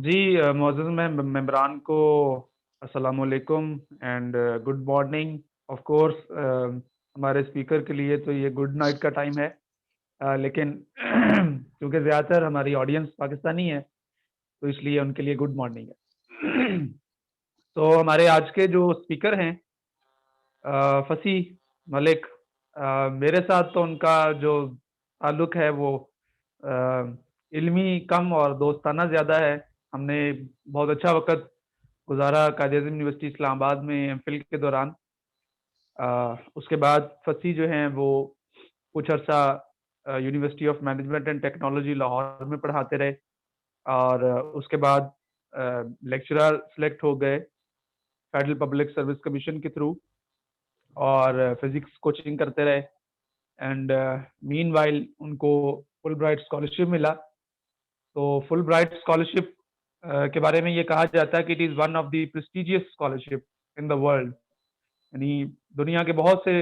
जी मुअज़्ज़ज़ मेंबरान को अस्सलामुअलैकुम and good morning. Of course हमारे स्पीकर के लिए तो ये गुड नाइट का टाइम है। लेकिन क्योंकि ज़्यादातर हमारी ऑडियंस पाकिस्तानी है, तो इसलिए उनके लिए गुड मॉर्निंग है। तो हमारे आज के जो स्पीकर हैं फसी मलिक, मेरे साथ तो उनका जो ताल्लुक है वो इल्मी कम और दोस्ताना ज़्यादा है। हमने बहुत अच्छा वक़्त गुज़ारा कायद-ए-आज़म यूनिवर्सिटी इस्लामाबाद में एमफ़िल के दौरान। उसके बाद फसी जो हैं वो कुछ अरसा university of management and technology Lahore में पढ़ाते रहे और उसके बाद लेक्चरर सेलेक्ट हो गए फेडरल पब्लिक सर्विस कमीशन के थ्रू और फिज़िक्स कोचिंग करते रहे एंड मीनवाइल उनको फुलब्राइट स्कॉलरशिप मिला। तो फुलब्राइट स्कॉलरशिप के बारे में ये कहा जाता है कि it is one of the prestigious scholarship in the world. यानी दुनिया के बहुत से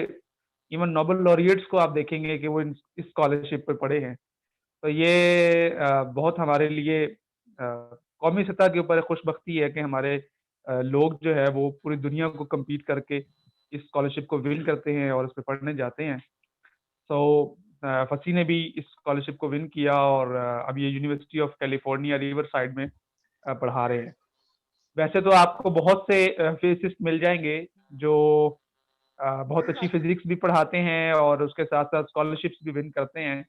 इवन नोबेल लॉरिएट्स को आप देखेंगे कि वो इस स्कॉलरशिप पे पढ़े हैं। तो ये बहुत हमारे लिए कौमी सतह के ऊपर खुशबख्ती है कि हमारे लोग जो है वो पूरी दुनिया को कम्पीट करके इस स्कॉलरशिप को विन करते हैं और उसपे पढ़ने जाते हैं। सो फसी ने भी इस स्कॉलरशिप को विन किया और अब ये यूनिवर्सिटी ऑफ कैलिफोर्निया रिवरसाइड में पढ़ा रहे हैं। वैसे तो आपको बहुत से फिज़िसिस्ट मिल जाएँगे जो बहुत अच्छी फिज़िक्स भी पढ़ाते हैं और उसके साथ-साथ स्कॉलरशिप्स भी विन करते हैं।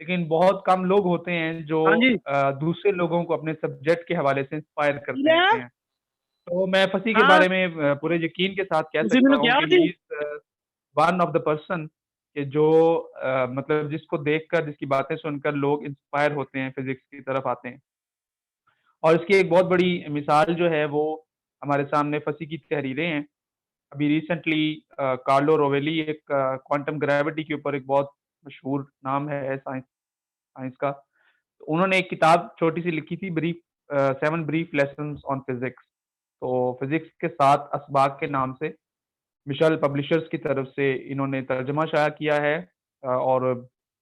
लेकिन बहुत कम लोग होते हैं जो हाँ जी। दूसरे लोगों को अपने सब्जेक्ट के हवाले से इंस्पायर करते क्या? हैं। तो मैं फसी के हाँ, बारे में पूरे यकीन के साथ कह ਤੁਸੀਂ सकता ਮੈਨੂੰ हूँ ਕਿਹਾ कि ਸੀ? He is one of the person कि जो मतलब जिसको देखकर, जिसकी बातें सुनकर लोग इंस्पायर होते हैं, फिज़िक्स की तरफ आते हैं। और इसकी एक बहुत बड़ी मिसाल जो है वो हमारे सामने फंसी की तहरीरें हैं। अभी रिसेंटली कार्लो रोवेली एक क्वांटम ग्रेविटी के ऊपर एक बहुत मशहूर नाम है साइंस साइंस का। तो उन्होंने एक किताब छोटी-सी लिखी थी brief 7 brief lessons on physics. तो फिज़िक्स के 7 असबाक के नाम से मिशेल पब्लिशर्स की तरफ से इन्होंने तर्जुमा शाया किया है और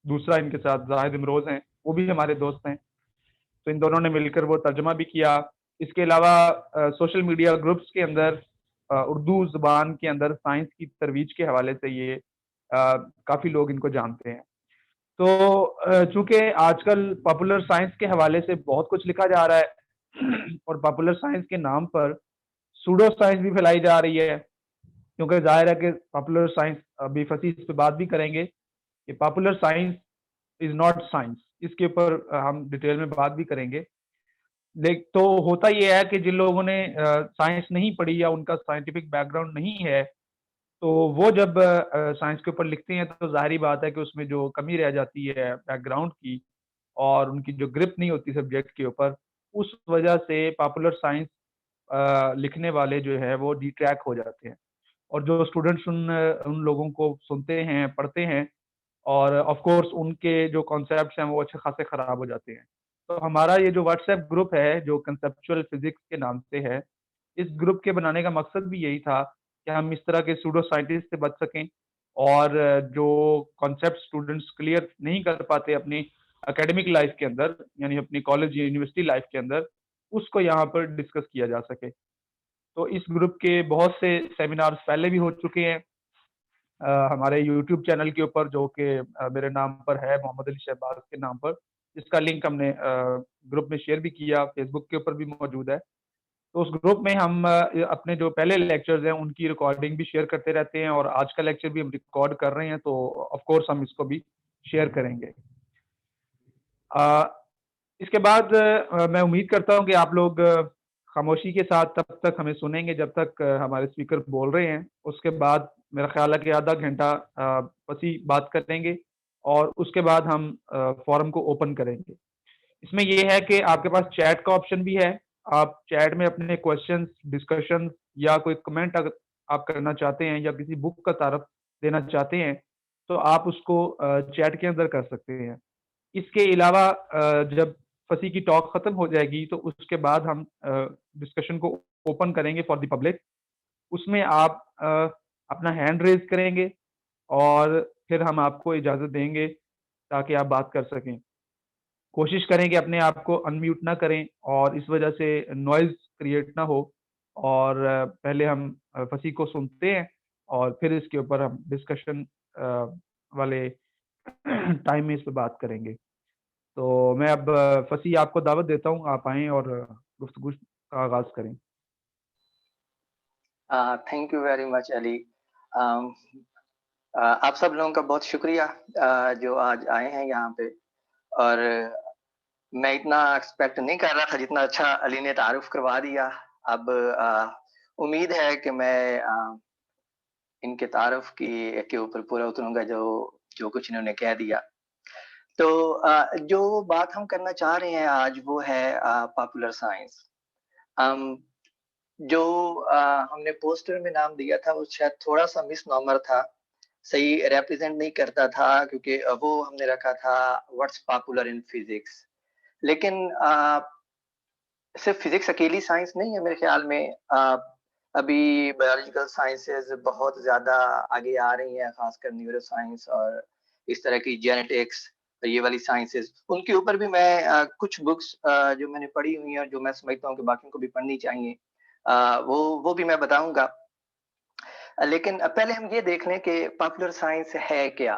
दूसरा इनके साथ ज़ाहिद इमरोज़ हैं, वो भी हमारे दोस्त हैं। तो इन दोनों ने मिलकर वो तर्जुमा भी किया। इसके अलावा सोशल मीडिया ग्रुप्स के अंदर उर्दू ज़ुबान के अंदर साइंस की तरोीज के हवाले से ये काफ़ी लोग इनको जानते हैं। तो चूँकि आजकल पॉपुलर साइंस के हवाले से बहुत कुछ लिखा जा रहा है और पॉपुलर साइंस के नाम पर सूडो साइंस भी फैलाई जा रही है, क्योंकि ज़ाहिर है कि पॉपुलर साइंस अभी फसी इस पे बात भी करेंगे कि popular science is not science. इसके ऊपर हम डिटेल में बात भी करेंगे। देख तो होता ये है कि जिन लोगों ने साइंस नहीं पढ़ी या उनका साइंटिफिक बैकग्राउंड नहीं है, तो वो जब साइंस के ऊपर लिखते हैं तो ज़ाहिर-सी बात है कि उसमें जो कमी रह जाती है बैकग्राउंड की और उनकी जो ग्रिप नहीं होती सब्जेक्ट के ऊपर, उस वजह से पॉपुलर साइंस लिखने वाले जो है वो डिट्रैक हो जाते हैं। और जो स्टूडेंट्स उन लोगों को सुनते हैं, पढ़ते हैं और ऑफ कोर्स उनके जो कॉन्सेप्ट्स हैं वो अच्छे खासे खराब हो जाते हैं। तो हमारा ये जो व्हाट्सएप ग्रुप है, जो कंसेप्चुअल फिज़िक्स के नाम से है, इस ग्रुप के बनाने का मकसद भी यही था कि हम इस तरह के सूडो साइंटिस्ट से बच सकें और जो कॉन्सेप्ट स्टूडेंट्स क्लियर नहीं कर पाते अपनी एकेडमिक लाइफ़ के अंदर, यानी अपनी कॉलेज या यूनिवर्सिटी लाइफ़ के अंदर, उसको यहाँ पर डिस्कस किया जा सके। तो इस ग्रुप के बहुत से सेमिनार्स पहले भी हो चुके हैं। हमारे यूट्यूब चैनल के ऊपर जो कि मेरे नाम पर है मोहम्मद अली शहबाज के नाम पर, इसका लिंक हमने ग्रुप में शेयर भी किया, फेसबुक के ऊपर भी मौजूद है। तो उस ग्रुप में हम अपने जो पहले लेक्चर्स हैं उनकी रिकॉर्डिंग भी शेयर करते रहते हैं और आज का लेक्चर भी हम रिकॉर्ड कर रहे हैं, तो ऑफ कोर्स हम इसको भी शेयर करेंगे। अ, इसके बाद मैं उम्मीद करता हूँ कि आप लोग खामोशी के साथ तब तक हमें सुनेंगे जब तक हमारे स्पीकर बोल रहे हैं। उसके बाद मेरा ख़्याल है कि आधा घंटा बस बात करेंगे और उसके बाद हम फ़ोरम को ओपन करेंगे। इसमें ये है कि आपके पास चैट का ऑप्शन भी है। आप चैट में अपने क्वेश्चन्स, डिस्कशन या कोई कमेंट अगर आप करना चाहते हैं या किसी बुक का तारफ़ देना चाहते हैं, तो आप उसको चैट के अंदर कर सकते हैं। इसके अलावा जब फसी की टॉक खत्म हो जाएगी तो उसके बाद हम डिस्कशन को ओपन करेंगे फॉर द पब्लिक। उसमें आप अपना हैंड रेज़ करेंगे और फिर हम आपको इजाज़त देंगे ताकि आप बात कर सकें। कोशिश करें कि अपने आप को अनम्यूट ना करें और इस वजह से नॉइज़ क्रिएट ना हो और पहले हम फसीह को सुनते हैं और फिर इसके ऊपर हम डिस्कशन वाले टाइम में इस पे बात करेंगे। तो मैं अब फसीह आपको दावत देता हूँ, आप आएँ और गुफ्तगू का आगाज़ करें। Thank you very much Ali. Um, आप सब लोगों का बहुत शुक्रिया जो आज आए हैं यहाँ पे। और मैं इतना एक्सपेक्ट नहीं कर रहा था जितना अच्छा अली ने तारुफ करवा दिया। अब उम्मीद है कि मैं इनके तारुफ की के ऊपर पूरा उतरूंगा जो जो कुछ इन्होंने कह दिया। तो जो बात हम करना चाह रहे हैं आज वो है पॉपुलर साइंस। um, जो हमने पोस्टर में नाम दिया था वो शायद थोड़ा-सा मिसनॉमर था, सही रिप्रेज़ेंट नहीं करता था क्योंकि वो हमने रखा था व्हाट्स पॉपुलर इन फिज़िक्स। लेकिन सिर्फ़ फिज़िक्स अकेली साइंस नहीं है मेरे ख़्याल में। अभी बायोलॉजिकल साइंसेज़ बहुत ज़्यादा आगे आ रही हैं, ख़ासकर न्यूरो साइंस और इस तरह की जेनेटिक्स, ये वाली साइंसेज़। उनके ऊपर भी मैं कुछ बुक्स जो मैंने पढ़ी हुई हैं और जो मैं समझता हूँ कि बाकियों को भी पढ़नी चाहिए, वो भी मैं बताऊँगा। लेकिन पहले हम ये देख लें कि पॉपुलर साइंस है क्या?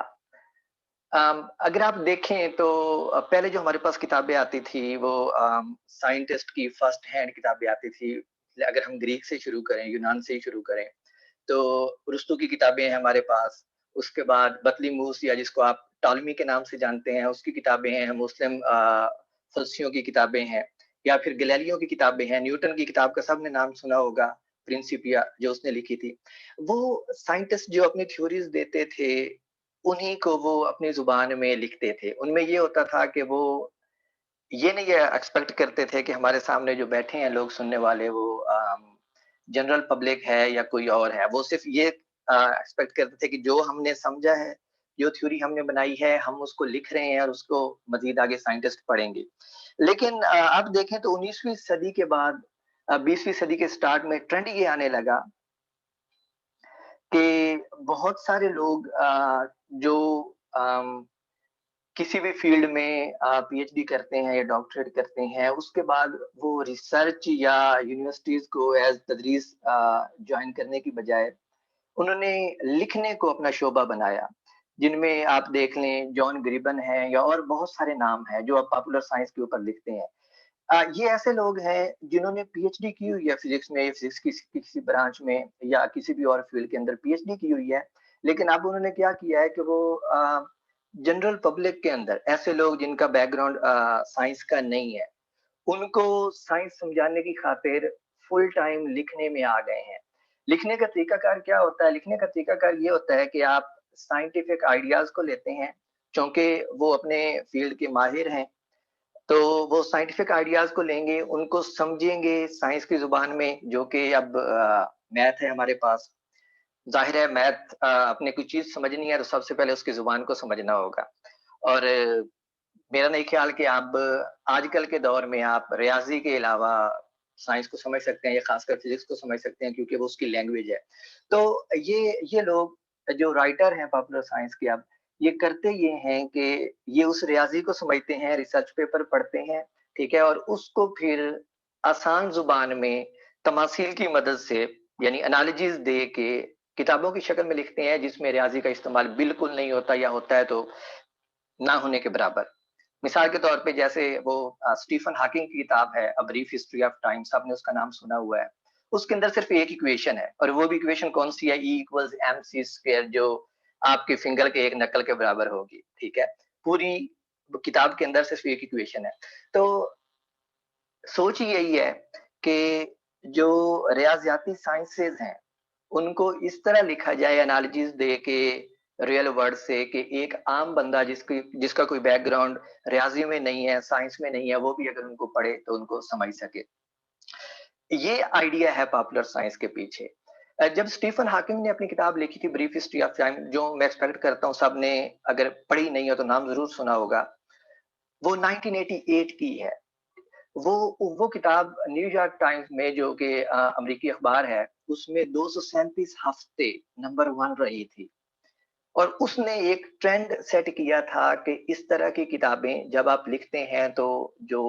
अगर आप देखें तो पहले जो हमारे पास किताबें आती थी वो साइंटिस्ट की फर्स्ट हैंड किताबें आती थी। अगर हम ग्रीक से शुरू करें, यूनान से ही शुरू करें, तो अरस्तू की किताबें हैं हमारे पास। उसके बाद बतलीमूस या जिसको आप टॉलेमी के नाम से जानते हैं, उसकी किताबें हैं, मुस्लिम फलसियों की किताबें हैं, या फिर गैलीलियो की किताबें हैं। न्यूटन की किताब का सबने नाम सुना होगा, प्रिंसिपिया, जो उसने लिखी थी। वो साइंटिस्ट जो अपनी थ्योरीज़ देते थे, उन्हीं को वो अपनी ज़ुबान में लिखते थे। उनमें ये होता था कि वो ये नहीं एक्सपेक्ट करते थे कि हमारे सामने जो बैठे हैं लोग सुनने वाले वो जनरल पब्लिक है या कोई और है। वो सिर्फ़ ये एक्सपेक्ट करते थे कि जो हमने समझा है, जो थ्योरी हमने बनाई है, हम उसको लिख रहे हैं और उसको मज़ीद आगे साइंटिस्ट पढ़ेंगे। लेकिन आप देखें तो 19वीं सदी के बाद 20वीं सदी के स्टार्ट में ट्रेंड ये आने लगा कि बहुत सारे लोग जो अम, किसी भी फ़ील्ड में पीएचडी करते हैं या डॉक्टरेट करते हैं, उसके बाद वो रिसर्च या यूनिवर्सिटीज़ को एज़ तदरीस जॉइन करने की बजाय उन्होंने लिखने को अपना शोबा बनाया। जिनमें आप देख लें जॉन ग्रिबन है या और बहुत सारे नाम हैं जो अब पॉपुलर साइंस के ऊपर लिखते हैं। ये ऐसे लोग हैं जिन्होंने पीएचडी की हुई है फिज़िक्स में, फिज़िक्स की किसी ब्रांच में या किसी भी और फ़ील्ड के अंदर पीएचडी की हुई है। लेकिन अब उन्होंने क्या किया है कि वो जनरल पब्लिक के अंदर ऐसे लोग जिनका बैकग्राउंड साइंस का नहीं है, उनको साइंस समझाने की खातिर फुल टाइम लिखने में आ गए हैं। लिखने का तरीकाकार क्या होता है? लिखने का तरीकाकार ये होता है कि आप साइंटिफिक आइडियाज़ को लेते हैं, चूँकि वो अपने फ़ील्ड के माहिर हैं, तो वो साइंटिफिक आइडियाज़ को लेंगे, उनको समझेंगे साइंस की ज़ुबान में, जो कि अब मैथ है हमारे पास। ज़ाहिर है मैथ अपने कोई चीज़ समझनी है तो सबसे पहले उसकी ज़ुबान को समझना होगा। और मेरा नहीं ख्याल कि आप आजकल के दौर में आप रियाज़ी के अलावा साइंस को समझ सकते हैं या ख़ासकर फ़िज़िक्स को समझ सकते हैं क्योंकि वो उसकी लैंग्वेज है। तो ये लोग जो राइटर हैं पॉपुलर साइंस के अब, ये करते ये हैं कि ये उस रियाज़ी को समझते हैं, रिसर्च पेपर पढ़ते हैं, ठीक है? और उसको फिर आसान ज़ुबान में तमासील की मदद से यानी एनालॉजीज़ दे के किताबों की शक्ल में लिखते हैं जिसमें रियाज़ी का इस्तेमाल बिल्कुल नहीं होता या होता है तो ना होने के बराबर। मिसाल के तौर पे जैसे वो स्टीफन हॉकिंग की किताब है a brief history of time, सबने उसका नाम सुना हुआ है। उसके अंदर सिर्फ़ एक इक्वेशन है और वो भी इक्वेशन कौन-सी है? E इक्वल्स mc स्क्वायर, जो आपके फिंगर के एक नकल के बराबर होगी, ठीक है? पूरी किताब के अंदर सिर्फ़ एक इक्वेशन है। तो सोच ही यही है कि जो रियाज़ियाती साइंसेज़ हैं, उनको इस तरह लिखा जाए एनालॉजीज़ दे के रियल वर्ल्ड से कि एक आम बंदा जिसका कोई बैकग्राउंड रियाज़ी में नहीं है, साइंस में नहीं है, वो भी अगर उनको पढ़े तो उनको समझ सके। ये आइडिया है पॉपुलर साइंस के पीछे। जब स्टीफन हॉकिंग ने अपनी किताब लिखी थी ब्रीफ हिस्ट्री ऑफ टाइम, जो मैं एक्सपेक्ट करता हूँ सबने अगर पढ़ी नहीं हो तो नाम ज़रूर सुना होगा, वो 1988 की है। वो किताब न्यूयॉर्क टाइम्स में जो कि अमेरिकी अखबार है, उसमें 237 हफ्ते नंबर 1 रही थी। और उसने एक ट्रेंड सेट किया था कि इस तरह की किताबें जब आप लिखते हैं तो जो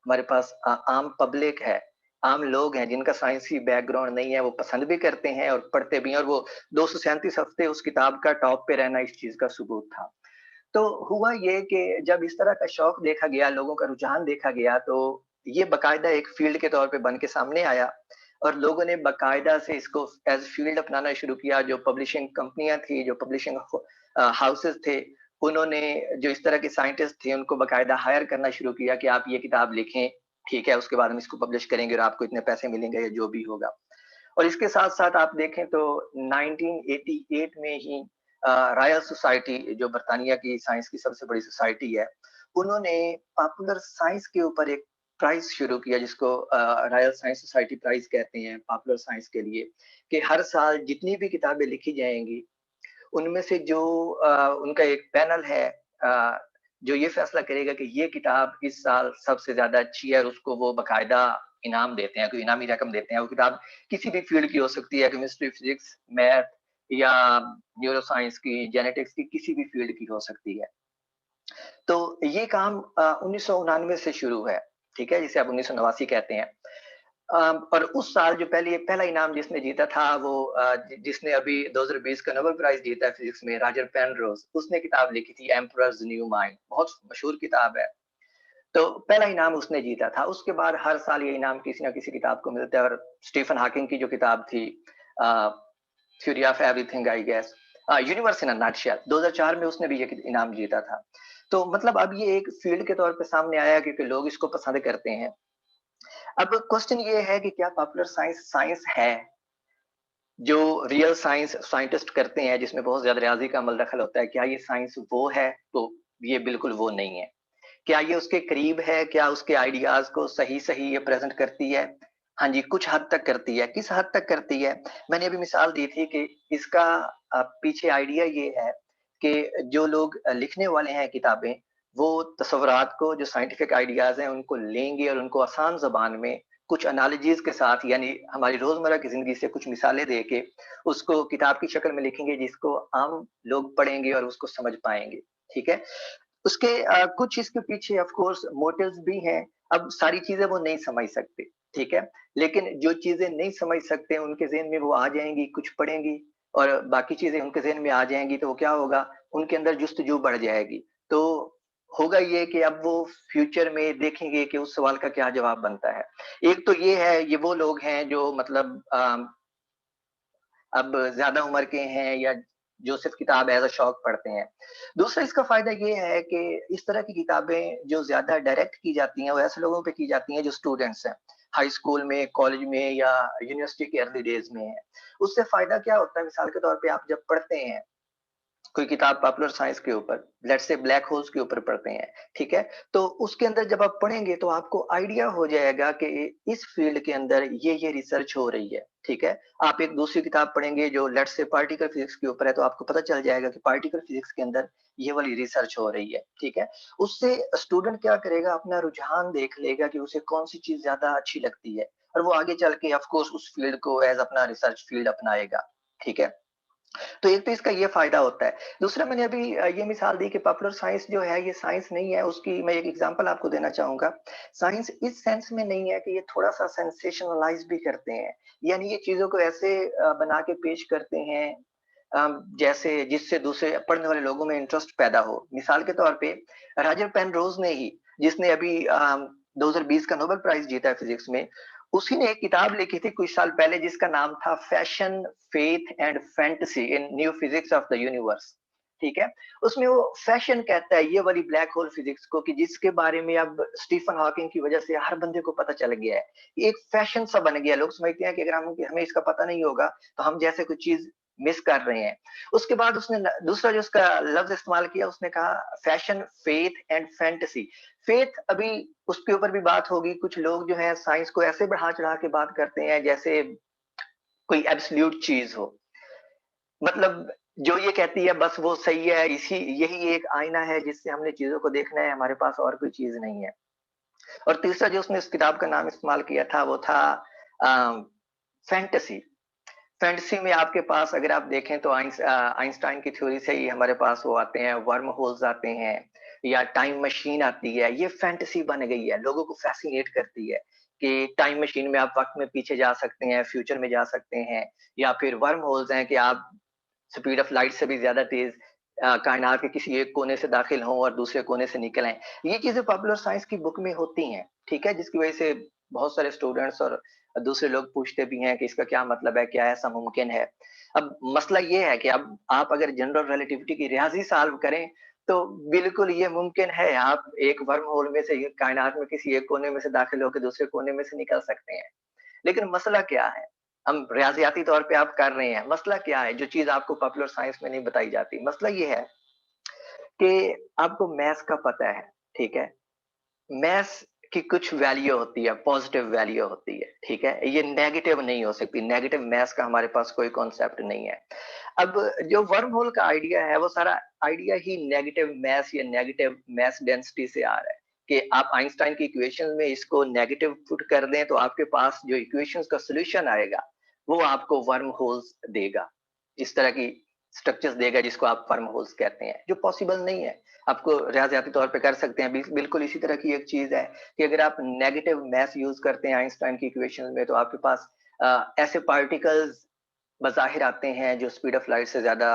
हमारे पास आम पब्लिक है, आम लोग हैं जिनका साइंसी बैकग्राउंड नहीं है, वो पसंद भी करते हैं और पढ़ते भी हैं, और वो 237 हफ्ते उस किताब का टॉप पे रहना इस चीज़ का सबूत था। तो हुआ ये कि जब इस तरह का शौक देखा गया, लोगों का रुझान देखा गया, तो ये बाकायदा एक फ़ील्ड के तौर पे बन के सामने आया और लोगों ने बाकायदा से इसको एज़ फ़ील्ड अपनाना शुरू किया। जो पब्लिशिंग कंपनियाँ थी, जो पब्लिशिंग हाउसेज़ थे, उन्होंने जो इस तरह के साइंटिस्ट थे, उनको बाकायदा हायर करना शुरू किया कि आप ये किताब लिखें, ठीक है, उसके बाद हम इसको पब्लिश करेंगे और आपको इतने पैसे मिलेंगे या जो भी होगा। और इसके साथ-साथ आप देखें तो 1988 में ही रॉयल सोसाइटी, जो बर्तानिया की साइंस की सबसे बड़ी सोसाइटी है, उन्होंने पॉपुलर साइंस के ऊपर एक प्राइज़ शुरू किया जिसको रॉयल साइंस सोसाइटी प्राइज़ कहते हैं पॉपुलर साइंस के लिए, कि हर साल जितनी भी किताबें लिखी जाएँगी, उनमें से जो उनका एक पैनल है जो ये फैसला करेगा कि ये किताब इस साल सबसे ज़्यादा अच्छी है और उसको वो बाकायदा इनाम देते हैं, कोई इनामी रकम देते हैं। वो किताब किसी भी फ़ील्ड की हो सकती है, केमिस्ट्री, फिज़िक्स, मैथ या न्यूरोसाइंस की, जेनेटिक्स की, किसी भी फ़ील्ड की हो सकती है। तो ये काम 1999 से शुरू है, ठीक है? जिसे आप 1989 कहते हैं। और उस साल जो पहला इनाम जिसने जीता था वो जिसने अभी 2020 का नोबेल प्राइज़ जीता है फिज़िक्स में, रॉजर पेनरोज़, उसने किताब लिखी थी एम्परर्स न्यू माइंड, बहुत मशहूर किताब है। तो पहला इनाम उसने जीता था, उसके बाद हर साल ये इनाम किसी न किसी किताब को मिलता है और स्टीफन हॉकिंग की जो किताब थी uh, theory of everything I guess, universe in a nutshell, 2004 में उसने भी ये इनाम जीता था। तो मतलब अब ये एक फ़ील्ड के तौर पे सामने आया क्योंकि लोग इसको पसंद करते हैं। अब क्वेश्चन ये है कि क्या पॉपुलर साइंस साइंस है? जो रियल साइंस साइंटिस्ट करते हैं जिसमें बहुत ज़्यादा रियाज़ी का अमल दखल होता है, क्या ये साइंस वो है? तो ये बिल्कुल वो नहीं है। क्या ये उसके करीब है? क्या उसके आइडियाज़ को सही-सही ये प्रेज़ेंट करती है? हाँ जी, कुछ हद तक करती है। किस हद तक करती है? मैंने अभी मिसाल दी थी कि इसका पीछे आइडिया ये है कि जो लोग लिखने वाले हैं किताबें, वो तसव्वुरात को, जो साइंटिफिक आइडियाज़ हैं, उनको लेंगे और उनको आसान ज़बान में कुछ एनालॉजीज़ के साथ, यानी हमारी रोज़मर्रा की ज़िंदगी से कुछ मिसालें दे के उसको किताब की शक्ल में लिखेंगे जिसको आम लोग पढ़ेंगे और उसको समझ पाएँगे। ठीक है? उसके कुछ इसके पीछे ऑफ कोर्स मोटिव्स भी हैं। अब सारी चीज़ें वो नहीं समझ सकते, ठीक है? लेकिन जो चीज़ें नहीं समझ सकते उनके ज़हन में वो आ जाएँगी, कुछ पढ़ेंगी और बाकी चीज़ें उनके ज़हन में आ जाएँगी तो वो क्या होगा, उनके अंदर जुस्तजू बढ़ जाएगी। तो होगा ये कि अब वो फ्यूचर में देखेंगे कि उस सवाल का क्या जवाब बनता है। एक तो ये है, ये वो लोग हैं जो मतलब अब ज़्यादा उम्र के हैं या जो सिर्फ़ किताब एज़ अ शौक पढ़ते हैं। दूसरा इसका फ़ायदा ये है कि इस तरह की किताबें जो ज़्यादा डायरेक्ट की जाती हैं, वो ऐसे लोगों पे की जाती हैं जो स्टूडेंट्स हैं, हाई स्कूल में, कॉलेज में या यूनिवर्सिटी के अर्ली डेज़ में हैं। उससे फ़ायदा क्या होता है, मिसाल के तौर पे आप जब पढ़ते हैं कोई किताब पॉपुलर साइंस के ऊपर, लेट्स से ब्लैक होल्स के ऊपर पढ़ते हैं, ठीक है? तो उसके अंदर जब आप पढ़ेंगे तो आपको आइडिया हो जाएगा कि इस फील्ड के अंदर ये रिसर्च हो रही है, ठीक है? आप एक दूसरी किताब पढ़ेंगे जो लेट्स से पार्टिकल फिज़िक्स के ऊपर है, तो आपको पता चल जाएगा कि पार्टिकल फिज़िक्स के अंदर ये वाली रिसर्च हो रही है, ठीक है? उससे स्टूडेंट क्या करेगा, अपना रुझान देख लेगा कि उसे कौन-सी चीज़ ज़्यादा अच्छी लगती है और वो आगे चल के ऑफ कोर्स उस फील्ड को एज़ अपना रिसर्च फील्ड अपनाएगा, ठीक है? तो एक तो इसका ये फ़ायदा होता है। दूसरा मैंने अभी ये मिसाल दी कि पॉपुलर साइंस जो है ये साइंस नहीं है, उसकी मैं एक एग्ज़ाम्पल आपको देना चाहूँगा। साइंस इस सेंस में नहीं है कि ये थोड़ा-सा सेंसेशनलाइज़ भी करते हैं। यानी ये चीज़ों को ऐसे बना के पेश करते हैं जैसे जिससे दूसरे पढ़ने वाले लोगों में इंटरेस्ट पैदा हो। मिसाल के तौर पे रॉजर पेनरोज़ ने ही, जिसने अभी 2020 का नोबेल प्राइज़ जीता है फिज़िक्स में, उसी ने एक किताब लिखी थी कुछ साल पहले जिसका नाम था fashion, faith and fantasy in new physics of the universe, ठीक है? उसमें वो फैशन कहता है ये वाली ब्लैक होल फिजिक्स को, कि जिसके बारे में अब स्टीफन हॉकिंग की वजह से हर बंदे को पता चल गया है। ये एक फैशन सा बन गया है, लोग समझते हैं कि अगर हम हमें इसका पता नहीं होगा तो हम जैसे कुछ चीज़ मिस कर रहे हैं। उसके बाद उसने दूसरा जो उसका लफ्ज़ इस्तेमाल किया, उसने कहा fashion, faith and fantasy. Faith अभी उसके ऊपर भी बात होगी, कुछ लोग जो हैं साइंस को ऐसे बढ़ा-चढ़ा के बात करते हैं जैसे कोई एब्सोल्यूट चीज़ हो। मतलब जो ये कहती है बस वो सही है, इसी यही एक आईना है जिससे हमने चीज़ों को देखना है, हमारे पास और कोई चीज़ नहीं है। और तीसरा जो उसने इस किताब का नाम इस्तेमाल किया था वो था अ, फैंटेसी। फैंटेसी में आपके पास अगर आप देखें तो आइंस्टाइन की थ्योरी से ही हमारे पास वो आते हैं, वर्म होल्स आते हैं या टाइम मशीन आती है। ये फैंटेसी बन गई है, लोगों को फैसिनेट करती है कि टाइम मशीन में आप वक्त में पीछे जा सकते हैं, फ्यूचर में जा सकते हैं, या फिर वर्म होल्स हैं कि आप स्पीड ऑफ लाइट से भी ज्यादा तेज कायनात के किसी एक कोने से दाखिल हों और दूसरे कोने से निकल आए। ये चीजें पॉपुलर साइंस की बुक में होती हैं, ठीक है, जिसकी वजह से बहुत सारे स्टूडेंट्स और दूसरे लोग पूछते भी हैं कि इसका क्या मतलब है, क्या ऐसा मुमकिन है। अब मसला ये है कि अब आप अगर जनरल रिलेटिविटी की रियाजी सॉल्व करें तो बिल्कुल ये मुमकिन है, आप एक वर्म होल में से कायनात में किसी एक कोने में से दाखिल होकर दूसरे कोने में से निकल सकते हैं। लेकिन मसला क्या है? हम रियाज़ियाती तौर पे आप कर रहे हैं, मसला क्या है? जो चीज़ आपको पॉपुलर साइंस में नहीं बताई जाती। मसला ये है कि आपको मैथ्स का पता है, ठीक है? मैथ्स की कुछ वैल्यू होती है, पॉजिटिव वैल्यू होती है, ठीक है? ये नेगेटिव नहीं हो सकती, नेगेटिव मैथ्स का हमारे पास कोई कॉन्सेप्ट नहीं है। अब जो वर्म होल का आइडिया है, वो सारा आइडिया ही नेगेटिव मैथ्स या नेगेटिव मैथ्स डेंसिटी से आ रहा है कि आप आइंस्टाइन की इक्वेशन में इसको नेगेटिव पुट कर दें, तो आपके पास जो इक्वेशंस का सॉल्यूशन आएगा, वो आपको वर्म होल्स देगा। इस तरह की स्ट्रक्चर्स देगा जिसको आप वर्म होल्स कहते हैं, जो पॉसिबल नहीं है। आपको रियाज़ियाती तौर पे कर सकते हैं। बिल्कुल इसी तरह की एक चीज़ है कि अगर आप नेगेटिव मैथ्स यूज़ करते हैं आइंस्टाइन की इक्वेशंस में, तो आपके पास ऐसे पार्टिकल्स बज़ाहिर आते हैं जो स्पीड ऑफ लाइट से ज़्यादा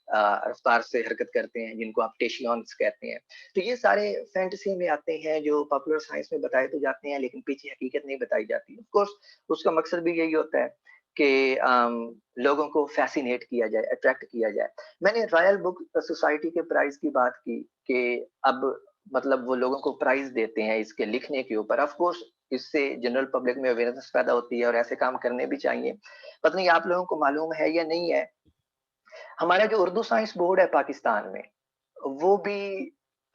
रफ्तार से हरकत करते हैं, जिनको आप टेशियॉन्स कहते हैं। तो ये सारे फैंटेसी में आते हैं जो पॉपुलर साइंस में बताए तो जाते हैं, लेकिन पीछे हकीकत नहीं बताई जाती। ऑफ कोर्स उसका मकसद भी यही होता है कि लोगों को फैसिनेट किया जाए, अट्रैक्ट किया जाए। मैंने रॉयल बुक सोसाइटी के प्राइज़ की बात की कि अब मतलब वो लोगों को प्राइज़ देते हैं इसके लिखने के ऊपर। ऑफ कोर्स इससे जनरल पब्लिक में अवेयरनेस पैदा होती है और ऐसे काम करने भी चाहिए। पता नहीं आप लोगों को मालूम है या नहीं है, हमारा जो उर्दू साइंस बोर्ड है पाकिस्तान में, वो भी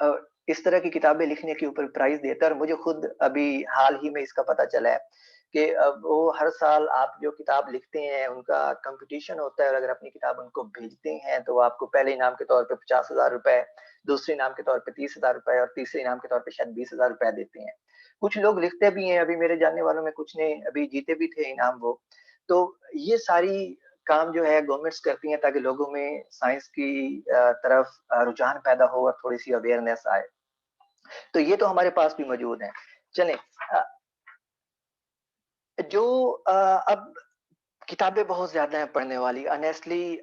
अ, इस तरह की किताबें लिखने के ऊपर प्राइज़ देता है और मुझे खुद अभी हाल ही में इसका पता चला है कि वो हर साल आप जो किताब लिखते हैं, उनका कॉम्पिटिशन होता है और अगर अपनी किताब उनको भेजते हैं, तो वो आपको पहले इनाम के तौर पे ₹50,000, दूसरे इनाम के तौर पे ₹30,000 और तीसरे इनाम के तौर पे शायद ₹20,000 देते हैं। कुछ लोग लिखते भी हैं, अभी मेरे जानने वालों में कुछ ने अभी जीते भी थे इनाम वो। तो ये सारी काम जो है गवर्नमेंट्स करती हैं ताकि लोगों में साइंस की तरफ रुझान पैदा हो और थोड़ी-सी अवेयरनेस आए। तो ये तो हमारे पास भी मौजूद है। चलें जो अब किताबें बहुत ज़्यादा हैं पढ़ने वाली। ऑनेस्टली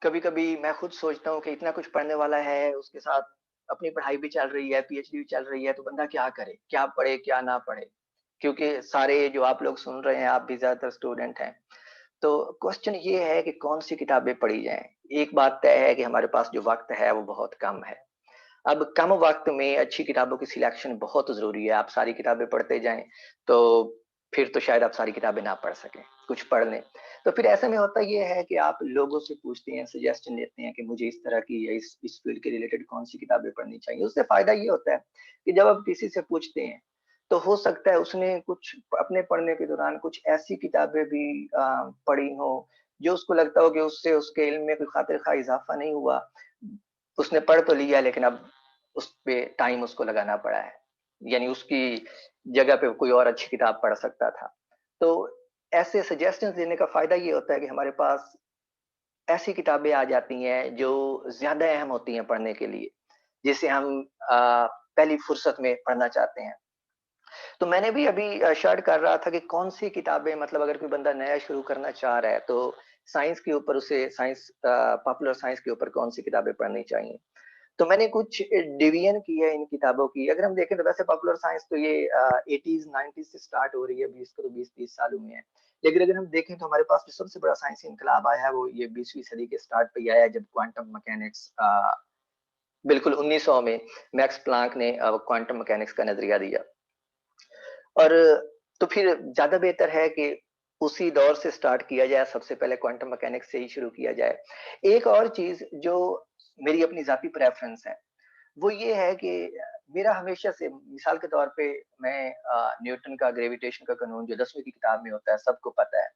कभी-कभी मैं खुद सोचता हूँ कि इतना कुछ पढ़ने वाला है, उसके साथ अपनी पढ़ाई भी चल रही है, पीएचडी भी चल रही है, तो बंदा क्या करे? क्या पढ़े, क्या ना पढ़े? क्योंकि सारे जो आप लोग सुन रहे हैं, आप भी ज़्यादातर स्टूडेंट हैं। तो क्वेश्चन ये है कि कौन-सी किताबें पढ़ी जाएँ? एक बात तय है कि हमारे पास जो वक़्त है, वो बहुत कम है। अब कम वक़्त में अच्छी किताबों की सिलेक्शन बहुत ज़रूरी है। आप सारी किताबें पढ़ते जाएँ, तो फिर तो शायद आप सारी किताबें ना पढ़ सकें, कुछ पढ़ लें। तो फिर ऐसे में होता ये है कि आप लोगों से पूछते हैं, सजेशन लेते हैं कि मुझे इस तरह की या इस फ़ील्ड के रिलेटेड कौन-सी किताबें पढ़नी चाहिए। उससे फ़ायदा ये होता है कि जब आप किसी से पूछते हैं, तो हो सकता है उसने कुछ अपने पढ़ने के दौरान कुछ ऐसी किताबें भी पढ़ी हों, जो उसको लगता हो कि उससे उसके इल्म में कोई खातिर-खा इज़ाफ़ा नहीं हुआ। उसने पढ़ तो लिया लेकिन अब उस पे टाइम उसको लगाना पड़ा है। यानी उसकी जगह पे कोई और अच्छी किताब पढ़ सकता था। तो ऐसे सजेशंस देने का फ़ायदा ये होता है कि हमारे पास ऐसी किताबें आ जाती हैं जो ज़्यादा अहम होती हैं पढ़ने के लिए, जिसे हम पहली फुर्सत में पढ़ना चाहते हैं। तो मैंने भी अभी सर्च कर रहा था कि कौन-सी किताबें मतलब अगर कोई बंदा नया शुरू करना चाह रहा है, तो साइंस के ऊपर उसे पॉपुलर साइंस के ऊपर कौन-सी किताबें पढ़नी चाहिए। तो मैंने कुछ डिवीज़न की है इन किताबों की। अगर हम देखें तो वैसे पॉपुलर साइंस तो ये 80s 90s से स्टार्ट हो रही है, 20 को तो 20-30 साल हुए हैं। लेकिन अगर हम देखें तो हमारे पास जो सबसे बड़ा साइंसी इनकलाब आया है, वो ये 20वीं सदी के स्टार्ट पे ही आया है, जब क्वांटम मैकेनिक्स बिल्कुल 1900 में मैक्स प्लांक ने क्वांटम मैकेनिक्स का नज़रिया दिया। और तो फिर ज़्यादा बेहतर है कि उसी दौर से स्टार्ट किया जाए, सबसे पहले क्वांटम मैकेनिक्स से ही शुरू किया जाए। एक और चीज़ जो मेरी अपनी ज़ाती प्रेफ़रेंस है, वो ये है कि मेरा हमेशा से मिसाल के तौर पे मैं न्यूटन का ग्रेविटेशन का कानून जो 10वीं की किताब में होता है, सबको पता है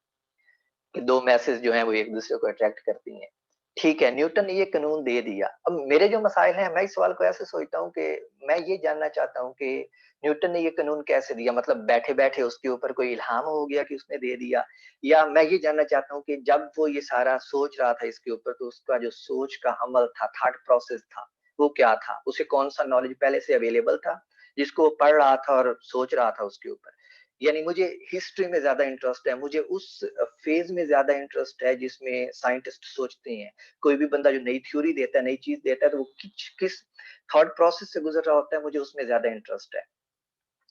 कि 2 मैसेज जो हैं वो एक-दूसरे को अट्रैक्ट करती हैं। ठीक है, न्यूटन ने ये कानून दे दिया। अब मेरे जो मसाइल हैं, मैं इस सवाल को ऐसे सोचता हूँ कि मैं ये जानना चाहता हूँ कि न्यूटन ने ये कानून कैसे दिया? मतलब बैठे-बैठे उसके ऊपर कोई इल्हाम हो गया कि उसने दे दिया? या मैं ये जानना चाहता हूँ कि जब वो ये सारा सोच रहा था इसके ऊपर, तो उसका जो सोच का अमल था, थॉट प्रोसेस था, वो क्या था? उसे कौन-सा नॉलेज पहले से अवेलेबल था, जिसको वो पढ़ रहा था और सोच रहा था उसके ऊपर? यानी मुझे हिस्ट्री में ज़्यादा इंटरेस्ट है, मुझे उस फ़ेज़ में ज़्यादा इंटरेस्ट है जिसमें साइंटिस्ट सोचते हैं। कोई भी बंदा जो नई थ्योरी देता है, नई चीज़ देता है, तो वो किस थॉट प्रोसेस से गुज़र रहा होता है, मुझे उसमें ज़्यादा इंटरेस्ट है।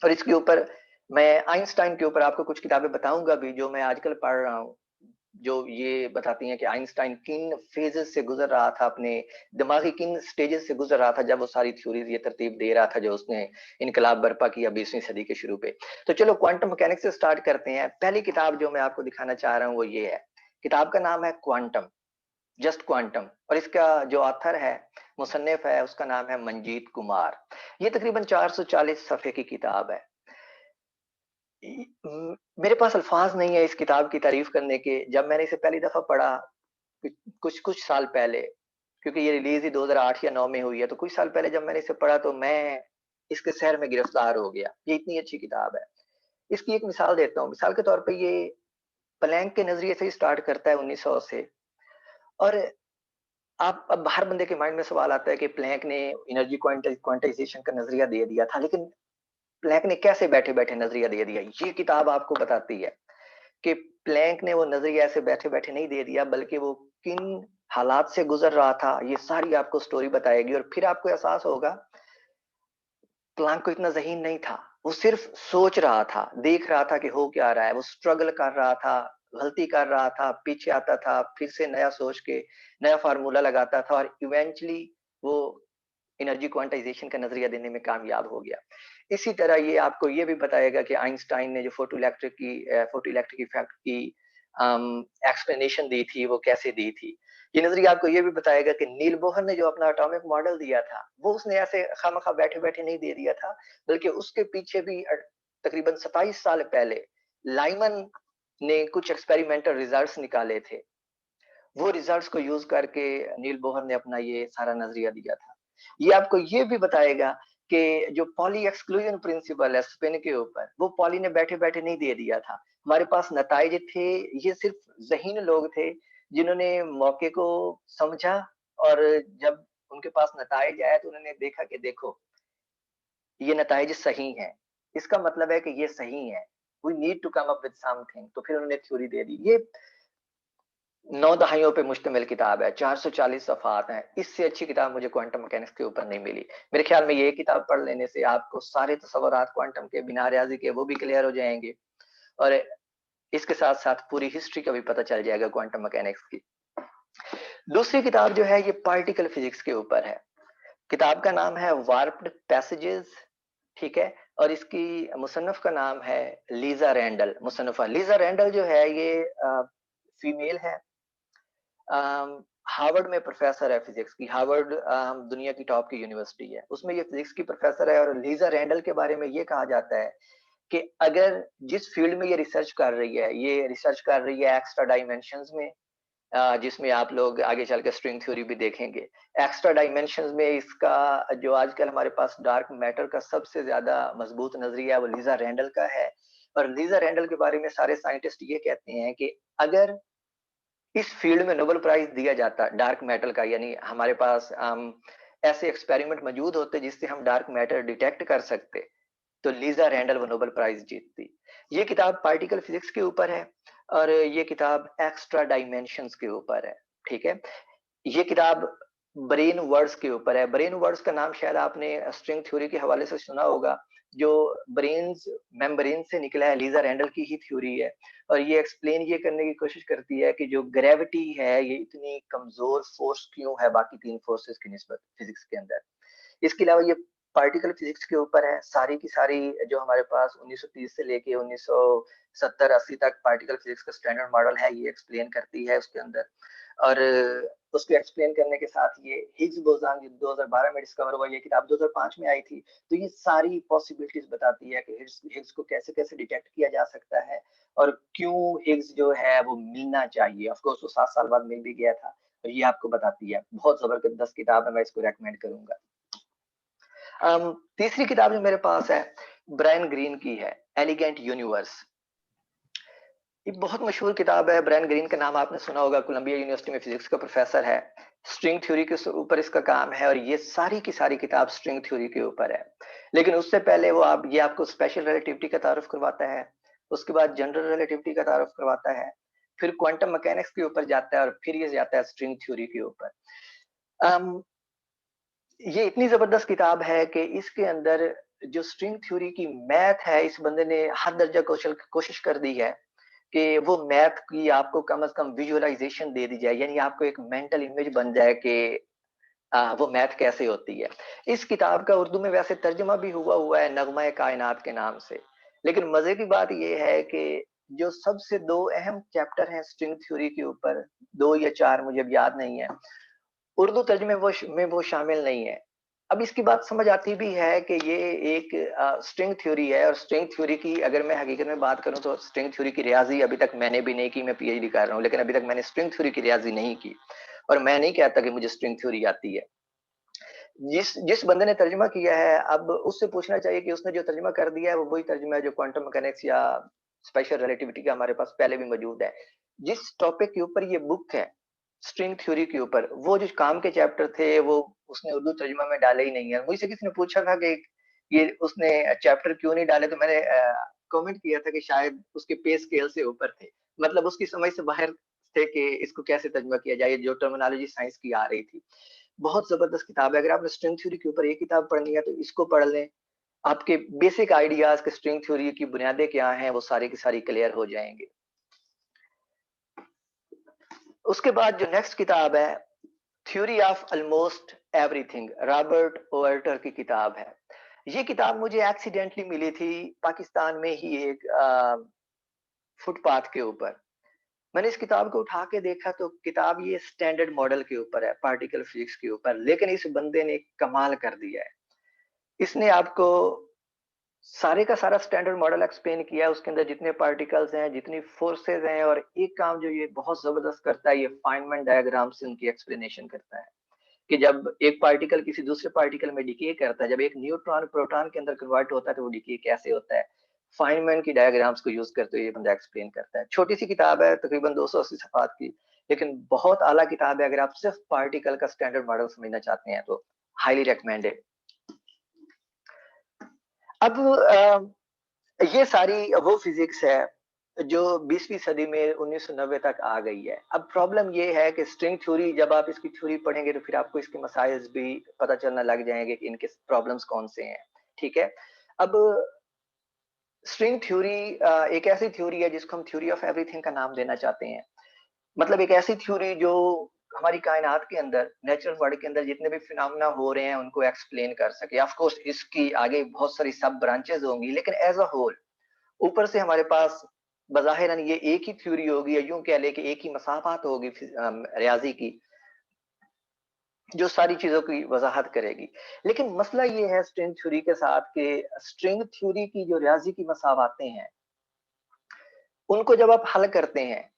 और इसके ऊपर मैं आइंस्टाइन के ऊपर आपको कुछ किताबें बताऊँगा भी, जो मैं आजकल पढ़ रहा हूँ, जो ये बताती हैं कि आइंस्टाइन किन फ़ेज़ेज़ से गुज़र रहा था, अपने दिमागी किन स्टेजेज़ से गुज़र रहा था, जब वो सारी थ्योरीज़ ये तरतीब दे रहा था, जो उसने इनकलाब बर्पा किया 20वीं सदी के शुरू पे। तो चलो क्वांटम मैकेनिक्स से स्टार्ट करते हैं। पहली किताब जो मैं आपको दिखाना चाह रहा हूँ, वो ये है। किताब का नाम है क्वांटम, जस्ट क्वांटम, और इसका जो ऑथर है, मुसन्निफ है, उसका नाम है मंजीत कुमार। ये तकरीबन 440 सफ़े की किताब है। मेरे पास अल्फाज नहीं है इस किताब की तारीफ करने के। जब मैंने इसे पहली दफा पढ़ा, कुछ कुछ साल पहले, क्योंकि ये रिलीज ही 2008 या 9 में हुई है, तो कुछ साल पहले जब मैंने इसे पढ़ा, तो मैं इसके सहर में गिरफ्तार हो गया। ये इतनी अच्छी किताब है। इसकी एक मिसाल देता हूँ। मिसाल के तौर पे ये प्लैंक के नजरिए से ही स्टार्ट करता है 1900 से। और आप अब हर बंदे के माइंड में सवाल आता है कि प्लैंक ने एनर्जी क्वांटाइजेशन का नजरिया दे दिया था, लेकिन प्लैंक ने कैसे बैठे-बैठे नजरिया दे दिया? ये किताब आपको बताती है कि प्लैंक ने वो नजरिया ऐसे बैठे-बैठे नहीं दे दिया, बल्कि वो किन हालात से गुजर रहा था, ये सारी आपको स्टोरी बताएगी। और फिर आपको एहसास होगा, प्लैंक को इतना ज़हीन नहीं था। वो सिर्फ सोच रहा था, देख रहा था कि हो क्या रहा है। वो स्ट्रगल कर रहा था, गलती कर रहा था, पीछे आता था, फिर से नया सोच के नया फार्मूला लगाता था, और इवेंचुअली वो एनर्जी क्वांटाइजेशन का नजरिया देने में कामयाब हो गया। इसी तरह ये आपको ये भी बताएगा कि आइंस्टाइन ने जो फोटो इलेक्ट्रिक इफेक्ट की एक्सप्लेनेशन दी थी, वो कैसे दी थी। ये नजरिया आपको ये भी बताएगा कि नील बोहर ने जो अपना एटॉमिक मॉडल दिया था, वो उसने ऐसे खामखा बैठे बैठे नहीं दे दिया था, बल्कि उसके पीछे भी तकरीबन 27 साल पहले लाइमन ने कुछ एक्सपेरिमेंटल रिजल्ट्स निकाले थे। वो रिजल्ट्स को यूज करके नील बोहर ने अपना ये सारा नजरिया दिया था। ये आपको ये भी बताएगा कि जो पॉली एक्सक्लूजन प्रिंसिपल है स्पिन के ऊपर, वो पॉली ने बैठे बैठे नहीं दे दिया था। हमारे पास नताइज थे, ये सिर्फ ज़हीन लोग थे जिन्होंने मौके को समझा, और जब उनके पास नताइज आया, तो उन्होंने देखा कि देखो, ये नताइज सही हैं, इसका मतलब है कि ये सही है, we need to come up with something. तो फिर उन्होंने थ्योरी दे दी। ये 9 दहाइयों पे मुश्तमिल किताब है, 440 सफ़हात हैं। इससे अच्छी किताब मुझे क्वांटम मैकेनिक्स के ऊपर नहीं मिली। मेरे ख्याल में ये किताब पढ़ लेने से आपको सारे तसव्वुरात क्वांटम के, बिना रियाज़ी के, वो भी क्लियर हो जाएँगे, और इसके साथ-साथ पूरी हिस्ट्री का भी पता चल जाएगा क्वांटम मैकेनिक्स की। दूसरी किताब जो है, ये पार्टिकल फिज़िक्स के ऊपर है। किताब का नाम है वार्प्ड पैसेजेस, ठीक है? और इसकी मुसन्निफ़ का नाम है लीज़ा रैंडल, मुसन्निफ़ा। लीज़ा रैंडल जो है, ये फीमेल है। हार्वर्ड में प्रोफेसर है फिजिक्स की। हार्वर्ड दुनिया की टॉप की यूनिवर्सिटी है, उसमें ये फिजिक्स की प्रोफेसर है। और लीजा रैंडल के बारे में ये कहा जाता है कि अगर जिस फील्ड में ये रिसर्च कर रही है, ये रिसर्च कर रही है एक्स्ट्रा डायमेंशंस में, जिसमें आप लोग आगे चल के स्ट्रिंग थ्योरी भी देखेंगे। एक्स्ट्रा डायमेंशंस में इसका जो आजकल हमारे पास डार्क मैटर का सबसे ज्यादा मजबूत नजरिया है, वो लीजा रैंडल का है। और लीजा रैंडल के बारे में सारे साइंटिस्ट ये कहते हैं कि अगर इस फील्ड में नोबेल प्राइज दिया जाता डार्क मैटर का, यानी हमारे पास ऐसे एक्सपेरिमेंट मौजूद होते जिससे हम डार्क मैटर डिटेक्ट कर सकते, तो लीजा रैंडल वो नोबेल प्राइज जीतती। ये किताब पार्टिकल फिजिक्स के ऊपर है, और ये किताब एक्स्ट्रा डायमेंशंस के ऊपर है, ठीक है? ये किताब ब्रेन वर्ड्स के ऊपर है। ब्रेन वर्ड्स का नाम शायद आपने स्ट्रिंग थ्योरी के हवाले से सुना होगा। जो ब्रेन्स मेम्ब्रेन से निकला है, लीजा रैंडल की ही थ्योरी है। और ये एक्सप्लेन ये करने की कोशिश करती है कि जो ग्रेविटी है, ये इतनी कमजोर फोर्स क्यों है बाकी तीन फोर्सेस की निस्बत फिजिक्स के अंदर। इसके अलावा ये पार्टिकल फिजिक्स के ऊपर है। सारी की सारी जो हमारे पास 1930 से लेके 1970-80 तक पार्टिकल फिजिक्स का स्टैंडर्ड मॉडल है, ये एक्सप्लेन करती है उसके अंदर। और उसको एक्सप्लेन करने के साथ ये हिग्स बोसॉन जो 2012 में डिस्कवर हुआ, ये किताब 2005 में आई थी। तो ये सारी पॉसिबिलिटीज बताती है कि हिग्स हिग्स को कैसे कैसे डिटेक्ट किया जा सकता है, और क्यों हिग्स जो है वो मिलना चाहिए। ऑफ कोर्स वो 7 साल बाद मिल भी गया था, ये आपको बताती है। बहुत जबरदस्त किताब है, मैं इसको रेकमेंड करूंगा। तीसरी किताब जो मेरे पास है ब्रायन ग्रीन की है, एलिगेंट यूनिवर्स। ये बहुत मशहूर किताब है। ब्रायन ग्रीन का नाम आपने सुना होगा, कोलंबिया यूनिवर्सिटी में फिजिक्स का प्रोफेसर है। स्ट्रिंग थ्योरी के ऊपर इसका काम है और ये सारी की सारी किताब स्ट्रिंग थ्योरी के ऊपर है। लेकिन उससे पहले वो ये आपको स्पेशल रिलेटिविटी का तारुफ करवाता है, उसके बाद जनरल रिलेटिविटी का तारुफ करवाता है, फिर क्वांटम मैकेनिक्स के ऊपर जाता है और फिर ये जाता है स्ट्रिंग थ्योरी के ऊपर। ये इतनी जबरदस्त किताब है कि इसके अंदर जो स्ट्रिंग थ्योरी की मैथ है, इस बंदे ने हर दर्जा कोशिश कर दी है कि वो मैथ की आपको कम से कम विजुअलाइजेशन दे दी जाए, यानी आपको एक मेंटल इमेज बन जाए कि वो मैथ कैसे होती है। इस किताब का उर्दू में वैसे तर्जुमा भी हुआ है नगमा कायनात के नाम से। लेकिन मजे की बात ये है कि जो सबसे दो अहम चैप्टर हैं स्ट्रिंग थ्योरी के ऊपर, 2 या 4 मुझे अब याद नहीं है, उर्दू तर्जुमे में वो शामिल नहीं है। अब इसकी बात समझ आती भी है कि ये एक स्ट्रिंग थ्योरी है और स्ट्रिंग थ्योरी की अगर मैं हकीकत में बात करूं तो स्ट्रिंग थ्योरी की रियाजी अभी तक मैंने भी नहीं की। मैं पीएचडी कर रहा हूं लेकिन अभी तक मैंने स्ट्रिंग थ्योरी की रियाजी नहीं की और मैं नहीं कहता कि मुझे स्ट्रिंग थ्योरी आती है। जिस जिस बंदे ने तर्जुमा किया है अब उससे पूछना चाहिए कि उसने जो तर्जुमा कर दिया है वो वही तर्जुमा है जो क्वांटम मैकेनिक्स या स्पेशल रिलेटिविटी का हमारे पास पहले भी मौजूद है। जिस टॉपिक के ऊपर ये बुक है स्ट्रिंग थ्योरी के ऊपर, वो जो काम के चैप्टर थे वो उसने उर्दू तर्जुमा में डाले ही नहीं है। मुझसे किसी ने पूछा था कि ये उसने चैप्टर क्यों नहीं डाले, तो मैंने कमेंट किया था कि शायद उसके पे स्केल से ऊपर थे, मतलब उसकी समझ से बाहर थे कि इसको कैसे तर्जुमा किया जाए, जो टर्मिनोलॉजी साइंस की आ रही थी। बहुत जबरदस्त किताब है। अगर आपने स्ट्रिंग थ्योरी के ऊपर एक किताब पढ़नी है तो इसको पढ़ लें। आपके बेसिक आइडियाज के स्ट्रिंग थ्योरी की बुनियादें क्या हैं वो सारी की सारी क्लियर हो जाएंगे। उसके बाद जो नेक्स्ट किताब है theory of almost everything, Robert altar की किताब है। ये किताब मुझे एक्सीडेंटली मिली थी पाकिस्तान में ही एक फुटपाथ के ऊपर। मैंने इस किताब को उठा के देखा तो किताब ये स्टैंडर्ड मॉडल के ऊपर है, पार्टिकल फिजिक्स के ऊपर, लेकिन इस बंदे ने कमाल कर दिया है। इसने आपको सारे का सारा स्टैंडर्ड मॉडल एक्सप्लेन किया है, उसके अंदर जितने पार्टिकल्स हैं, जितनी फोर्सेस हैं, और एक काम जो ये बहुत जबरदस्त करता है, ये फाइनमैन डायग्राम से उनकी एक्सप्लेनेशन करता है कि जब एक पार्टिकल किसी दूसरे पार्टिकल में डिके करता है, जब एक न्यूट्रॉन प्रोटॉन के अंदर कन्वर्ट होता है तो वो डिके कैसे होता है, फाइनमैन की डायग्राम्स को यूज करते हुए ये बंदा एक्सप्लेन करता है। छोटी सी किताब है, तकरीबन 280 सफात की, लेकिन बहुत आला किताब है। अगर आप सिर्फ पार्टिकल का स्टैंडर्ड मॉडल समझना चाहते हैं तो हाईली रेकमेंडेड। अब ये सारी वो फिजिक्स है जो 20वीं सदी में 1990 तक आ गई है। अब प्रॉब्लम ये है कि स्ट्रिंग थ्योरी, जब आप इसकी थ्योरी पढ़ेंगे तो फिर आपको इसके मसाइल्स भी पता चलना लग जाएंगे कि इनके प्रॉब्लम्स कौन से हैं। ठीक है। अब स्ट्रिंग थ्योरी एक ऐसी थ्योरी है जिसको हम थ्योरी ऑफ एवरीथिंग का नाम देना चाहते हैं। मतलब एक ऐसी थ्योरी जो हमारी कायनात के अंदर, नेचुरल वर्ल्ड के अंदर जितने भी फिनोमेना हो रहे हैं उनको एक्सप्लेन कर सके। ऑफ कोर्स इसकी आगे बहुत सारी सब ब्रांचेस होंगी, लेकिन एज अ होल ऊपर से हमारे पास बज़ाहिरन ये एक ही थ्योरी होगी, या यूं कह ले कि एक ही मसाफात होगी रियाजी की, जो सारी चीजों की वजाहत करेगी। लेकिन मसला ये है स्ट्रिंग थ्योरी के साथ कि स्ट्रिंग थ्योरी की जो रियाजी की मसावातें हैं उनको जब आप हल करते हैं,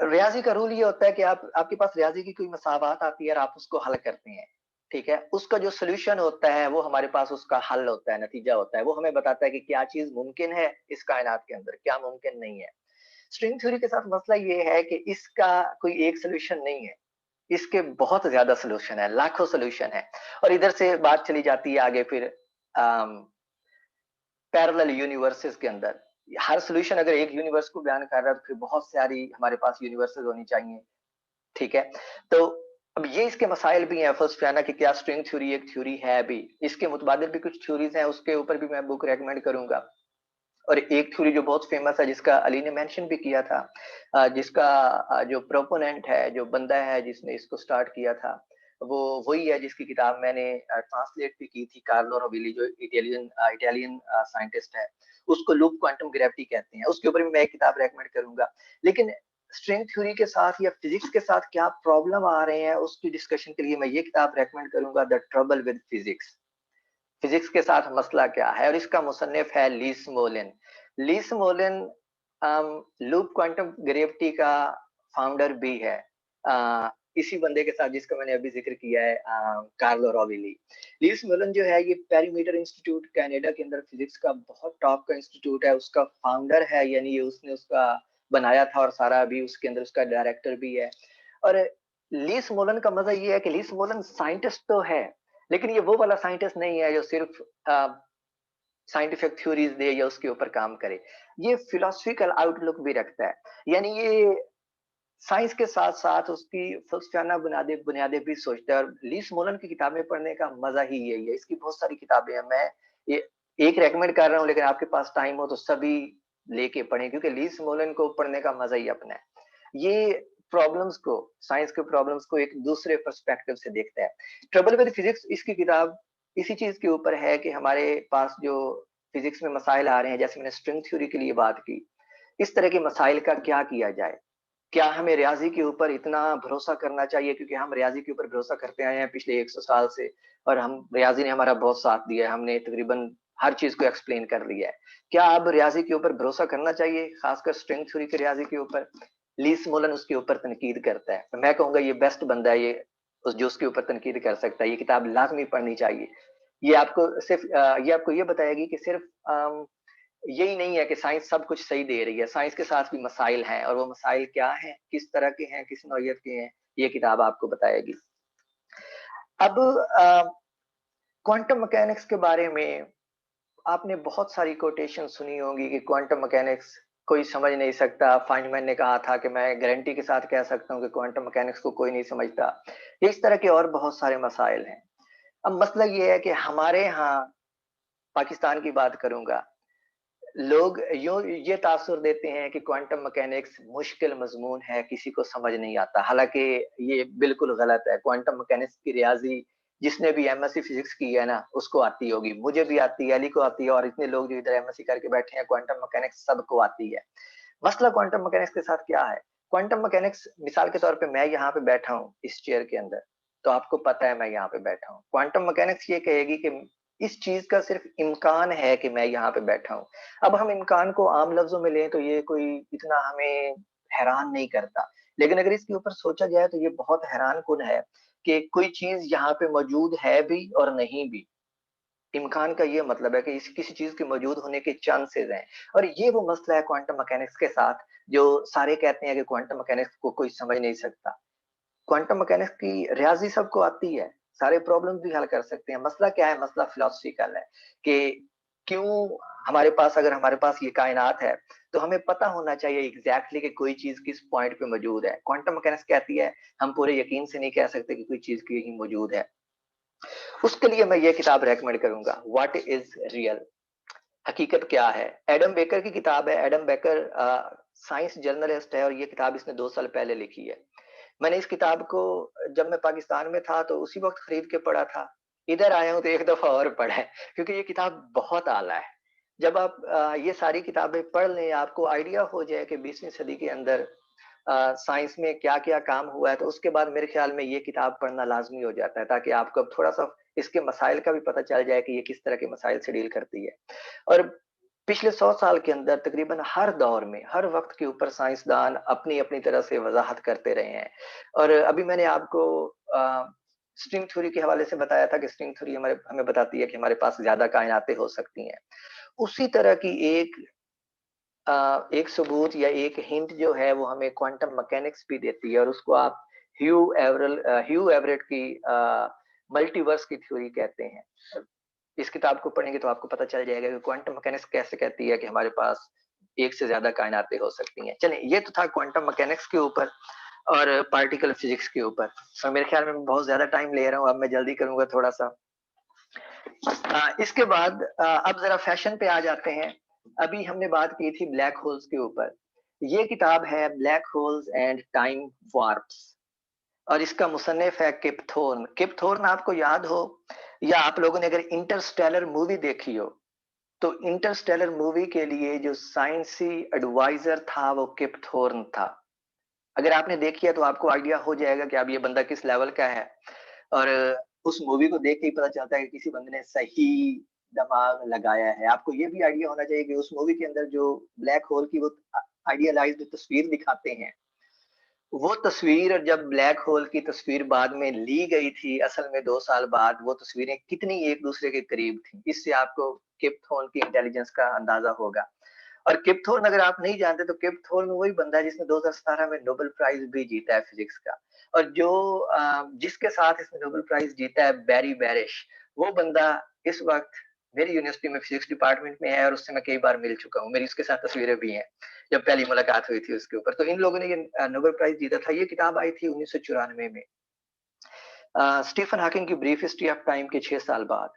रियाजी का रूल ये होता है कि आपके पास रियाजी की कोई मसावात आती है और आप उसको हल करते हैं। ठीक है। उसका जो सोल्यूशन होता है वो हमारे पास उसका हल होता है, नतीजा होता है। वो हमें बताता है कि क्या चीज मुमकिन है इस कायनात के अंदर, क्या मुमकिन नहीं है। स्ट्रिंग थ्योरी के साथ मसला ये है कि इसका कोई एक सोल्यूशन नहीं है, इसके बहुत ज्यादा सोल्यूशन है, लाखों सोल्यूशन है। और इधर से बात चली जाती है आगे फिर पैरेलल यूनिवर्सेस के अंदर। हर सोल्यूशन अगर एक यूनिवर्स को बयान कर रहा है तो फिर बहुत सारी हमारे पास यूनिवर्सेस होनी चाहिए। ठीक है। तो अब ये इसके मसाइल भी हैं फलसफियाना कि क्या स्ट्रिंग थ्योरी एक थ्योरी है भी, इसके मुतबादिल भी कुछ थ्योरीज हैं, उसके ऊपर भी मैं बुक रेकमेंड करूंगा। और एक थ्योरी जो बहुत फेमस है जिसका अली ने मेंशन भी किया था, जिसका जो प्रोपोनेंट है, जो बंदा है जिसने इसको स्टार्ट किया था, वो वही है जिसकी किताब मैंने ट्रांसलेट भी की थी, कार्लो रोवेली, जो इटालियन इटालियन साइंटिस्ट है। उसको लूप क्वांटम ग्रेविटी कहते हैं, उसके ऊपर भी मैं एक किताब रेकमेंड करूंगा। लेकिन स्ट्रिंग थ्योरी के साथ या फिजिक्स के साथ क्या प्रॉब्लम आ रहे हैं उसकी डिस्कशन के लिए मैं ये किताब रेकमेंड करूंगा, the trouble with physics. Physics के साथ मसला क्या है, और इसका मुसन्निफ है Lee Smolin. Lee Smolin loop quantum gravity का फाउंडर भी है। इसी बंदे के साथ जिसका मैंने अभी जिक्र किया है, कार्लो रोवेली। लीस मोलन जो है ये पेरीमीटर इंस्टीट्यूट कनाडा के अंदर फिजिक्स का बहुत टॉप का इंस्टीट्यूट है, उसका फाउंडर है, यानी ये उसने उसका बनाया था और सारा अभी उसके अंदर उसका डायरेक्टर भी है। और लीस मोलन का मजा ये है कि लीस मोलन साइंटिस्ट तो है, लेकिन ये वो वाला साइंटिस्ट नहीं है जो सिर्फ साइंटिफिक थ्योरीज दे या उसके ऊपर काम करे। ये फिलोसफिकल आउटलुक भी रखता है, यानी ये साइंस के साथ साथ उसकी फलसफाना बुनियादें भी सोचता है। और लीस मोलन की किताबें पढ़ने का मजा ही यही है। इसकी बहुत सारी किताबें हैं, मैं ये एक रेकमेंड कर रहा हूँ, लेकिन आपके पास टाइम हो तो सभी लेके पढ़ें, क्योंकि लीस मोलन को पढ़ने का मजा ही अपना है। ये प्रॉब्लम्स को, साइंस के प्रॉब्लम्स को एक दूसरे पर्सपेक्टिव से देखता है। ट्रबल विद फिजिक्स इसकी किताब इसी चीज के ऊपर है कि हमारे पास जो फिजिक्स में मसाइल आ रहे हैं, जैसे मैंने स्ट्रिंग थ्योरी के लिए बात की, इस तरह के मसाइल का क्या किया जाए। क्या हमें रियाजी के ऊपर इतना भरोसा करना चाहिए, क्योंकि हम रियाजी के ऊपर भरोसा करते आए हैं पिछले 100 साल से, और हम रियाजी ने हमारा बहुत साथ दिया है, हमने तकरीबन हर चीज को एक्सप्लेन कर लिया है। क्या अब रियाजी के ऊपर भरोसा करना चाहिए, खासकर स्ट्रिंग थ्योरी के रियाजी के ऊपर? लीस मोलन उसके ऊपर तनकीद करता है, तो मैं कहूंगा ये बेस्ट बंदा है, ये जो उसके ऊपर तनकीद कर सकता है। ये किताब लाजमी पढ़नी चाहिए। ये आपको सिर्फ ये आपको ये बताएगी कि सिर्फ यही नहीं है कि साइंस सब कुछ सही दे रही है, साइंस के साथ भी मसाइल हैं, और वो मसाइल क्या हैं, किस तरह के हैं, किस नौइयत के हैं, ये किताब आपको बताएगी। अब क्वांटम मैकेनिक्स के बारे में आपने बहुत सारी कोटेशन सुनी होगी कि क्वांटम मैकेनिक्स कोई समझ नहीं सकता। फाइनमैन ने कहा था कि मैं गारंटी के साथ कह सकता हूँ कि क्वांटम मैकेनिक्स को कोई नहीं समझता। इस तरह के और बहुत सारे मसाइल हैं। अब मसला ये है कि हमारे यहाँ, पाकिस्तान की बात करूंगा, लोग यूँ ये तासुर देते हैं कि क्वांटम मैकेनिक्स मुश्किल मज़मून है, किसी को समझ नहीं आता। हालाँकि ये बिल्कुल गलत है। क्वांटम मैकेनिक्स की रियाज़ी जिसने भी एमएससी फिजिक्स की है ना, उसको आती होगी। मुझे भी आती है, अली को आती है, और इतने लोग जो इधर एमएससी करके बैठे हैं, क्वांटम मैकेनिक्स सबको आती है। मसला क्वांटम मैकेनिक्स के साथ क्या है? क्वांटम मैकेनिक्स, मिसाल के तौर पे मैं यहाँ पे बैठा हूँ इस चेयर के अंदर, तो आपको पता है मैं यहाँ पे बैठा हूँ। क्वांटम मैकेनिक्स ये कहेगी कि इस चीज का सिर्फ इम्कान है कि मैं यहाँ पे बैठा हूँ। अब हम इम्कान को आम लफ्जों में लें तो ये कोई इतना हमें हैरान नहीं करता, लेकिन अगर इसके ऊपर सोचा जाए तो ये बहुत हैरान कुन है कि कोई चीज यहाँ पे मौजूद है भी और नहीं भी। इम्कान का ये मतलब है कि इस किसी चीज के मौजूद होने के चांसेस हैं, और ये वो मसला है क्वांटम मैकेनिक्स के साथ, जो सारे कहते हैं कि क्वांटम मैकेनिक्स को कोई समझ नहीं सकता। क्वांटम मैकेनिक्स की रियाजी सबको आती है, सारे प्रॉब्लम भी हल कर सकते हैं। मसला क्या है? मसला फिलोसफिकल है कि क्यों हमारे पास, अगर हमारे पास ये कायनात है, तो हमें पता होना चाहिए एग्जैक्टली कि कोई चीज किस पॉइंट पे मौजूद है। क्वांटम मैकेनिक्स कहती है हम पूरे यकीन से नहीं कह सकते कि कोई चीज कहीं मौजूद है। उसके लिए मैं ये किताब रेकमेंड करूंगा, व्हाट इज रियल, हकीकत क्या है। एडम बेकर की किताब है। एडम बेकर साइंस जर्नलिस्ट है, और ये किताब इसने 2 साल पहले लिखी है। मैंने इस किताब को जब मैं पाकिस्तान में था तो उसी वक्त खरीद के पढ़ा था। इधर आया हूँ तो एक दफा और पढ़ा है, क्योंकि ये किताब बहुत आला है। जब आप ये सारी किताबें पढ़ लें, आपको आइडिया हो जाए कि 20वीं सदी के अंदर साइंस में क्या क्या काम हुआ है, तो उसके बाद मेरे ख्याल में ये किताब पढ़ना लाजमी हो जाता है, ताकि आपको अब थोड़ा सा इसके मसाइल का भी पता चल जाए कि ये किस तरह के मसाइल से डील करती है। और पिछले 100 साल के अंदर तकरीबन हर दौर में, हर वक्त के ऊपर साइंसदान अपनी अपनी तरह से वजाहत करते रहे हैं। और अभी मैंने आपको स्ट्रिंग थ्योरी के हवाले से बताया था कि स्ट्रिंग थ्योरी हमारे हमें बताती है कि हमारे पास ज्यादा कायनातें हो सकती हैं। उसी तरह की एक सबूत या एक हिंट जो है वो हमें क्वांटम मैकेनिक्स भी देती है, और उसको आप ह्यू एवरेट की मल्टीवर्स की थ्योरी कहते हैं। इस किताब को पढ़ेंगे तो आपको पता चल जाएगा कि क्वांटम मैकेनिक्स कैसे कहती है कि हमारे पास एक से ज्यादा कायनातें हो सकती हैं। चलिए, ये तो था क्वांटम मैकेनिक्स के ऊपर और पार्टिकल फिजिक्स के ऊपर। और मेरे ख्याल में मैं बहुत ज्यादा टाइम ले रहा हूँ, अब मैं जल्दी करूंगा थोड़ा सा। इसके बाद अब जरा फैशन पे आ जाते हैं। अभी हमने बात की थी ब्लैक होल्स के ऊपर। ये किताब है ब्लैक होल्स एंड टाइम वार्प्स, और इसका मुसन्निफ है किप थॉर्न। किप थॉर्न आपको याद हो, या आप लोगों ने अगर इंटरस्टेलर मूवी देखी हो, तो इंटरस्टेलर मूवी के लिए जो साइंसी एडवाइजर था वो किप थॉर्न था। अगर आपने देखी है तो आपको आइडिया हो जाएगा कि अब ये बंदा किस लेवल का है। और उस मूवी को देख के ही पता चलता है कि किसी बंदे ने सही दिमाग लगाया है। आपको ये भी आइडिया होना चाहिए कि उस मूवी के अंदर जो ब्लैक होल की वो आइडियलाइज्ड तस्वीर दिखाते हैं, वो तस्वीर और जब ब्लैक होल की तस्वीर बाद में ली गई थी, असल में 2 साल बाद, वो तस्वीरें कितनी एक-दूसरे के करीब थी। इससे आपको किप थॉर्न की इंटेलिजेंस का अंदाज़ा होगा। और किप थॉर्न अगर आप नहीं जानते तो किप थॉर्न वही बंदा है जिसने 2017 में नोबेल प्राइज़ भी जीता है फिज़िक्स का। और जो जिसके साथ इसने नोबेल प्राइज़ जीता है बैरी बैरिश, वो बंदा इस वक़्त मेरी यूनिवर्सिटी में फिज़िक्स डिपार्टमेंट में है और उससे मैं कई बार मिल चुका हूँ। मेरी उसके साथ तस्वीरें भी हैं, जब पहली मुलाकात हुई थी उसके ऊपर। तो इन लोगों ने ये नोबेल प्राइज़ जीता था। ये किताब आई थी 1994 में। स्टीफन हॉकिंग की ब्रीफ हिस्ट्री ऑफ टाइम के 6 साल बाद।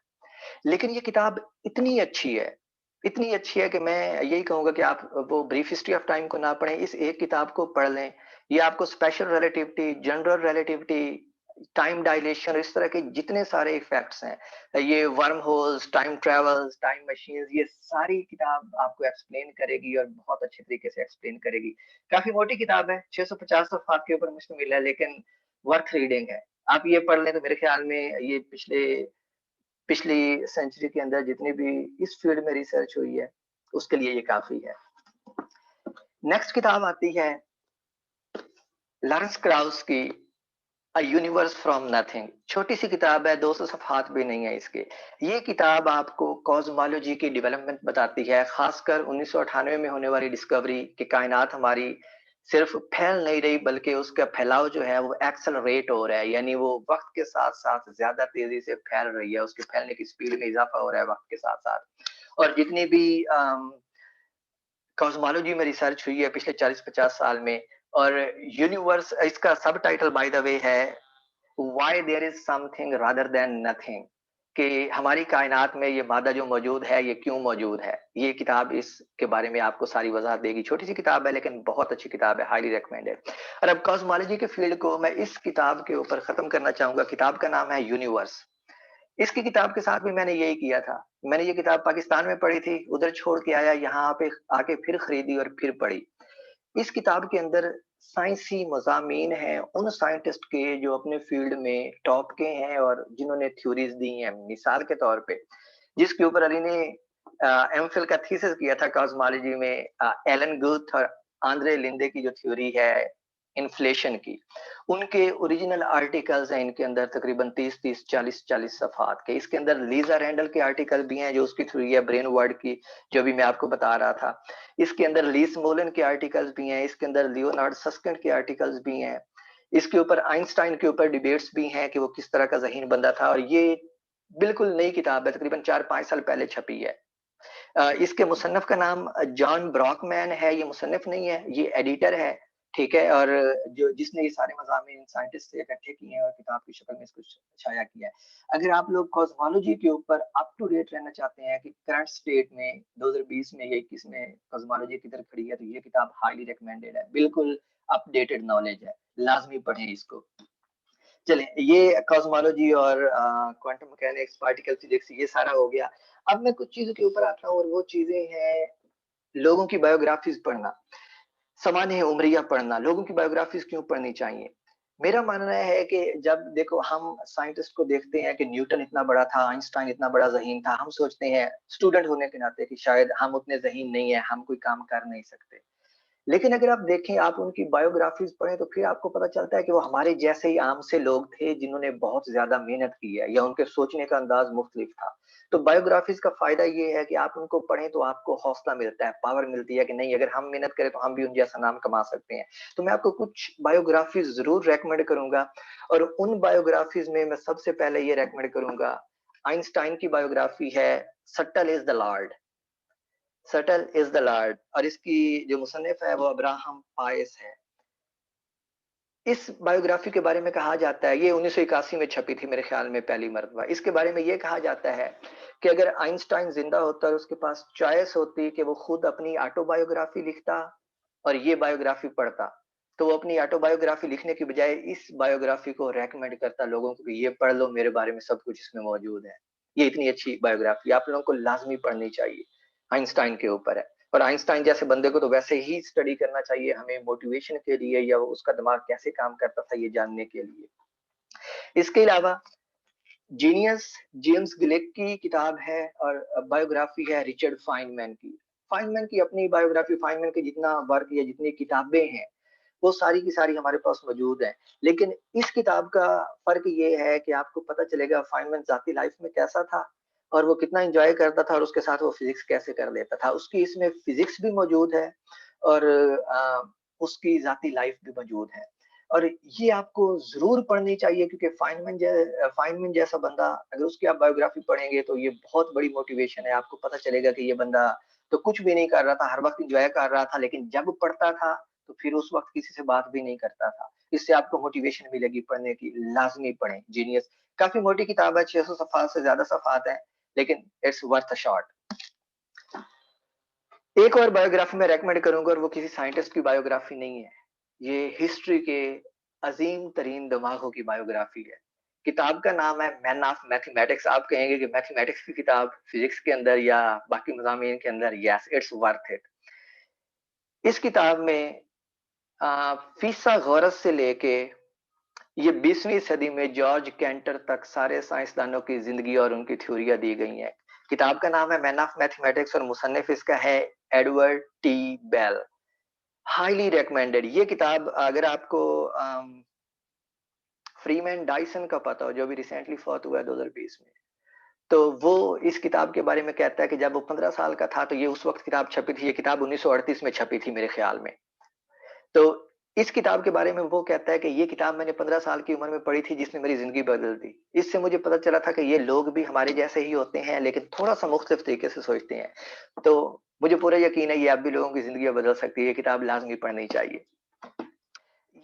लेकिन ये किताब इतनी अच्छी है कि मैं यही कहूँगा कि आप वो ब्रीफ हिस्ट्री ऑफ टाइम को ना पढ़ें, इस एक किताब को पढ़ लें। ये आपको special relativity, general relativity, time dilation, इस तरह के जितने सारे इफ़ेक्ट्स हैं, ये worm holes, time travels, time machines, ये सारी किताब आपको एक्सप्लेन करेगी और बहुत अच्छे तरीके से एक्सप्लेन करेगी। काफ़ी मोटी किताब है, 650 सफ़हात के ऊपर मुश्तमिल है, लेकिन वर्थ रीडिंग है। आप ये पढ़ लें तो मेरे ख्याल में ये पिछली सेंचुरी के अंदर जितनी भी इस फील्ड में रिसर्च हुई है, उसके लिए ये काफ़ी है। नेक्स्ट किताब आती है लॉरेंस क्राउस की अ यूनिवर्स फ्रॉम नथिंग। छोटी-सी किताब है, 200 सफ़हात भी नहीं है इसके। ये किताब आपको कॉस्मोलॉजी की डेवलपमेंट बताती है, ख़ासकर 1998 में होने वाली डिस्कवरी कि कायनात हमारी सिर्फ़ फैल नहीं रही बल्कि उसका फैलाव जो है वो एक्सेलरेट हो रहा है, यानी वो वक़्त के साथ-साथ ज़्यादा तेज़ी से फैल रही है, उसके फैलने की स्पीड में इज़ाफ़ा हो रहा है वक़्त के साथ-साथ। और जितनी भी कॉस्मोलॉजी में रिसर्च हुई है पिछले 40-50 साल में, और यूनिवर्स इसका सबटाइटल बाय द वे है why there is something rather than nothing, कि हमारी कायनात में ये मादा जो मौजूद है ये क्यों मौजूद है। ये किताब इसके बारे में आपको सारी वजाहत देगी। छोटी सी किताब है लेकिन बहुत अच्छी किताब है, हाईली रिकमेंडेड। और अब कॉस्मोलॉजी के फील्ड को मैं इस किताब के ऊपर खत्म करना चाहूंगा। किताब का नाम है यूनिवर्स। इसकी किताब के साथ भी मैंने यही किया था। मैंने ये किताब पाकिस्तान में पढ़ी थी, उधर छोड़ के आया, यहाँ पे आके फिर खरीदी और फिर पढ़ी। इस किताब के अंदर साइंसी मज़ामीन हैं उन साइंटिस्ट के जो अपने फील्ड में टॉप के हैं और जिन्होंने थ्योरीज दी हैं। मिसाल के तौर पे जिसके ऊपर अली ने एमफिल का थीसिस किया था कॉस्मोलॉजी में, एलन गुथ और आंद्रे लिंडे की जो थ्योरी है इन्फ्लेशन की, उनके ओरिजिनल आर्टिकल्स हैं इनके अंदर, तकरीबन 30-30, 40-40 सफ़हात के। इसके अंदर लीज़ा रैंडल के आर्टिकल भी हैं जो उसकी थ्योरी है ब्रेन वर्ल्ड की, जो भी मैं आपको बता रहा था। इसके अंदर लीस मोलन के आर्टिकल्स भी हैं, इसके अंदर लियोनार्ड सस्किंड के आर्टिकल्स भी हैं। इसके ऊपर आइंस्टाइन के ऊपर डिबेट्स भी हैं कि वो किस तरह का ज़हीन बंदा था, और ये बिल्कुल नई किताब है, तकरीबन 4-5 साल पहले छपी है। इसके मुसन्निफ का नाम जॉन ब्रॉकमैन है, ये मुसन्निफ नहीं है, ये एडिटर है, ठीक है? और जो जिसने ये सारे मज़ामीन साइंटिस्ट से इकट्ठे किए हैं और किताब की शक्ल में इसको छाया किया है। अगर आप लोग कॉस्मोलॉजी के ऊपर अप टू डेट रहना चाहते हैं कि करंट स्टेट में 2020 में या 21 में कॉस्मोलॉजी किधर खड़ी है, तो ये किताब हाईली रिकमेंडेड है, बिल्कुल अपडेटेड नॉलेज है, लाज़मी पढ़ें इसको। चलें, ये कॉस्मोलॉजी और क्वांटम मैकेनिक्स, पार्टिकल फिजिक्स, ये सारा हो गया। अब मैं कुछ चीज़ों के ऊपर आता हूँ और वो चीज़ें हैं लोगों की बायोग्राफीज़ पढ़ना, सामान्य उमरिया पढ़ना। लोगों की बायोग्राफीज़ क्यों पढ़नी चाहिए? मेरा मानना है कि जब देखो हम साइंटिस्ट को देखते हैं कि न्यूटन इतना बड़ा था, आइंस्टाइन इतना बड़ा ज़हीन था, हम सोचते हैं स्टूडेंट होने के नाते कि शायद हम उतने ज़हीन नहीं हैं, हम कोई काम कर नहीं सकते। लेकिन अगर आप देखें, आप उनकी बायोग्राफीज़ पढ़ें तो फिर आपको पता चलता है कि वो हमारे जैसे ही आम से लोग थे जिन्होंने बहुत ज़्यादा मेहनत की है, या उनके सोचने का अंदाज़ मुख्तलिफ था। तो बायोग्राफीज़ का फ़ायदा ये है कि आप उनको पढ़ें तो आपको हौसला मिलता है, पावर मिलती है कि नहीं, अगर हम मेहनत करें तो हम भी उन जैसा नाम कमा सकते हैं। तो मैं आपको कुछ बायोग्राफीज़ ज़रूर रिकमेंड करूँगा, और उन बायोग्राफीज़ में मैं सबसे पहले ये रिकमेंड करूँगा, आइंस्टाइन की बायोग्राफी है subtle is the Lord. Subtle is the Lord, और इसकी जो मुसन्निफ है वो अब्राहम पायस है। इस बायोग्राफी के बारे में कहा जाता है, ये 1981 में छपी थी मेरे ख्याल में पहली मर्तबा। इसके बारे में ये कहा जाता है कि अगर आइंस्टाइन जिंदा होता और उसके पास चॉइस होती कि वो खुद अपनी ऑटोबायोग्राफी लिखता और ये बायोग्राफी पढ़ता, तो वो अपनी ऑटोबायोग्राफी लिखने की बजाय इस बायोग्राफी को रेकमेंड करता लोगों को कि ये पढ़ लो, मेरे बारे में सब कुछ इसमें मौजूद है। ये इतनी अच्छी बायोग्राफी आप लोगों को लाजमी पढ़नी चाहिए, आइंस्टाइन के ऊपर है। और आइंस्टाइन जैसे बंदे को तो वैसे ही स्टडी करना चाहिए हमें, मोटिवेशन के लिए, या उसका दिमाग कैसे काम करता था ये जानने के लिए। इसके अलावा जीनियस जेम्स ग्लेक की किताब है, और बायोग्राफी है रिचर्ड फाइनमैन की। फाइनमैन की अपनी बायोग्राफी, फाइनमैन की जितना वर्क या जितनी किताबें हैं वो सारी की सारी हमारे पास मौजूद है। लेकिन इस किताब का फ़र्क ये है कि आपको पता चलेगा फाइनमैन ज़ाती लाइफ़ में कैसा था और वो कितना एन्जॉय करता था और उसके साथ वो फ़िज़िक्स कैसे कर लेता था। उसकी इसमें फ़िज़िक्स भी मौजूद है और उसकी ज़ाती लाइफ़ भी मौजूद है। और ये आपको ज़रूर पढ़नी चाहिए क्योंकि फाइनमैन जैसा बंदा अगर उसकी आप बायोग्राफ़ी पढ़ेंगे तो ये बहुत बड़ी मोटिवेशन है। आपको पता चलेगा कि ये बंदा तो कुछ भी नहीं कर रहा था, हर वक़्त एन्जॉय कर रहा था, लेकिन जब पढ़ता था तो फिर उस वक़्त किसी से बात भी नहीं करता था। इससे आपको मोटिवेशन मिलेगी पढ़ने की, लाज़मी पढ़ें, जीनियस। काफ़ी मोटी किताब है, 600 सफ़हात से ज़्यादा सफ़हात हैं, लेकिन इट्स वर्थ अ शॉट। एक और बायोग्राफ़ी मैं रिकमेंड करूँगा और वो किसी साइंटिस्ट की बायोग्राफ़ी नहीं है। ये हिस्ट्री के अज़ीम तरीन दिमागों की बायोग्राफ़ी है। किताब का नाम है मैन ऑफ मैथमेटिक्स। आप कहेंगे कि मैथमेटिक्स की किताब फिज़िक्स के अंदर या बाकी मज़ामीन के अंदर, येस, इट्स वर्थ इट। इस किताब में फिसागोरस से लेके ये 20वीं सदी में जॉर्ज कैंटर तक सारे साइंसदानों की ज़िंदगी और उनकी थ्योरियाँ दी गई हैं। किताब का नाम है मैन ऑफ मैथमेटिक्स और मुसन्निफ़ इसका है Edward T Bell. Highly recommended. ये किताब अगर आपको फ्रीमैन डाइसन का पता हो, जो अभी रिसेंटली फौत हुआ है 2020 में, तो वो इस किताब के बारे में कहता है कि जब वो 15 साल का था तो ये उस वक़्त किताब छपी थी। ये किताब 1938 में छपी थी मेरे ख़्याल में। तो इस किताब के बारे में वो कहता है कि ये किताब मैंने 15 साल की उम्र में पढ़ी थी जिसने मेरी ज़िंदगी बदल दी। इससे मुझे पता चला था कि ये लोग भी हमारे जैसे ही होते हैं लेकिन थोड़ा-सा मुख्तलिफ तरीके से सोचते हैं। तो मुझे पूरा यकीन है ये आप भी लोगों की ज़िंदगियाँ बदल सकती है। ये किताब लाज़मी पढ़नी चाहिए।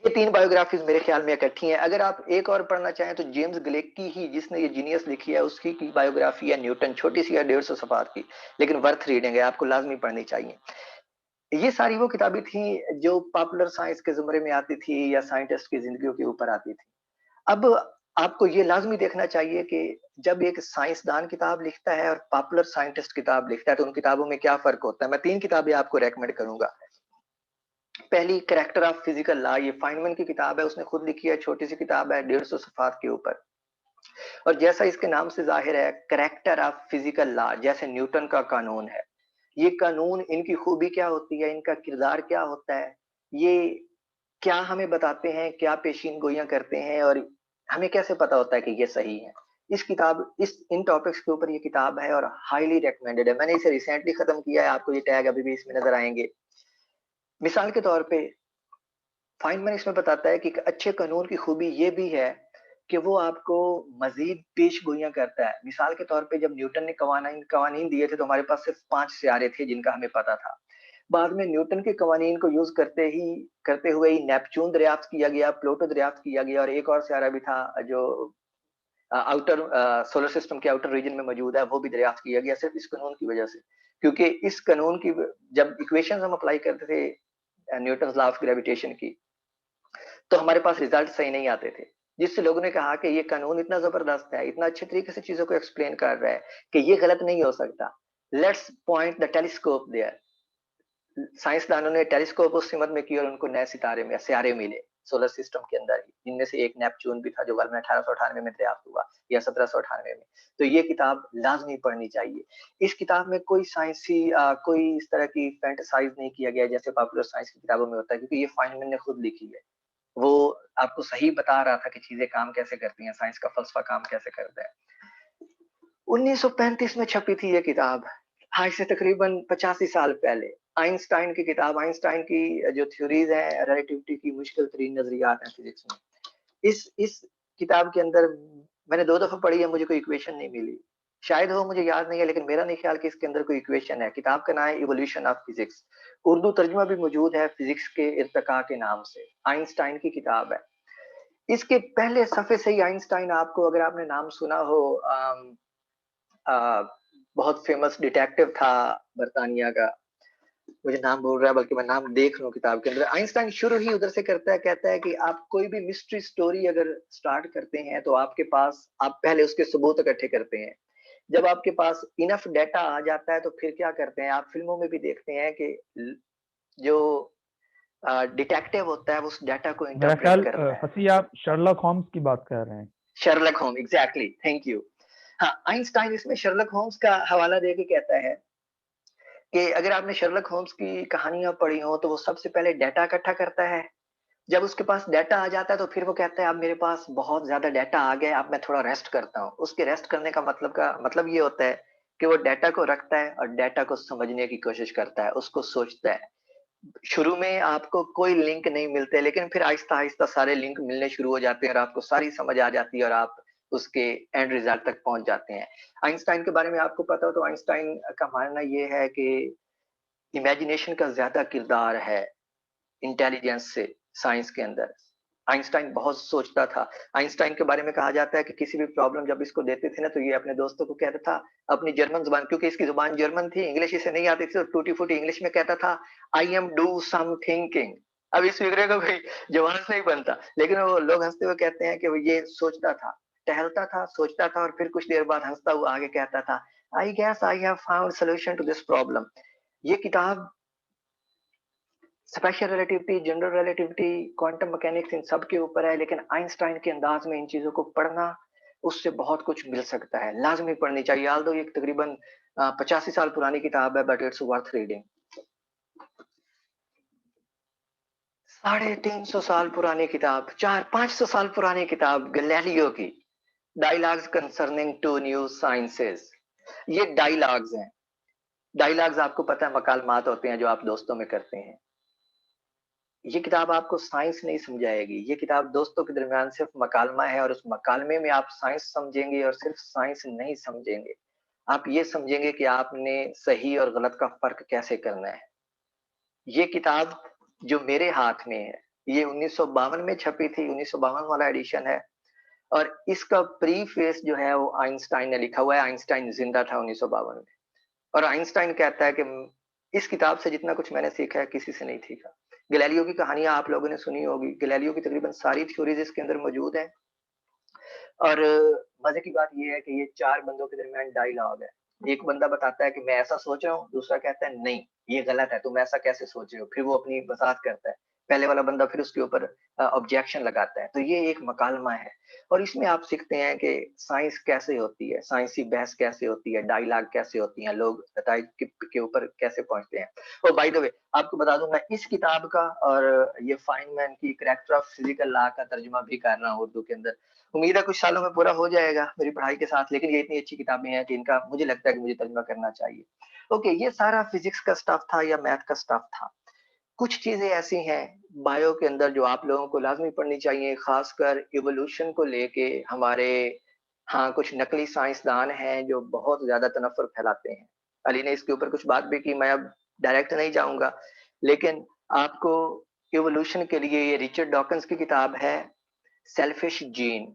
ये 3 बायोग्राफ़ीज़ मेरे ख़्याल में इकट्ठी हैं। अगर आप एक और पढ़ना चाहें तो जेम्स ग्लेक की ही, जिसने ये जीनियस लिखी है, उसकी की बायोग्राफ़ी है न्यूटन, छोटी-सी है, 150 सफ़हात की, लेकिन वर्थ रीडिंग है, आपको लाज़मी पढ़नी चाहिए। ये सारी वो किताबें थी जो पॉपुलर साइंस के ज़ुमरे में आती थी या साइंटिस्ट की ज़िंदगियों के ऊपर आती थी। अब आपको ये लाज़मी देखना चाहिए कि जब एक साइंसदान किताब लिखता है और पॉपुलर साइंटिस्ट किताब लिखता है, तो उन किताबों में क्या फ़र्क होता है? मैं 3 किताबें आपको रिकमेंड करूँगा। पहली करैक्टर ऑफ फिजिकल लॉ, ये फाइनमैन की किताब है, उसने खुद लिखी है, छोटी-सी किताब है, 150 सफ़हात के ऊपर। और जैसा इसके नाम से ज़ाहिर है, करैक्टर ऑफ फिजिकल लॉ, जैसे न्यूटन का कानून है। ये कानून, इनकी खूबी क्या होती है, इनका किरदार क्या होता है, ये क्या हमें बताते हैं, क्या पेशीनगोइयाँ करते हैं और हमें कैसे पता होता है कि ये सही है। इस इन टॉपिक्स के ऊपर ये किताब है और हाइली रिकमेंडेड है। मैंने इसे रिसेंटली खत्म किया है, आपको ये टैग अभी भी इसमें नज़र आएँगे। मिसाल के तौर पे फाइनमैन इसमें बताता है कि एक अच्छे कानून की खूबी ये भी है कि वो आपको मज़ीद पेशगोइयाँ करता है। मिसाल के तौर पे जब न्यूटन ने कवानीन कवानीन दिए थे तो हमारे पास सिर्फ़ 5 सियारे थे जिनका हमें पता था। बाद में न्यूटन के कवानीन को यूज़ करते हुए ही नेपच्यून दरियाफ़्त किया गया, प्लूटो दरियाफ़्त किया गया और एक और सियारा भी था जो सोलर सिस्टम के आउटर रीजन में मौजूद है, वो भी दरियाफ़्त किया गया सिर्फ़ इस कानून की वज़ह से। क्योंकि इस कानून की व जब इक्वेशंस हम अप्लाई करते थे न्यूटन्स लॉ ऑफ ग्रेविटेशन की, तो हमारे पास रिजल्ट सही नहीं आते थे। जिससे लोगों ने कहा कि ये कानून इतना ज़बरदस्त है, इतना अच्छे तरीके से चीज़ों को एक्सप्लेन कर रहा है कि ये गलत नहीं हो सकता। Let's point the telescope there. साइंसदानों ने टेलीस्कोप उस सिमत में किया और उनको नए सितारे मिले सोलर सिस्टम के अंदर ही, जिनमें से एक नेपच्यून भी था जो बाद में 1898 में दरियाफ्त हुआ या 1798 में। तो ये किताब लाज़मी पढ़नी चाहिए। इस किताब में कोई इस तरह की फैंटेसाइज़ नहीं किया गया जैसे पॉपुलर साइंस की किताबों में होता है क्योंकि ये फाइनमैन ने खुद लिखी है। वो आपको सही बता रहा था कि चीज़ें काम कैसे करती हैं, साइंस का फ़लसफ़ा काम कैसे करता है। 1935 में छपी थी ये किताब, आज से तकरीबन 85 साल पहले। आइंस्टाइन की किताब, आइंस्टाइन की जो थ्योरीज़ हैं, रिलेटिविटी की मुश्किल तरीन नज़रियात हैं फिज़िक्स में। इस किताब के अंदर मैंने 2 दफ़ा पढ़ी है, मुझे कोई इक्वेशन नहीं मिली। शायद वो मुझे याद नहीं है, लेकिन मेरा नहीं ख्याल कि इसके अंदर कोई इक्वेशन है। किताब का नाम है इवोल्यूशन ऑफ फिज़िक्स। उर्दू तर्जुमा भी मौजूद है फिज़िक्स के इर्तिक़ा के नाम से। आइंस्टाइन की किताब है। इसके पहले सफ़े से ही आइंस्टाइन, आपको अगर आपने नाम सुना हो, अ, बहुत फ़ेमस डिटेक्टिव था बरतानिया का। मुझे नाम भूल रहा है, बल्कि मैं नाम देख लूँ किताब के अंदर। आइंस्टाइन शुरू ही उधर से करता है, कहता है कि आप कोई भी मिस्ट्री स्टोरी अगर स्टार्ट करते हैं, तो आप पहले उसके सबूत इकट्ठे करते हैं। जब आपके पास इनफ डाटा आ जाता है, तो फिर क्या करते हैं, आप फ़िल्मों में भी देखते हैं कि ल जो डिटेक्टिव होता है, वो उस डाटा को मेरा इंटरप्रेट ख़्याल करता है। हँसी आप शर्लक होम्स की बात कर रहे हैं। Sherlock home, exactly, thank you. हाँ, आइंस्टाइन इसमें शर्लक होम्स का हवाला देके कहता है कि अगर आपने शर्लक होम्स की कहानियाँ पढ़ी हों, तो वो सबसे पहले डाटा इकट्ठा करता है जब उसके पास डाटा आ जाता है तो फिर वो कहता है अब मेरे पास बहुत ज़्यादा डाटा आ गया है, अब मैं थोड़ा रेस्ट करता हूँ। उसके रेस्ट करने का मतलब ये होता है कि वो डाटा को रखता है और डाटा को समझने की कोशिश करता है, उसको सोचता है। शुरू में आपको कोई लिंक नहीं मिलते, लेकिन फिर आहिस्ता-आहिस्ता सारे लिंक मिलने शुरू हो जाते हैं और आपको सारी समझ आ जाती है और आप उसके एंड रिजल्ट तक पहुँच जाते हैं। आइंस्टाइन के बारे में आपको पता हो तो आइंस्टाइन का मानना ये है कि इमेजिनेशन का ज़्यादा किरदार है इंटेलिजेंस से साइंस के अंदर। आइंस्टाइन बहुत सोचता था। आइंस्टाइन के बारे में कहा जाता है कि किसी भी प्रॉब्लम जब इसको देते थे ना तो ये अपने दोस्तों को कहता था अपनी जर्मन ज़ुबान, क्योंकि इसकी ज़ुबान जर्मन थी, इंग्लिश इसे नहीं आती थी, तो टूटी-फूटी इंग्लिश में कहता था I am do some thinking. अब इस फिगरे का कोई जवाब नहीं बनता, लेकिन वो लोग हँसते हुए कहते हैं कि वो ये सोचता था, टहलता था, सोचता था और फिर कुछ देर बाद हँसता हुआ आगे कहता था I guess I have found solution to this problem. ये किताब special relativity, general relativity, quantum mechanics इन सब के ऊपर है, लेकिन आइंस्टाइन के अंदाज में इन चीज़ों को पढ़ना, उससे बहुत कुछ मिल सकता है। लाज़मी पढ़नी चाहिए। ऑल्दो ये तकरीबन 85 साल पुरानी किताब है, बट इट्स वर्थ रीडिंग। 350 साल पुरानी किताब, 400-500 साल पुरानी किताब गैलीलियो की, dialogues concerning to new sciences. ये डायलॉग्स हैं। डायलॉग्स आपको पता है मकालमात होते हैं जो आप दोस्तों में करते हैं। ये किताब आपको साइंस नहीं समझाएगी, ये किताब दोस्तों के दरमियान सिर्फ मकालमा है और उस मकालमे में आप साइंस समझेंगे और सिर्फ साइंस नहीं समझेंगे। आप ये समझेंगे कि आपने सही और गलत का फ़र्क कैसे करना है। ये किताब जो मेरे हाथ में है, ये 1952 में छपी थी, 1952 वाला एडिशन है और इसका प्रीफ़ेस जो है वो आइंस्टाइन ने लिखा हुआ है, आइंस्टाइन ज़िंदा था 1952 में। और आइंस्टाइन कहता है कि इस किताब से जितना कुछ मैंने सीखा है किसी से नहीं सीखा। गैलीलियो की कहानियाँ आप लोगों ने सुनी होगी। गैलीलियो की तकरीबन सारी थ्योरीज़ इसके अंदर मौजूद हैं और मज़े की बात ये है कि ये 4 बंदों के दरमियान डायलॉग है। एक बंदा बताता है कि मैं ऐसा सोच रहा हूँ, दूसरा कहता है नहीं, ये गलत है, तुम ऐसा कैसे सोच रहे हो? फिर वो अपनी वज़ाहत करता है। पहले वाला बंदा फिर उसके ऊपर ऑब्जेक्शन लगाता है। तो ये एक मकालमा है और इसमें आप सीखते हैं कि साइंस कैसे होती है, साइंसी बहस कैसे होती है, डायलॉग कैसे होती हैं, लोग नताइज के ऊपर कैसे पहुँचते हैं। और बाय द वे आपको बता दूँ मैं इस किताब का और ये फाइनमैन की करैक्टर ऑफ फिज़िकल लॉ का तर्जुमा भी कर रहा हूँ उर्दू के अंदर। उम्मीद है कुछ सालों में पूरा हो जाएगा मेरी पढ़ाई के साथ, लेकिन ये इतनी अच्छी किताबें हैं जिनका मुझे लगता है कि मुझे तर्जुमा करना चाहिए। ओके, ये सारा फिज़िक्स का स्टफ था या मैथ का स्टफ था। कुछ चीज़ें ऐसी हैं बायो के अंदर जो आप लोगों को लाज़मी पढ़नी चाहिए, ख़ासकर इवोल्यूशन को लेके हमारे हाँ, कुछ नकली साइंसदान हैं जो बहुत ज़्यादा तनफ़्फ़ुर फैलाते हैं। अली ने इसके ऊपर कुछ बात भी की, मैं अब डायरेक्ट नहीं जाऊँगा, लेकिन आपको इवोल्यूशन के लिए ये रिचर्ड डॉकिंस की किताब है सेल्फिश जीन,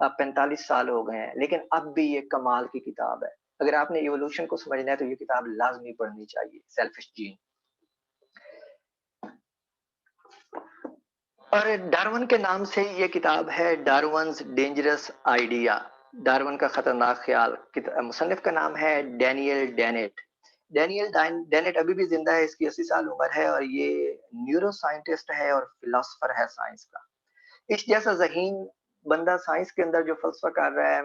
45 साल हो गए हैं, लेकिन अब भी ये कमाल की किताब है। अगर आपने इवोल्यूशन को समझना है तो ये किताब लाज़मी पढ़नी चाहिए, सेल्फिश जीन। और डार्विन के नाम से ये किताब है डार्विन्स डेंजरस आइडिया, डार्विन का खतरनाक ख्याल। मुसन्निफ का नाम है डैनियल डेनेट। डैनेट अभी भी जिंदा है, इसकी 80 साल उम्र है और ये न्यूरो साइंटिस्ट है और फिलोसोफर है साइंस का। इस जैसा ज़हीन बंदा साइंस के अंदर जो फ़लसफ़ा कर रहा है,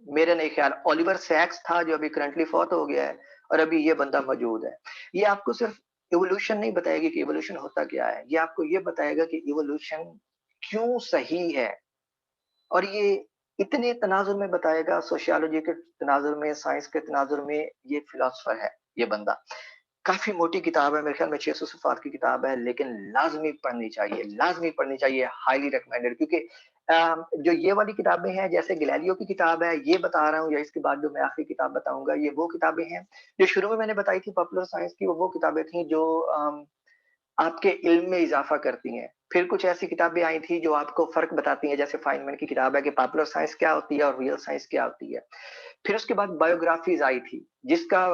मेरा नहीं ख्याल ओलिवर सैक्स था जो अभी करंटली फ़ौत हो गया है और अभी ये बंदा मौजूद है। ये आपको सिर्फ़ इवोल्यूशन नहीं बताएगी कि इवोल्यूशन होता क्या है, ये आपको ये बताएगा कि इवोल्यूशन क्यों सही है और ये इतने तनाज़ुर में बताएगा, सोशियोलॉजी के तनाज़ुर में, साइंस के तनाज़ुर में, ये फिलोसोफर है, ये बंदा। काफ़ी मोटी किताब है, मेरे ख्याल में 600 सफ़हात की किताब है, लेकिन लाज़मी पढ़नी चाहिए, हाइली रिकमेंडेड क्योंकि जो ये वाली किताबें हैं, जैसे गैलीलियो की किताब है, ये बता रहा हूँ या इसके बाद जो मैं आखिरी किताब बताऊँगा, ये वो किताबें हैं, जो शुरू में मैंने बताई थी पॉपुलर साइंस की, वो किताबें थी जो आपके इल्म में इज़ाफ़ा करती हैं। फिर कुछ ऐसी किताबें आई थी जो आपको फ़र्क बताती हैं, जैसे फाइनमैन की किताब है कि पॉपुलर साइंस क्या होती है और रियल साइंस क्या होती है। फिर उसके बाद बायोग्राफ़ीज़ आई थी, जिसका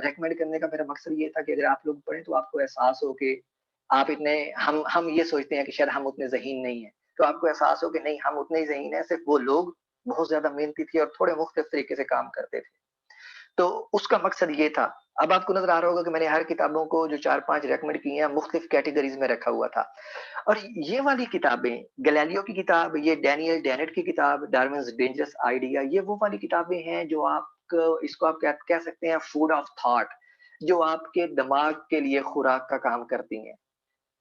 रिकमेंड करने का मेरा मकसद ये था कि अगर आप लोग पढ़ें तो आपको एहसास हो कि आप इतने हम ये सोचते हैं कि शायद हम उतने ज़हीन नहीं हैं, तो आपको एहसास हो कि नहीं हम उतने ही ज़हीन हैं, सिर्फ़ वो लोग बहुत ज़्यादा मेहनती थे और थोड़े मुख्तलिफ तरीके से काम करते थे। तो उसका मकसद ये था। अब आपको नज़र आ रहा होगा कि मैंने हर किताबों को जो 4-5 रिकमेंड की हैं, मुख्तलिफ कैटेगरीज़ में रखा हुआ था। और ये वाली किताबें, गैलीलियो की किताब, ये डैनियल डेनेट की किताब, डार्विन्स डेंजरस आइडिया, ये वो वाली किताबें हैं जो आप इसको आप कह सकते हैं फूड ऑफ थॉट, जो आपके दिमाग के लिए खुराक का काम करती हैं।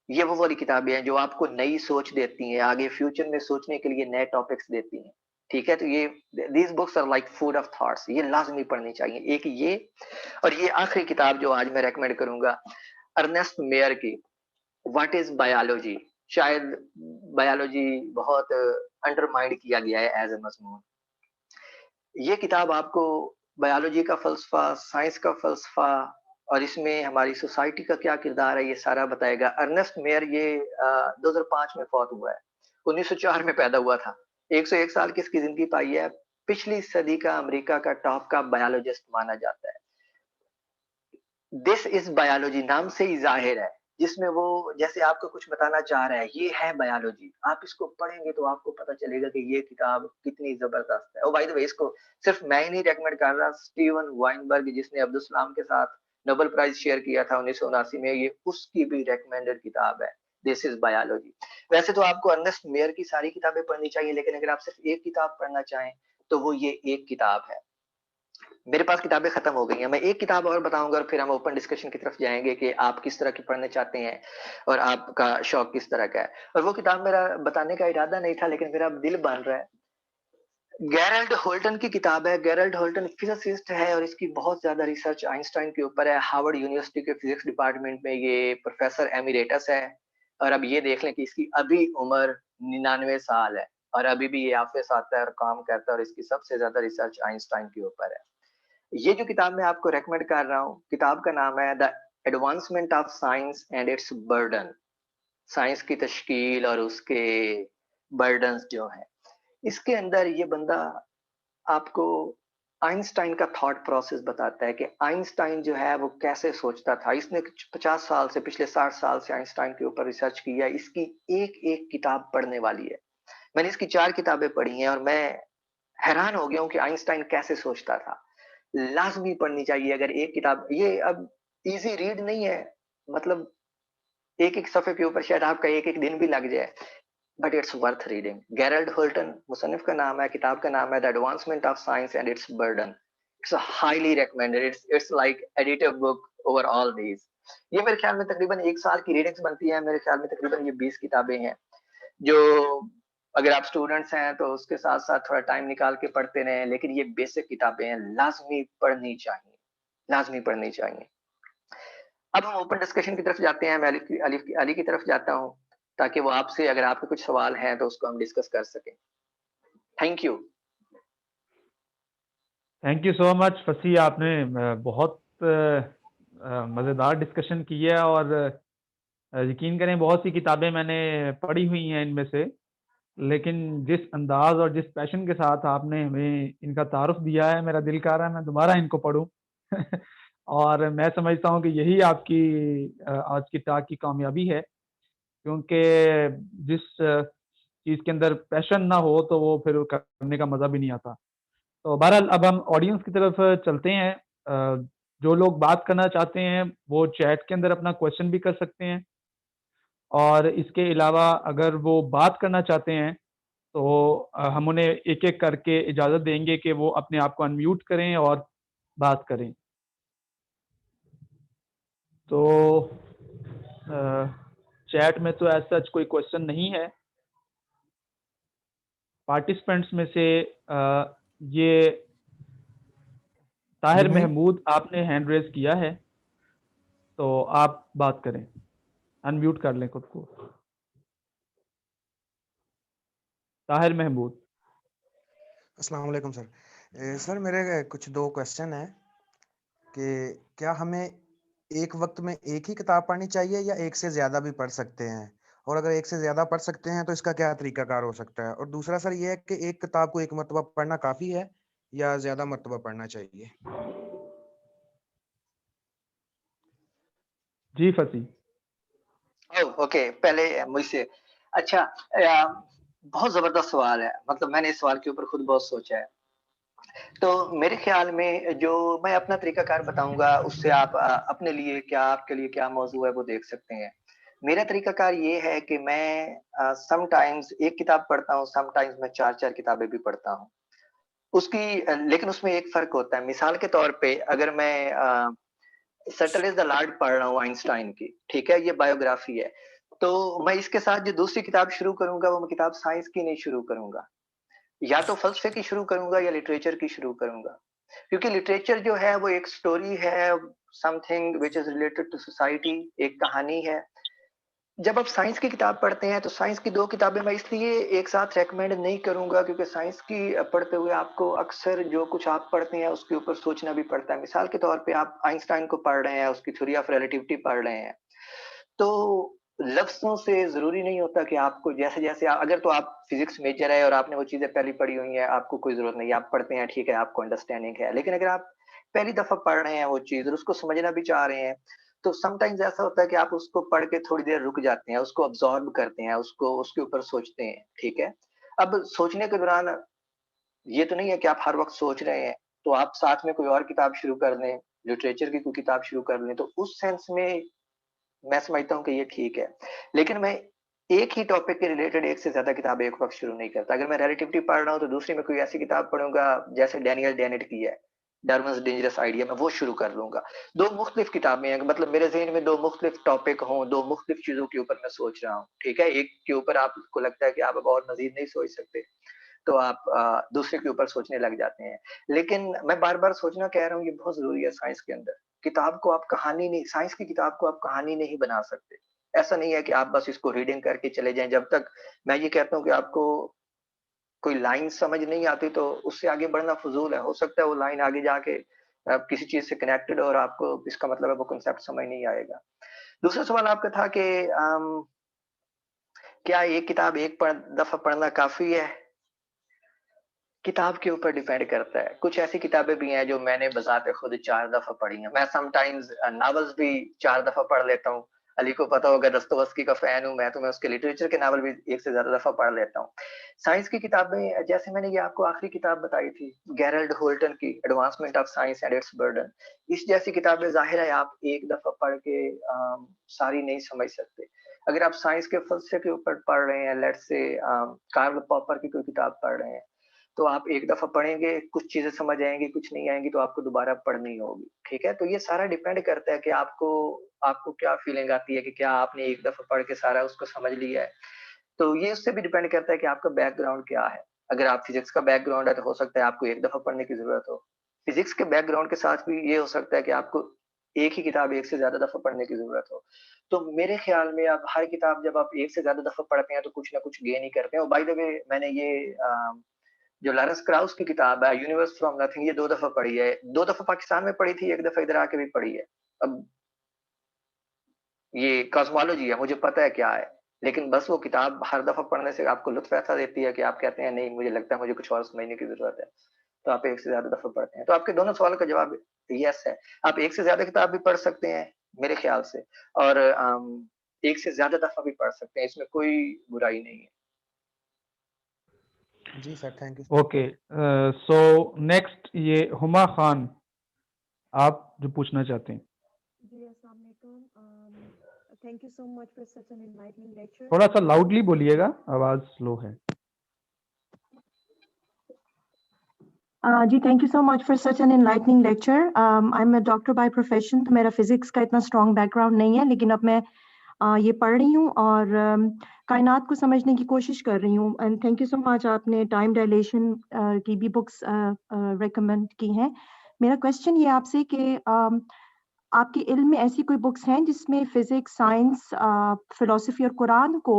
ये वो वाली किताबें हैं जो आपको नई सोच देती हैं, आगे फ्यूचर में सोचने के लिए नए टॉपिक्स देती हैं। ठीक है? तो ये these books are like food of thoughts, ये लाज़मी पढ़नी चाहिए। एक ये, और ये आखिरी किताब जो आज मैं रिकमेंड करूँगा, अर्नेस्ट मेयर की, व्हाट इज़ बायोलॉजी? शायद बायोलॉजी बहुत अंडरमाइंड किया गया है एज़ अ मज़मून। ये किताब आपको बायोलॉजी का फ़लसफ़ा, साइंस का फ़लसफ़ा और इसमें हमारी सोसाइटी का क्या किरदार है, ये सारा बताएगा। अर्नेस्ट मेयर ये 2005 में फ़ौत हुआ है। 1904 में पैदा हुआ था। 101 साल की इसकी ज़िंदगी पाई है। पिछली सदी का अमेरिका का टॉप का बायोलॉजिस्ट माना जाता है। दिस इज़ बायोलॉजी नाम से ही ज़ाहिर है, जिसमें वो जैसे आपको कुछ बताना चाह रहा है, ये है बायोलॉजी। आप इसको पढ़ेंगे तो आपको पता चलेगा कि ये किताब कितनी ज़बरदस्त है। ओह बाय द वे, इसको सिर्फ़ मैं ही नहीं रिकमेंड कर रहा, स्टीवन वाइनबर्ग जिसने अब्दुल सलाम के साथ नोबेल प्राइज़ शेयर किया था 1979 में, ये उसकी भी रिकमेंडेड किताब है, दिस इज़ बायोलॉजी। वैसे तो आपको अर्नेस्ट मेयर की सारी किताबें पढ़नी चाहिए, लेकिन अगर आप सिर्फ़ एक किताब पढ़ना चाहें, तो वो ये एक किताब है। मेरे पास किताबें खत्म हो गई हैं। मैं एक किताब और बताऊँगा और फिर हम ओपन डिस्कशन की तरफ जाएँगे कि आप किस तरह की पढ़ना चाहते हैं और आपका शौक किस तरह का है। और वो किताब मेरा बताने का इरादा नहीं था, लेकिन मेरा अब दिल बन रहा है। गेराल्ड होल्टन की किताब है। गेराल्ड होल्टन फिज़िसिस्ट है और इसकी बहुत ज़्यादा रिसर्च आइंस्टाइन के ऊपर है। हार्वर्ड यूनिवर्सिटी के फिज़िक्स डिपार्टमेंट में ये प्रोफ़ेसर एमेरिटस है और अब ये देख लें कि इसकी अभी उम्र 99 साल है और अभी भी ये ऑफ़िस आता है और काम करता है और इसकी सबसे ज़्यादा रिसर्च आइंस्टाइन के ऊपर है। ये जो किताब मैं आपको रेकमेंड कर रहा हूँ, किताब का नाम है the advancement of science and its burden. Science की तश्कील और उसके बर्डन्स जो हैं। इसके अंदर ये बंदा आपको आइंस्टाइन का थॉट प्रोसेस बताता है कि आइंस्टाइन जो है वो कैसे सोचता था। इसने कुछ 50 साल से, पिछले 60 साल से आइंस्टाइन के ऊपर रिसर्च की है। इसकी एक-एक किताब पढ़ने वाली है। मैंने इसकी 4 किताबें पढ़ी हैं और मैं हैरान हो गया हूँ कि आइंस्टाइन कैसे सोचता था। लाज़मी पढ़नी चाहिए अगर एक किताब ये अब ईज़ी रीड नहीं है, मतलब एक-एक सफ़े के ऊपर शायद आपका एक-एक दिन भी लग जाए, but it's worth reading. Gerald Holton मुसन्निफ़ का नाम है, किताब का नाम है the advancement of science and its burden. It's highly recommended, it's like additive book over all these. ये मेरे ख्याल में तकरीबन 1 साल की रीडिंग्स बनती है, मेरे ख्याल में तकरीबन ये 20 किताबें हैं, जो अगर आप स्टूडेंट्स हैं तो उसके साथ-साथ थोड़ा टाइम निकाल के पढ़ते रहें, लेकिन ये बेसिक किताबें हैं, लाज़मी पढ़नी चाहिए, लाज़मी पढ़नी चाहिए। अब हम ओपन डिस्कशन की तरफ जाते हैं, मैं अली की तरफ जाता हूँ, ताकि वो आपसे अगर आपके कुछ सवाल हैं तो उसको हम डिस्कस कर सकें। Thank you. Thank you so much फसी, आपने बहुत मज़ेदार डिस्कशन की है और यकीन करें बहुत सी किताबें मैंने पढ़ी हुई हैं इनमें से, लेकिन जिस अंदाज़ और जिस पैशन के साथ आपने हमें इनका तारुफ़ दिया है, मेरा दिल कर रहा है मैं दोबारा इनको पढूँ। और मैं समझता हूँ कि यही आपकी आज की टॉक की कामयाबी है, क्योंकि जिस चीज़ के अंदर पैशन ना हो तो वो फिर करने का मज़ा भी नहीं आता। तो बहरहाल अब हम ऑडियंस की तरफ चलते हैं। जो लोग बात करना चाहते हैं वो चैट के अंदर अपना क्वेश्चन भी कर सकते हैं और इसके अलावा अगर वो बात करना चाहते हैं तो हम उन्हें एक-एक करके इजाज़त देंगे कि वो अपने आप को अनम्यूट करें और बात करें। तो चैट में तो एज़ सच कोई क्वेश्चन नहीं है। पार्टिसिपेंट्स में से ये जी ताहिर भाई। महमूद आपने हैंड रेज़ किया है, तो आप बात करें। अनम्यूट कर लें खुद को। ताहिर महमूद। अस्सलाम वालेकुम सर। सर मेरे कुछ 2 क्वेश्चन हैं कि क्या हमें एक वक़्त में एक ही किताब पढ़नी चाहिए या एक से ज़्यादा भी पढ़ सकते हैं? और अगर एक से ज़्यादा पढ़ सकते हैं तो इसका क्या तरीकाकार हो सकता है? और दूसरा सर ये है कि एक किताब को एक मर्तबा पढ़ना काफ़ी है या ज़्यादा मर्तबा पढ़ना चाहिए? जी, फसी। ओह! ओके, पहले मुझसे अच्छा, बहुत ज़बरदस्त सवाल है, मतलब मैंने इस सवाल के ऊपर खुद बहुत सोचा है। तो मेरे ख़्याल में जो मैं अपना तरीकाकार बताऊँगा, उससे आप अपने लिए क्या, आपके लिए क्या मौज़ू है वो देख सकते हैं। मेरा तरीकाकार ये है कि मैं समटाइम्स 1 किताब पढ़ता हूँ, समटाइम्स मैं 4-4 किताबें भी पढ़ता हूँ। लेकिन उसमें एक फर्क होता है। मिसाल के तौर पे अगर मैं सटल इज द लॉर्ड पढ़ रहा हूँ आइंस्टाइन की, ठीक है, ये बायोग्राफी है, तो मैं इसके साथ जो दूसरी किताब शुरू करूंगा वो मैं किताब साइंस की नहीं शुरू करूंगा, या तो फलसफे की शुरू करूंगा या लिटरेचर की शुरू करूंगा, क्योंकि लिटरेचर जो है वो एक स्टोरी है, something which is related to society, एक कहानी है। जब आप साइंस की किताब पढ़ते हैं तो साइंस की 2 किताबें मैं इसलिए एक साथ रेकमेंड नहीं करूंगा, क्योंकि साइंस की पढ़ते हुए आपको अक्सर जो कुछ आप पढ़ते हैं उसके ऊपर सोचना भी पड़ता है। मिसाल के तौर पे आप आइंस्टाइन को पढ़ रहे हैं, उसकी थ्योरी ऑफ रिलेटिविटी पढ़ रहे हैं, तो लफ्ज़ों से ज़रूरी नहीं होता कि आपको जैसे-जैसे अगर तो आप फिज़िक्स मेजर है और आपने वो चीज़ें पहले पढ़ी हुई हैं, आपको कोई ज़रूरत नहीं है, आप पढ़ते हैं, ठीक है, आपको अंडरस्टैंडिंग है। लेकिन अगर आप पहली दफ़ा पढ़ रहे हैं वो चीज़ और उसको समझना भी चाह रहे हैं, तो समटाइम्स ऐसा होता है कि आप उसको पढ़ के थोड़ी देर रुक जाते हैं, उसको अब्ज़ॉर्ब करते हैं, उसको उसके ऊपर सोचते हैं, ठीक है? अब सोचने के दौरान ये तो नहीं है कि आप हर वक़्त सोच रहे हैं, तो आप साथ में कोई और किताब शुरू कर दें, लिटरेचर की कोई किताब शुरू कर लें, तो उस सेंस में मैं समझता हूँ कि ये ठीक है। लेकिन मैं एक ही टॉपिक के रिलेटेड एक से ज़्यादा किताबें एक वक़्त शुरू नहीं करता। अगर मैं रिलेटिविटी पढ़ रहा हूँ, तो दूसरी मैं कोई ऐसी किताब पढ़ूँगा जैसे डैनियल डेनेट की है, डार्विन्स डेंजरस आइडिया, मैं वो शुरू कर लूँगा। 2 मुख्तलिफ किताबें हैं, मतलब मेरे ज़हन में 2 मुख्तलिफ टॉपिक हों, 2 मुख्तलिफ चीज़ों के ऊपर मैं सोच रहा हूँ, ठीक है? एक के ऊपर आपको लगता है कि आप अब और मज़ीद नहीं सोच सकते, तो आप दूसरे के ऊपर सोचने लग जाते हैं। लेकिन मैं बार-बार सोचना कह रहा हूँ, ये बहुत ज़रूरी है साइंस के अंदर। किताब को आप कहानी नहीं, साइंस की किताब को आप कहानी नहीं बना सकते। ऐसा नहीं है कि आप बस इसको रीडिंग करके चले जाएँ, जब तक मैं ये कहता हूँ कि आपको कोई लाइन समझ नहीं आती तो उससे आगे बढ़ना फ़ुज़ूल है। हो सकता है वो लाइन आगे जाके किसी चीज़ से कनेक्टेड हो और आपको इसका मतलब है वो कांसेप्ट समझ नहीं आएगा। दूसरा सवाल आपका था कि क्या एक किताब एक दफ़ा पढ़ना काफ़ी है? किताब के ऊपर डिपेंड करता है। कुछ ऐसी किताबें भी हैं जो मैंने बज़ाते खुद 4 दफ़ा पढ़ी हैं। मैं समटाइम्स नॉवेल्स भी 4 दफ़ा पढ़ लेता हूँ। अली को पता होगा, दस्तोवस्की का फ़ैन हूँ मैं, तो मैं उसके लिटरेचर के नॉवेल भी 1 से ज़्यादा दफ़ा पढ़ लेता हूँ। साइंस की किताबें, जैसे मैंने ये आपको आखिरी किताब बताई थी, गेरल्ड होल्टन की advancement of science and its burden. इस जैसी किताबें ज़ाहिर है आप एक दफ़ा पढ़ के सारी नहीं समझ सकते। अगर आप साइंस के फ़लसफ़े के ऊपर पढ़ रहे हैं, लेट्स से कार्ल पॉपर की कोई किताब पढ़ रहे हैं, तो आप एक दफ़ा पढ़ेंगे, कुछ चीज़ें समझ आएँगी, कुछ नहीं आएँगी, तो आपको दोबारा पढ़नी होगी, ठीक है? तो ये सारा डिपेंड करता है कि आपको आपको क्या फ़ीलिंग आती है कि क्या आपने एक दफ़ा पढ़ के सारा उसको समझ लिया है। तो ये उससे भी डिपेंड करता है कि आपका बैकग्राउंड क्या है। अगर आप फिज़िक्स का बैकग्राउंड है, तो हो सकता है आपको एक दफ़ा पढ़ने की ज़रूरत हो। फिज़िक्स के बैकग्राउंड के साथ भी ये हो सकता है कि आपको एक ही किताब एक से ज़्यादा दफ़ा पढ़ने की ज़रूरत हो। तो मेरे ख़्याल में आप हर किताब जब आप एक से ज़्यादा दफ़ा पढ़ते हैं, तो कुछ न कुछ गेन ही करते हैं। और बाय द वे मैंने ये जो लॉरेंस क्राउस की किताब है यूनिवर्स फ्रॉम नथिंग, ये 2 दफ़ा पढ़ी है। 2 दफ़ा पाकिस्तान में पढ़ी थी, 1 दफ़ा इधर आके भी पढ़ी है। अब ये कॉस्मोलॉजी है, मुझे पता है क्या है, लेकिन बस वो किताब हर दफ़ा पढ़ने से आपको लुत्फ़ ऐसा देती है कि आप कहते हैं नहीं, मुझे लगता है मुझे कुछ और समझने की ज़रूरत है। तो आप 1 से ज़्यादा दफ़ा पढ़ते हैं। तो आपके दोनों सवालों का जवाब येस है। आप 1 से ज़्यादा किताब भी पढ़ सकते हैं, मेरे ख़्याल से, और 1 से ज़्यादा दफ़ा भी पढ़ सकते हैं, इसमें कोई बुराई नहीं है। जी sir, thank you. Okay, so next ये हुमा खान, आप जो पूछना चाहते हैं। जी, अस्सलाम वालेकुम। Thank you so much for such an enlightening lecture. थोड़ा सा लाउडली बोलिएगा, आवाज़ स्लो है। जी, thank you so much for such an enlightening lecture. I am a doctor by profession, तो मेरा फिजिक्स का इतना स्ट्रॉन्ग बैकग्राउंड नहीं है, लेकिन अब मैं ये पढ़ रही हूँ और कायनात को समझने की कोशिश कर रही हूँ। And thank you so much, आपने टाइम डायलेशन की भी बुक्स रिकमेंड की हैं। मेरा क्वेश्चन ये आपसे कि आपके इल्म में ऐसी कोई बुक्स हैं जिसमें फिजिक्स, साइंस, फिलॉसफी और कुरान को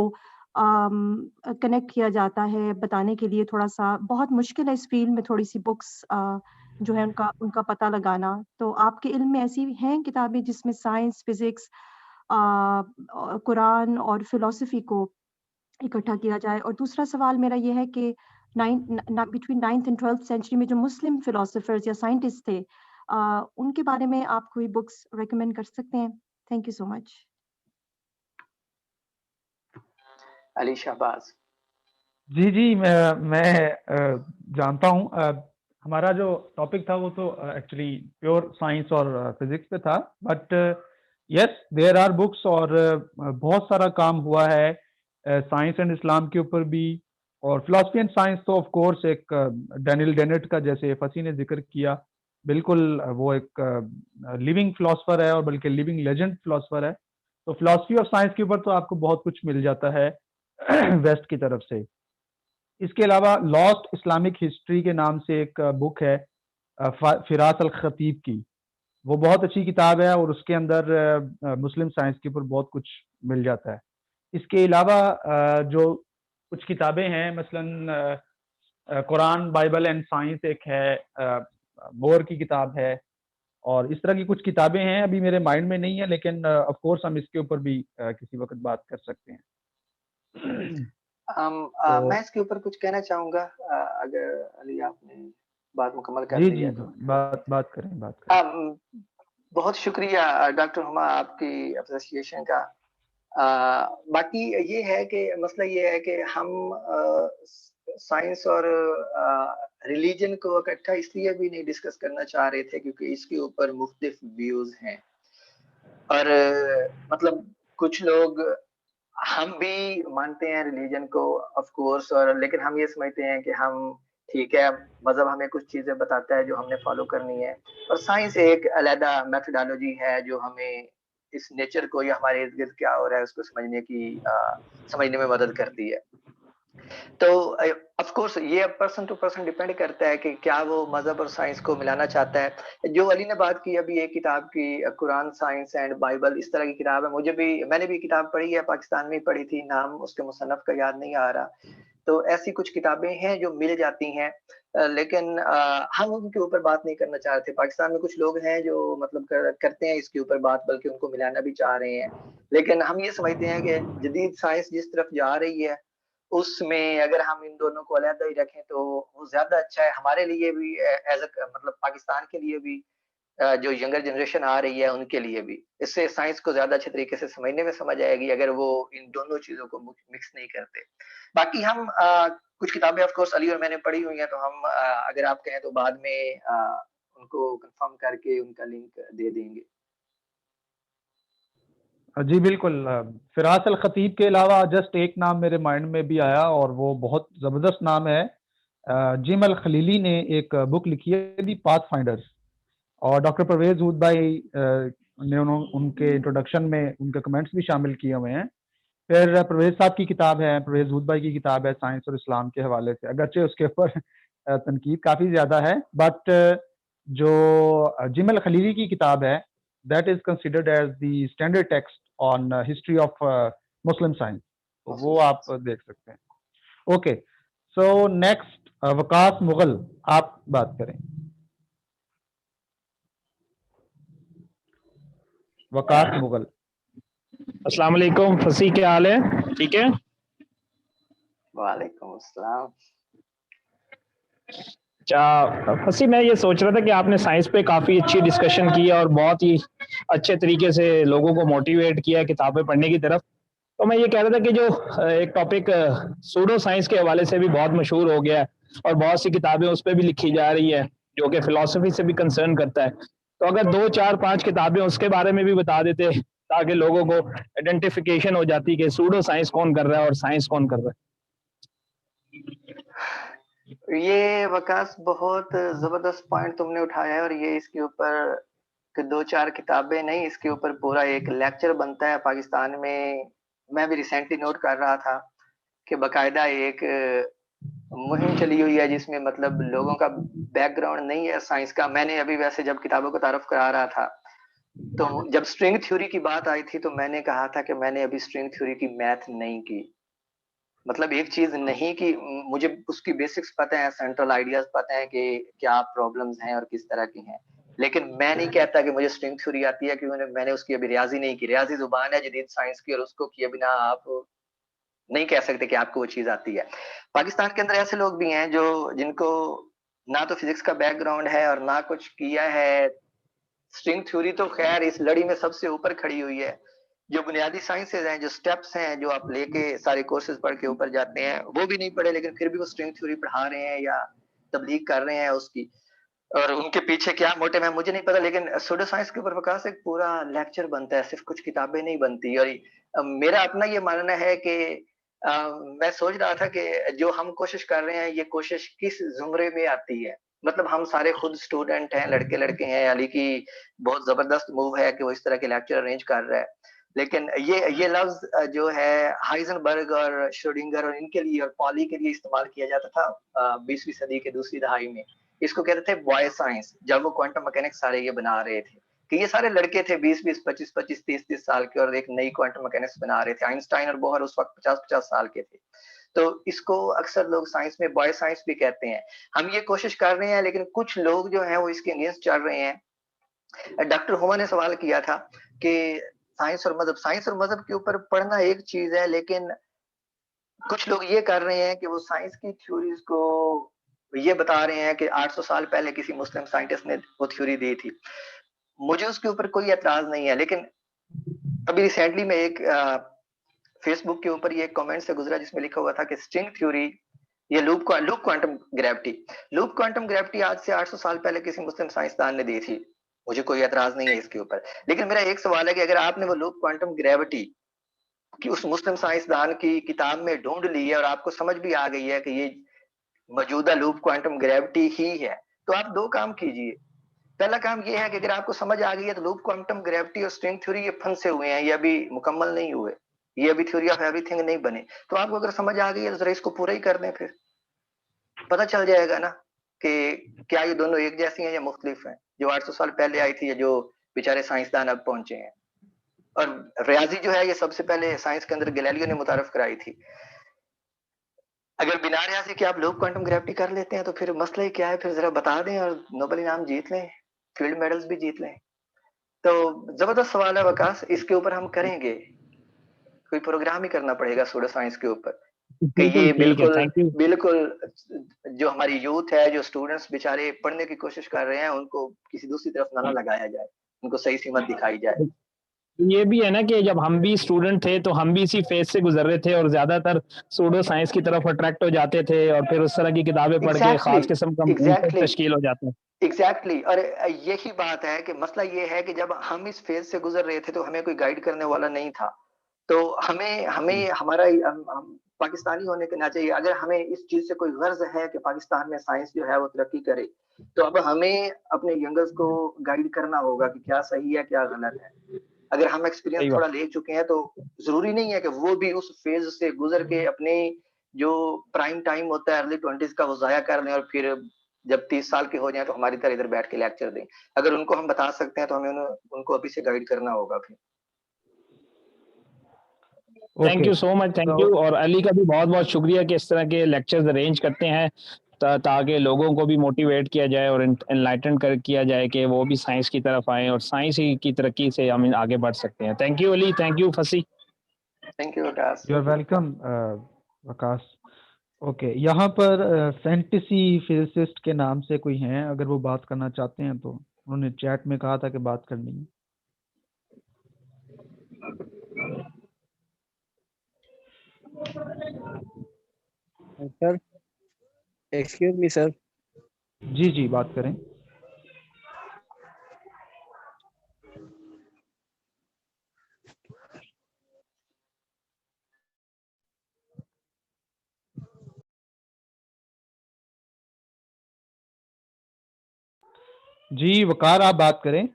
कनेक्ट किया जाता है, बताने के लिए थोड़ा-सा बहुत मुश्किल है इस फ़ील्ड में थोड़ी-सी बुक्स जो है उनका उनका पता लगाना। तो आपके इल्म में ऐसी हैं किताबें जिसमें साइंस, फिजिक्स, कुरान और फिलॉसफी को इकट्ठा किया जाए? और दूसरा सवाल मेरा ये है कि between 9th and 12th century में जो मुस्लिम फिलोसोफर्स या साइंटिस्ट थे, उनके बारे में आप कोई बुक्स रिकमेंड कर सकते हैं? Thank you so much. Ali Shahbaz. जी, जी, मैं जानता हूँ। हमारा जो टॉपिक था वो तो एक्चुअली प्योर साइंस और फिज़िक्स पे था, but yes there are books, और बहुत सारा काम हुआ है साइंस एंड इस्लाम के ऊपर भी, और फिलॉसफी एंड साइंस तो ऑफ कोर्स एक डैनियल डेनेट का, जैसे फसी ने जिक्र किया, बिल्कुल वो एक लिविंग फिलोसफर है और बल्कि लिविंग लेजेंड फिलोसफर है। तो फिलॉसफी ऑफ साइंस के ऊपर तो आपको बहुत कुछ मिल जाता है वेस्ट की तरफ से। इसके अलावा लॉस्ट इस्लामिक हिस्ट्री के नाम से एक बुक है फिरास अल खतीब की, वो बहुत अच्छी किताब है और उसके अंदर मुस्लिम साइंस के ऊपर बहुत कुछ मिल जाता है। इसके अलावा जो कुछ किताबें हैं, मसलन कुरान, बाइबल एंड साइंस एक है, मोर की किताब है, और इस तरह की कुछ किताबें हैं, अभी मेरे माइंड में नहीं है, लेकिन ऑफ कोर्स हम इसके ऊपर भी किसी वक्त बात कर सकते हैं। तो मैं इसके ऊपर कुछ कहना चाहूंगा, अगर अली आपने बात मुकम्मल कर जी दी जी है जी, तो। बात करें, बात करें। बहुत शुक्रिया डॉक्टर हुमा आपकी अप्रिसिएशन का। बाकी ये है कि मसला ये है कि हम साइंस और रिलीजन को इकट्ठा इसलिए भी नहीं डिस्कस करना चाह रहे थे क्योंकि इसके ऊपर मुख्तलिफ व्यूज हैं, और मतलब कुछ लोग, हम भी मानते हैं रिलीजन को ऑफ कोर्स, और लेकिन हम ये समझते हैं कि हम ठीक है, मजहब हमें कुछ चीजें बताता है जो हमने फॉलो करनी है, और साइंस एक अलग मेथोडोलॉजी है जो हमें इस नेचर को या हमारे इर्द गिर्द क्या हो रहा है उसको समझने में मदद करती है। तो ऑफ कोर्स ये पर्सन टू पर्सन डिपेंड करता है कि क्या वो मजहब और साइंस को मिलाना चाहता है। जो अली ने बात की अभी एक किताब की, कुरान, साइंस एंड बाइबल, इस तरह की किताब है, मैंने भी किताब पढ़ी है, पाकिस्तान में ही पढ़ी थी, नाम उसके मुसन्नफ का याद नहीं आ रहा। तो ऐसी कुछ किताबें हैं जो मिल जाती हैं, लेकिन हम उनके ऊपर बात नहीं करना चाह रहे थे। पाकिस्तान में कुछ लोग हैं जो मतलब करते हैं इसके ऊपर बात, बल्कि उनको मिलाना भी चाह रहे हैं, लेकिन हम ये समझते हैं कि जदीद साइंस जिस तरफ जा रही है उसमें अगर हम इन दोनों को अलग ही रखें तो वो ज्यादा अच्छा है हमारे लिए भी, एज मतलब पाकिस्तान के लिए भी, जो यंगर जनरेशन आ रही है उनके लिए भी। इससे साइंस को ज्यादा अच्छे तरीके से समझने में समझ आएगी अगर वो इन दोनों चीजों को मिक्स नहीं करते। बाकी हम कुछ किताबें ऑफ कोर्स अली और मैंने पढ़ी हुई हैं, तो हम अगर आप कहें तो बाद में उनको कंफर्म करके उनका लिंक दे देंगे। जी बिल्कुल। फिरास अल खतीब के अलावा जस्ट एक नाम मेरे माइंड में भी आया और वो बहुत ज़बरदस्त नाम है। जिम अल खलीली ने एक बुक लिखी है, दी पाथ फाइंडर्स, और डॉक्टर परवेज हूद भाई ने उनके इंट्रोडक्शन में उनके कमेंट्स भी शामिल किए हुए हैं। फिर परवेज साहब की किताब है, परवेज हूद भाई की किताब है साइंस और इस्लाम के हवाले से, अगरचे उसके ऊपर तनकीद काफ़ी ज़्यादा है, बट जो जिम अल खलीली की किताब है, that is considered as the standard text on history of Muslim science, तो वो आप देख सकते हैं। Okay, so next Waqas Mughal, आप बात करें। वकास मुगल। अस्सलाम वालेकुम फसी, क्या हाल है? ठीक है। वालेकुम अस्सलाम। अच्छा फसी, मैं ये सोच रहा था कि आपने साइंस पे काफ़ी अच्छी डिस्कशन की है और बहुत ही अच्छे तरीके से लोगों को मोटिवेट किया किताबें पढ़ने की तरफ। तो मैं ये कह रहा था कि जो एक टॉपिक सूडो साइंस के हवाले से भी बहुत मशहूर हो गया है और बहुत सी किताबें उस पर भी लिखी जा रही है जो कि फिलॉसफी से भी कंसर्न करता है, तो अगर 2 4 5 किताबें उसके बारे में भी बता देते ताकि लोगों को आइडेंटिफिकेशन हो जाती कि सूडो साइंस कौन कर रहा है और साइंस कौन कर रहा है। ये वकास बहुत जबरदस्त पॉइंट तुमने उठाया है, और ये इसके ऊपर 2-4 किताबें नहीं, इसके ऊपर पूरा एक लेक्चर बनता है पाकिस्तान में। मैं भी रिसेंटली नोट कर रहा था कि बकायदा एक मुहिम चली हुई है जिसमें मतलब लोगों का बैकग्राउंड नहीं है साइंस का। मैंने अभी वैसे जब किताबों का तारुफ करा रहा था तो जब स्ट्रिंग थ्योरी की बात आई थी तो मैंने कहा था कि मैंने अभी स्ट्रिंग थ्योरी की मैथ नहीं की, मतलब एक चीज नहीं कि मुझे उसकी बेसिक्स पता है, सेंट्रल आइडियाज पता है कि क्या प्रॉब्लम्स हैं और किस तरह की हैं, लेकिन मैं नहीं कहता कि मुझे स्ट्रिंग थ्योरी आती है क्योंकि मैंने उसकी अभी रियाजी नहीं की। रियाजी जुबान है जदीद साइंस की, और उसको किए बिना आप नहीं कह सकते कि आपको वो चीज आती है। पाकिस्तान के अंदर ऐसे लोग भी हैं जो जिनको ना तो फिजिक्स का बैकग्राउंड है और ना कुछ किया है। स्ट्रिंग थ्योरी तो खैर इस लड़ी में सबसे ऊपर खड़ी हुई है। जो बुनियादी साइंसेज हैं, जो स्टेप्स हैं, जो आप लेके सारे कोर्सेज पढ़ के ऊपर जाते हैं, वो भी नहीं पढ़े लेकिन फिर भी वो स्ट्रिंग थ्योरी पढ़ा रहे हैं या तबलीग कर रहे हैं उसकी, और उनके पीछे क्या मोटिव है मुझे नहीं पता। लेकिन सूडो साइंस के ऊपर वकास एक पूरा लेक्चर बनता है, सिर्फ कुछ किताबें नहीं बनती। और मेरा अपना ये मानना है कि मैं सोच रहा था कि जो हम कोशिश कर रहे हैं ये कोशिश किस ज़ुमरे में आती है? मतलब हम सारे खुद स्टूडेंट हैं, लड़के-लड़के हैं, अली की बहुत ज़बरदस्त मूव है कि वो इस तरह के लेक्चर अरेंज कर रहा है। लेकिन ये लफ्ज़ जो है हाइज़नबर्ग और श्रोडिंगर और इनके लिए और पॉली के लिए इस्तेमाल किया जाता था 20वीं सदी के दूसरी दहाई में। इसको कहते थे बॉय साइंस, जब वो क्वांटम मैकेनिक्स सारे ये बना रहे थे। कि ये सारे लड़के थे 20-20, 25-25, 30-30 साल के और एक नई क्वांटम मैकेनिक्स बना रहे थे। आइंस्टाइन और बोहर उस वक़्त 50-50 साल के थे। तो इसको अक्सर लोग साइंस में बॉय साइंस भी कहते हैं। हम ये कोशिश कर रहे हैं लेकिन कुछ लोग जो हैं वो इसके अगेंस्ट चल रहे हैं। डॉक्टर हुमा ने सवाल किया था कि साइंस और मज़हब के ऊपर पढ़ना एक चीज़ है, लेकिन कुछ लोग ये कर रहे हैं कि वो साइंस की थ्योरीज़ को ये बता रहे हैं कि 800 साल पहले किसी मुस्लिम साइंटिस्ट ने वो थ्योरी दी थी। मुझे उसके ऊपर कोई एतराज़ नहीं है, लेकिन अभी रिसेंटली में एक फेसबुक के ऊपर ये एक कमेंट से गुजरा जिसमें लिखा हुआ था कि स्ट्रिंग थ्योरी ये लूप क्वांटम ग्रेविटी आज से 800 साल पहले किसी मुस्लिम साइंसदान ने दी थी। मुझे कोई एतराज नहीं है इसके ऊपर, लेकिन मेरा एक सवाल है कि अगर आपने वो लूप क्वांटम ग्रेविटी कि उस मुस्लिम साइंसदान की किताब में ढूंढ ली है और आपको समझ भी आ गई है कि ये मौजूदा लूप क्वांटम ग्रेविटी ही है, तो आप दो काम कीजिए। पहला काम ये है कि अगर आपको समझ आ गई है तो लूप क्वांटम ग्रेविटी और स्ट्रिंग थ्योरी ये फंसे हुए हैं, ये अभी मुकम्मल नहीं हुए, ये अभी थ्योरी ऑफ एवरीथिंग नहीं बने। तो आपको अगर समझ आ गई है तो जरा इसको पूरा ही कर दें, फिर पता चल जाएगा ना कि क्या ये दोनों एक जैसी हैं या मुख्तलिफ हैं, जो 800 साल पहले आई थी या जो बेचारे साइंसदान अब पहुंचे हैं। और रियाजी जो है ये सबसे पहले साइंस के अंदर गैलीलियो ने मुतारफ कराई थी। अगर बिना रियाजी के आप लूप क्वांटम ग्रेविटी कर लेते हैं तो फिर मसला ही क्या है, फिर जरा बता दें और नोबेल इनाम जीत लें, फील्ड मेडल्स भी जीत लें। तो जबरदस्त सवाल है वकास, इसके ऊपर हम करेंगे, कोई प्रोग्राम ही करना पड़ेगा सूडो साइंस के ऊपर कि ये बिल्कुल जो हमारी यूथ है, जो स्टूडेंट्स बेचारे पढ़ने की कोशिश कर रहे हैं, उनको किसी दूसरी तरफ ना लगाया जाए, उनको सही सीमत दिखाई जाए। ये भी है ना कि जब हम भी स्टूडेंट थे तो हम भी इसी फेज से गुजर रहे थे और ज्यादातर सूडो साइंस की तरफ अट्रैक्ट हो जाते थे और फिर उस तरह की किताबें पढ़ के खास किस्म का तश्कील हो जाता है। एग्जैक्टली और यही बात है कि मसला ये है कि जब हम इस फेज से गुजर रहे थे तो हमें कोई गाइड करने वाला नहीं था। तो हमें हमारा हम पाकिस्तानी होने के नाते अगर हमें इस चीज से कोई गर्ज है कि पाकिस्तान में साइंस जो है वो तरक्की करे, तो अब हमें अपने यंगर्स को गाइड करना होगा कि क्या सही है क्या गलत है। अगर हम एक्सपीरियंस थोड़ा ले चुके हैं तो जरूरी नहीं है कि वो भी उस फेज से गुजर के अपने जो प्राइम टाइम होता है अर्ली 20s का वो जाया कर लें और फिर जब 30 साल के हो जाए तो हमारी तरह इधर बैठ के लेक्चर दें। अगर उनको हम बता सकते हैं तो हमें उनको अभी से गाइड करना होगा फिर। Thank you so much, thank you. और अली का भी बहुत बहुत शुक्रिया कि इस तरह के लेक्चर्स अरेंज करते हैं ताकि लोगों को भी मोटिवेट किया जाए और एनलाइटन किया जाए कि वो भी साइंस की तरफ आए और साइंस ही की तरक्की से हम आगे बढ़ सकते हैं। Thank you Ali, thank you Fasi. Thank you Waqas. You are welcome Waqas. Okay, यहाँ पर फैंटेसी फिजिसिस्ट के नाम से कोई हैं, अगर वो बात करना चाहते हैं तो उन्होंने चैट में कहा था कि बात करनी है। Sir excuse me sir. जी जी बात करें। जी वकार आप बात करें।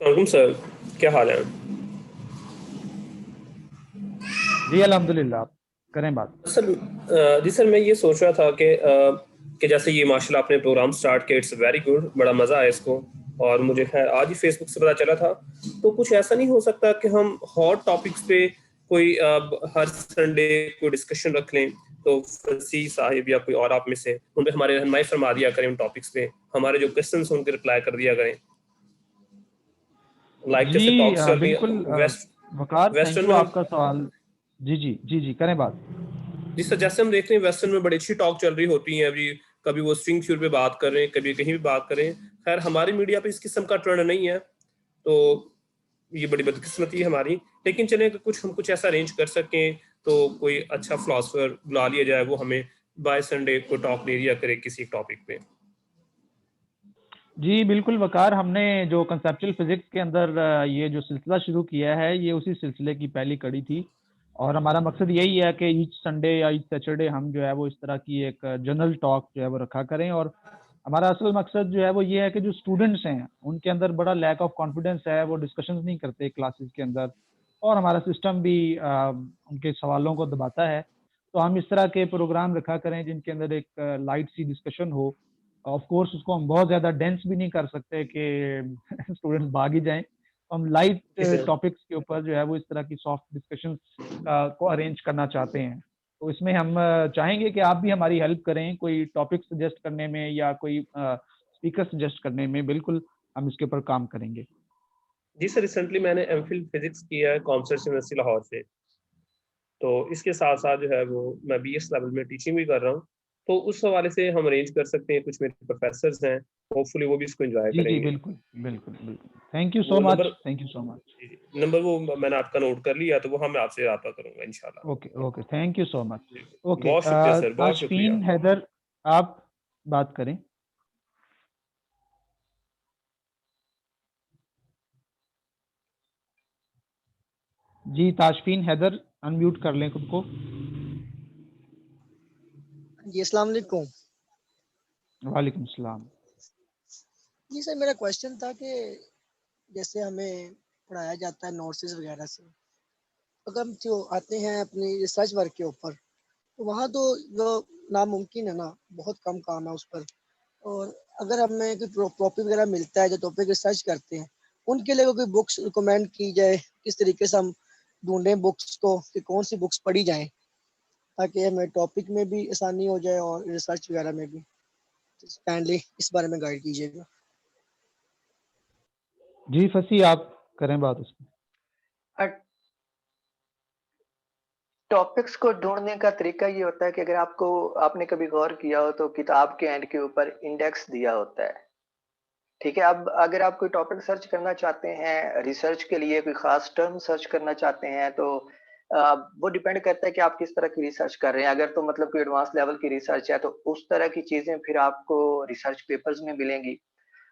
सर क्या हाल है? जी अल्हम्दुलिल्लाह, आप करें बात। सर जी सर मैं ये सोच रहा था कि जैसे ये माशाल्लाह आपने प्रोग्राम स्टार्ट किया, इट्स वेरी गुड, बड़ा मज़ा आया इसको। और मुझे खैर आज ही फेसबुक से पता चला था, तो कुछ ऐसा नहीं हो सकता कि हम हॉट टॉपिक्स पे कोई हर संडे कोई डिस्कशन रख लें, तो फसी साहिब या कोई और आप में से उन पे हमारे रहनुमाई फरमा दिया करें, उन टॉपिक्स पे हमारे जो क्वेश्चंस उनके रिप्लाई कर दिया करें। लाइक जैसे टॉक्स चल रही है वकार, थैंक यू आपका सवाल। जी जी जी जी करें बात। जी सर, जैसे हम देख रहे हैं वेस्टर्न में बड़ी अच्छी टॉक चल रही होती है अभी, कभी वो स्ट्रिंग थ्योरी पे बात कर रहे हैं, कभी कहीं भी बात कर रहे हैं। खैर हमारी मीडिया पे इस किस्म का ट्रेंड नहीं है, तो ये बड़ी बदकिस्मती है हमारी। लेकिन चले हम कुछ ऐसा अरेंज कर सकें तो कोई अच्छा फिलोसफर बुला लिया जाए, वो हमें बाय संडे को टॉक दे दिया करे किसी टॉपिक पे। जी, बिल्कुल वक़ार, हमने जो कंसेप्चुअल फिज़िक्स के अंदर ये जो सिलसिला शुरू किया है, ये उसी सिलसिले की पहली कड़ी थी और हमारा मकसद यही है कि ईच संडे या ईच सैटरडे हम जो है वो इस तरह की एक जनरल टॉक जो है वो रखा करें और हमारा असल मकसद जो है वो ये है कि जो स्टूडेंट्स हैं, उनके अंदर बड़ा लैक ऑफ कॉन्फिडेंस है, वो डिस्कशंस नहीं करते क्लासेस के अंदर और हमारा सिस्टम भी उनके सवालों को दबाता है। तो हम इस तरह के प्रोग्राम रखा करें जिनके अंदर एक लाइट सी डिस्कशन हो ऑफ कोर्स उसको हम बहुत ज़्यादा डेंस भी नहीं कर सकते कि स्टूडेंट्स भाग ही जाएँ। तो हम लाइट जी सर। टॉपिक्स के ऊपर जो है वो इस तरह की सॉफ्ट डिस्कशंस को अरेंज करना चाहते हैं। तो इसमें हम चाहेंगे कि आप भी हमारी हेल्प करें, कोई टॉपिक सजेस्ट करने में या कोई स्पीकर सजेस्ट करने में, बिल्कुल हम इसके ऊपर काम करेंगे। जी सर, रिसेंटली मैंने एमफिल फिजिक्स किया है कॉमर्स यूनिवर्सिटी लाहौर से। तो इसके साथ-साथ जो है वो मैं बीएस लेवल में टीचिंग भी कर रहा हूँ। तो उस हवाले से हम अरेंज कर सकते हैं, कुछ मेरे प्रोफ़ेसर्स हैं, होपफुली वो भी इसको एन्जॉय जी, जी, करेंगे। बिल्कुल, बिल्कुल, बिल्कुल। थैंक यू सो वो much, number thank you so much. जी, जी, नंबर वो मैंने आपका नोट कर लिया, तो वो हाँ, मैं आपसे राब्ता करूँगा इंशाल्लाह। Okay, okay, thank you so much. जी, ओके बहुत शुक्रिया सर, बहुत शुक्रिया। ताशफीन हैदर आप बात करें। जी, ताशफीन हैदर अनम्यूट कर लें खुद को। जी अस्सलाम वालेकुम। वालेकुम सलाम। जी सर, मेरा क्वेश्चन था कि जैसे हमें पढ़ाया जाता है नोट्स वगैरह से, अगर हम जो आते हैं अपनी रिसर्च वर्क के ऊपर, तो वहाँ तो वो नामुमकिन है ना, बहुत कम काम है उस पर। और अगर हमें कोई टॉपिक वगैरह मिलता है, जो टॉपिक रिसर्च करते हैं, उनके लिए कोई बुक्स रिकमेंड की जाए, किस तरीके से हम ढूँढें बुक्स को कि कौन सी बुक्स पढ़ी जाएँ, ताकि हमें टॉपिक में भी आसानी हो जाए और रिसर्च वगैरह में भी। काइंडली इस बारे में गाइड कीजिएगा। जी, फसी आप करें बात उसकी। टॉपिक्स को ढूँढने का तरीका ये होता है कि अगर आपने कभी गौर किया हो तो किताब के एंड के ऊपर इंडेक्स दिया होता है। ठीक है, अब अगर आप कोई टॉपिक सर्च करना चाहते हैं, रिसर्च के लिए कोई ख़ास टर्म सर्च करना चाहते हैं तो वो डिपेंड करता है कि आप किस तरह की रिसर्च कर रहे हैं। अगर तो मतलब कोई एडवांस लेवल की रिसर्च है तो उस तरह की चीज़ें फिर आपको रिसर्च पेपर्स में मिलेंगी।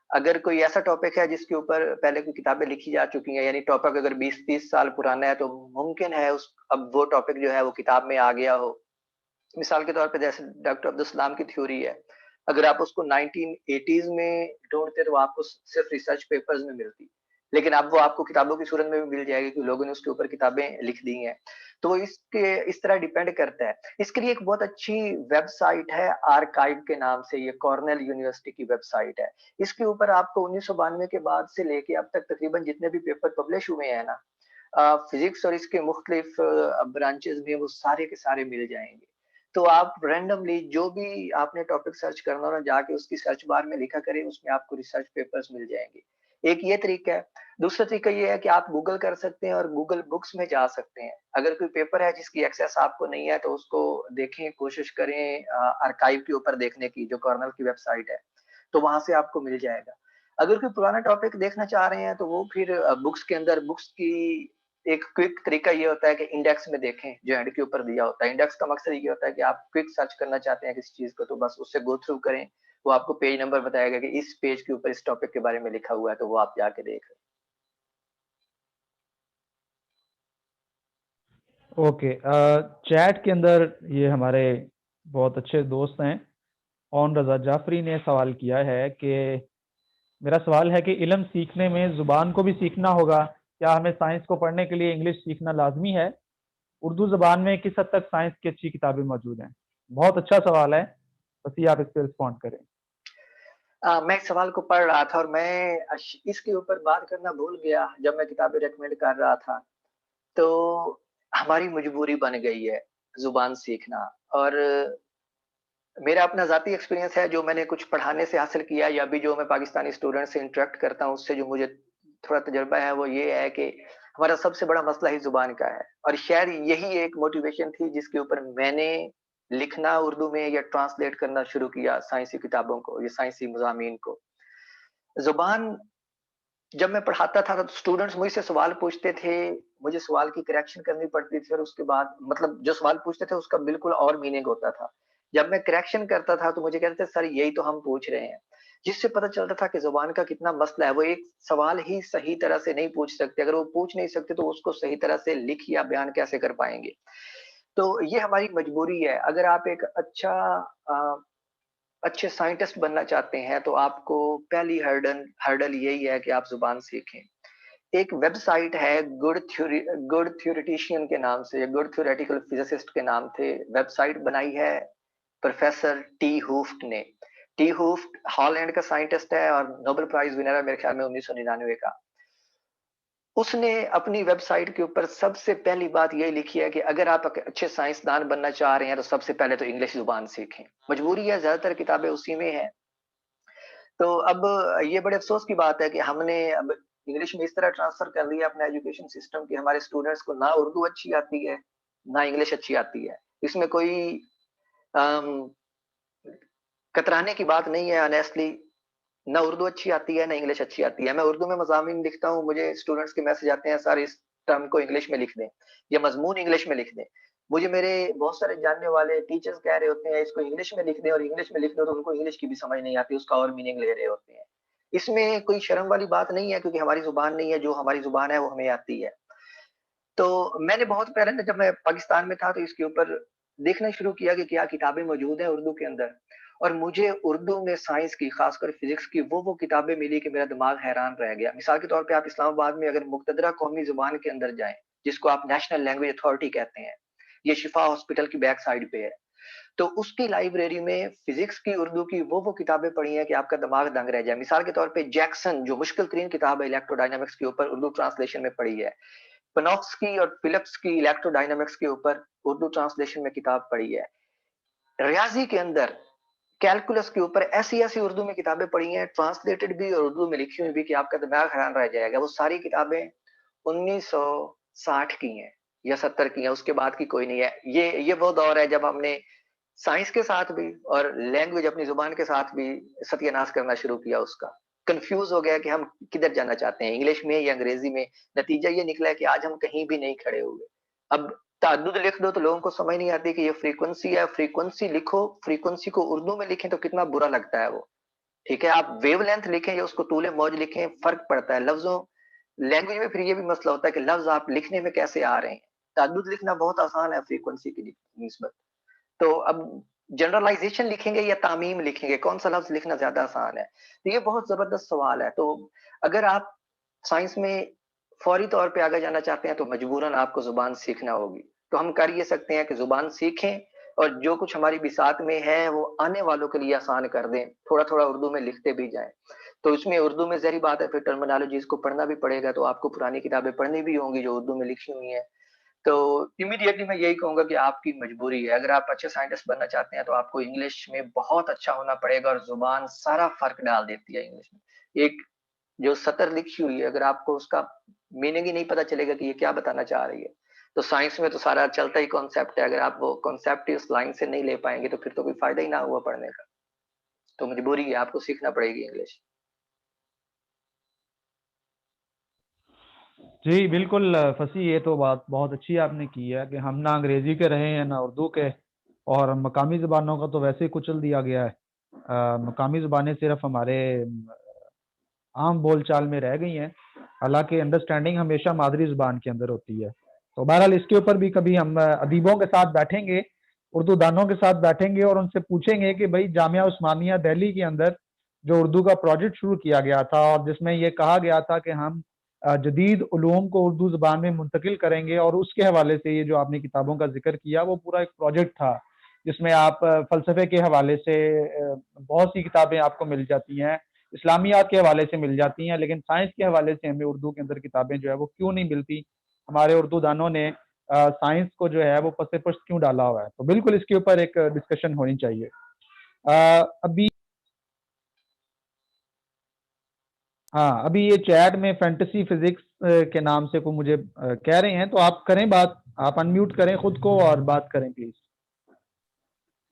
अगर कोई ऐसा टॉपिक है जिसके ऊपर पहले कोई किताबें लिखी जा चुकी हैं, यानी टॉपिक अगर 20-30 साल पुराना है तो मुमकिन है उस अब वो टॉपिक जो है वो किताब में आ गया हो। मिसाल के तौर पे जैसे डॉक्टर अब्दुल सलाम की थ्योरी है। अगर आप उसको 1980s में ढूँढते तो आपको सिर्फ़ रिसर्च पेपर्स में मिलती। लेकिन अब वो आपको किताबों की सूरत में भी मिल जाएगी कि लोगों ने उसके ऊपर किताबें लिख दी हैं। तो इस तरह डिपेंड करता है। इसके लिए एक बहुत अच्छी वेबसाइट है आर्काइव के नाम से, ये कॉर्नेल यूनिवर्सिटी की वेबसाइट है। इसके ऊपर आपको 1992 के बाद से लेके अब तक तकरीबन जितने भी पेपर पब्लिश हुए हैं ना, फिज़िक्स और इसके मुख्तलिफ ब्रांचेज़ में वो सारे के सारे मिल जाएँगे। तो आप रैंडमली जो भी आपने टॉपिक सर्च करना हो ना, जाके उसकी सर्च बार में लिखा करें, उसमें आपको रिसर्च पेपर्स मिल जाएँगे। एक ये तरीका है। दूसरा तरीका ये है कि आप गूगल कर सकते हैं और गूगल बुक्स में जा सकते हैं। अगर कोई पेपर है जिसकी एक्सेस आपको नहीं है तो उसको देखें, कोशिश करें आर्काइव के ऊपर देखने की, जो कॉर्नल की वेबसाइट है, तो वहाँ से आपको मिल जाएगा। अगर कोई पुराना टॉपिक देखना चाह रहे हैं तो वो फिर बुक्स के अंदर बुक्स की एक क्विक तरीका ये होता है कि इंडेक्स में देखें, जो एंड के ऊपर दिया होता है। इंडेक्स का मकसद ये होता है कि आप क्विक सर्च करना चाहते हैं किसी चीज़ को, तो बस उससे गो थ्रू करें। वो आपको पेज नंबर बताएगा कि इस पेज के ऊपर इस टॉपिक के बारे में लिखा हुआ है, तो वो आप जाके देख लें। ओके चैट के अंदर ये हमारे बहुत अच्छे दोस्त हैं, ओन रज़ा जाफ़री ने सवाल किया है कि मेरा सवाल है कि इल्म सीखने में ज़ुबान को भी सीखना होगा, क्या हमें साइंस को पढ़ने के लिए इंग्लिश सीखना लाज़मी है? उर्दू ज़बान में किस हद तक साइंस की अच्छी किताबें मौजूद हैं? बहुत अच्छा सवाल है, बस ये आप इस पे रिस्पॉन्ड करें। मैं इस सवाल को पढ़ रहा था और मैं इसके ऊपर बात करना भूल गया जब मैं किताबें रिकमेंड कर रहा था। तो हमारी मजबूरी बन गई है ज़ुबान सीखना और मेरा अपना ज़ाती एक्सपीरियंस है जो मैंने कुछ पढ़ाने से हासिल किया या अभी जो मैं पाकिस्तानी स्टूडेंट से इंटरेक्ट करता हूँ, उससे जो मुझे थोड़ा तजुर्बा है वो ये है कि हमारा सबसे बड़ा मसला ही ज़ुबान का है और शायद यही एक मोटिवेशन थी जिसके ऊपर मैंने लिखना उर्दू में या ट्रांसलेट करना शुरू किया साइंसी किताबों को या साइंसी मज़ामीन को। ज़ुबान जब मैं पढ़ाता था तो स्टूडेंट्स मुझसे सवाल पूछते थे, मुझे सवाल की करेक्शन करनी पड़ती थी और उसके बाद मतलब जो सवाल पूछते थे उसका बिल्कुल और मीनिंग होता था। जब मैं करेक्शन करता था तो मुझे कहते थे सर यही तो हम पूछ रहे हैं। जिससे पता चलता था कि ज़ुबान का कितना मसला है। वो एक सवाल ही सही तरह से नहीं पूछ सकते, अगर वो पूछ नहीं सकते तो उसको सही तरह से लिख या बयान कैसे कर पाएँगे? तो ये हमारी मजबूरी है। अगर आप एक अ, अच्छे साइंटिस्ट बनना चाहते हैं तो आपको पहली हर्डल हर्डल यही है कि आप ज़ुबान सीखें। एक वेबसाइट है गुड थ्योरेटिशियन के नाम से, गुड थ्योरेटिकल फिजिसिस्ट के नाम से वेबसाइट बनाई है प्रोफेसर टी हूफ्ट ने। टी हूफ्ट हॉलैंड का साइंटिस्ट है और नोबेल प्राइज विनर है मेरे ख्याल में 1999 का। उसने अपनी वेबसाइट के ऊपर सबसे पहली बात यही लिखी है कि अगर आप अच्छे साइंसदान बनना चाह रहे हैं तो सबसे पहले तो इंग्लिश जुबान सीखें। मजबूरी है, ज्यादातर किताबें उसी में है। तो अब ये बड़े अफसोस की बात है कि हमने अब इंग्लिश में इस तरह ट्रांसफर कर दिया अपना एजुकेशन सिस्टम कि हमारे स्टूडेंट्स को ना उर्दू अच्छी आती है, ना इंग्लिश अच्छी आती है। इसमें कोई अम, कतराने की बात नहीं है ऑनेस्टली। ना उर्दू अच्छी आती है, ना इंग्लिश अच्छी आती है। मैं उर्दू में मज़ामीन लिखता हूँ, मुझे स्टूडेंट्स के मैसेज आते हैं, सर इस टर्म को इंग्लिश में लिख दें या मज़मून इंग्लिश में लिख दें। मुझे मेरे बहुत सारे जानने वाले टीचर्स कह रहे होते हैं इसको इंग्लिश में लिख दें, और इंग्लिश में लिख दो तो उनको इंग्लिश की भी समझ नहीं आती, उसका और मीनिंग ले रहे होते हैं। इसमें कोई शर्म वाली बात नहीं है क्योंकि हमारी ज़ुबान नहीं है, जो हमारी ज़ुबान है वो हमें आती है। तो मैंने बहुत पहले ना जब मैं पाकिस्तान में था तो इसके ऊपर देखना शुरू किया कि क्या किताबें मौजूद हैं उर्दू के अंदर, और मुझे उर्दू में साइंस की, खासकर फिजिक्स की वो किताबें मिली कि मेरा दिमाग हैरान रह गया। मिसाल के तौर पे आप इस्लामाबाद में अगर मुक़तदरा कौमी ज़ुबान के अंदर जाएँ, जिसको आप नेशनल लैंग्वेज अथॉरिटी कहते हैं, ये शिफा हॉस्पिटल की बैक साइड पे है। तो उसकी लाइब्रेरी में फिजिक्स की, उर्दू की वो किताबें पढ़ी हैं कि आपका दिमाग दंग रह जाए। मिसाल के तौर पे जैक्सन जो मुश्किल तरीन किताब है इलेक्ट्रोडायनामिक्स के ऊपर, उर्दू ट्रांसलेशन में पढ़ी है। पेनोफ्स्की और फिलिप्स की इलेक्ट्रोडायनामिक्स के ऊपर उर्दू ट्रांसलेशन में किताब पढ़ी है। रियाज़ी के अंदर कैलकुलस के ऊपर ऐसी-ऐसी उर्दू में किताबें पढ़ी हैं, ट्रांसलेटेड भी और उर्दू में लिखी हुई भी, कि आपका दिमाग हैरान रह जाएगा। वो सारी किताबें 1960 की हैं या 70 की हैं, उसके बाद की कोई नहीं है। ये वो दौर है जब हमने साइंस के साथ भी और लैंग्वेज अपनी ज़ुबान के साथ भी सत्यानाश करना शुरू किया उसका। कन्फ्यूज़ हो गया कि हम किधर जाना चाहते हैं, इंग्लिश में या अंग्रेज़ी में। नतीजा ये निकला है कि आज हम कहीं भी नहीं खड़े हुए। अब तअद्दुद लिख दो तो लोगों को समझ नहीं आती कि ये फ्रीक्वेंसी है, फ्रीक्वेंसी लिखो, फ्रीक्वेंसी को उर्दू में लिखें तो कितना बुरा लगता है वो। ठीक है, आप वेवलेंथ लिखें या उसको तूल-ए-मौज लिखें, फ़र्क पड़ता है। लफ्ज़ों लैंग्वेज में फिर ये भी मसला होता है कि लफ्ज़ आप लिखने में कैसे आ रहे हैं। तअद्दुद लिखना बहुत आसान है फ्रीक्वेंसी की निस्बत। तो अब जनरलाइज़ेशन लिखेंगे या तामीम लिखेंगे, कौन-सा लफ्ज़ लिखना ज़्यादा आसान है? तो ये बहुत ज़बरदस्त सवाल है। तो अगर आप साइंस में फौरी तौर पे आगे जाना चाहते हैं तो मजबूरन आपको ज़ुबान सीखना होगी। तो हम कर ये सकते हैं कि ज़ुबान सीखें और जो कुछ हमारी बिसात में है वो आने वालों के लिए आसान कर दें। थोड़ा-थोड़ा उर्दू में लिखते भी जाएँ। तो इसमें उर्दू में ज़ाहिर बात है फिर टर्मिनोलॉजीज़ को पढ़ना भी पड़ेगा, तो आपको पुरानी किताबें पढ़नी भी होंगी जो उर्दू में लिखी हुई हैं। तो इमीडिएटली मैं यही कहूँगा कि आपकी मजबूरी है। अगर आप अच्छे साइंटिस्ट बनना चाहते हैं तो आपको इंग्लिश में बहुत अच्छा होना पड़ेगा, और ज़ुबान सारा फ़र्क डाल देती है इंग्लिश में। एक जो सतर लिखी हुई है, अगर आपको उसका मीनिंग ही नहीं पता चलेगा कि ये क्या बताना चाह रही है, तो साइंस में तो सारा चलता ही कॉन्सेप्ट है। अगर आप वो कॉन्सेप्ट ही उस लाइन से नहीं ले पाएँगे तो फिर तो कोई फ़ायदा ही ना हुआ पढ़ने का। तो मजबूरी है, आपको सीखना पड़ेगी इंग्लिश। जी, बिल्कुल फँसी, ये तो बात बहुत अच्छी आपने की है कि हम ना अंग्रेज़ी के रहे हैं, ना उर्दू के, और मकामी ज़बानों का तो वैसे ही कुचल दिया गया है। मकामी ज़बानें सिर्फ़ हमारे आम बोलचाल में रह गई हैं, हालाँकि अंडरस्टैंडिंग हमेशा मादरी ज़ुबान के अंदर होती है। तो बहरहाल इसके ऊपर भी कभी हम अदीबों के साथ बैठेंगे, उर्दू दानों के साथ बैठेंगे और उनसे पूछेंगे कि भई जामिया उस्मानिया दिल्ली के अंदर जो उर्दू का प्रोजेक्ट शुरू किया गया था और जिसमें ये कहा गया था कि हम जदीद उलूम को उर्दू ज़ुबान में मुंतकिल करेंगे, और उसके हवाले से ये जो आपने किताबों का ज़िक्र किया वो पूरा एक प्रोजेक्ट था, जिसमें आप फ़लसफ़े के हवाले से बहुत सी किताबें आपको मिल जाती हैं, इस्लामियात के हवाले से मिल जाती हैं, लेकिन साइंस के हवाले से हमें उर्दू के अंदर किताबें जो है वो क्यों नहीं मिलती? हमारे उर्दू दानों ने साइंस को जो है वो पस-ए-पुश्त क्यों डाला हुआ है? तो बिल्कुल इसके ऊपर एक डिस्कशन होनी चाहिए। अभी हाँ, अभी ये चैट में फैंटेसी फिज़िक्स के नाम से कोई मुझे कह रहे हैं, तो आप करें बात, आप अनम्यूट करें खुद को और बात करें प्लीज़।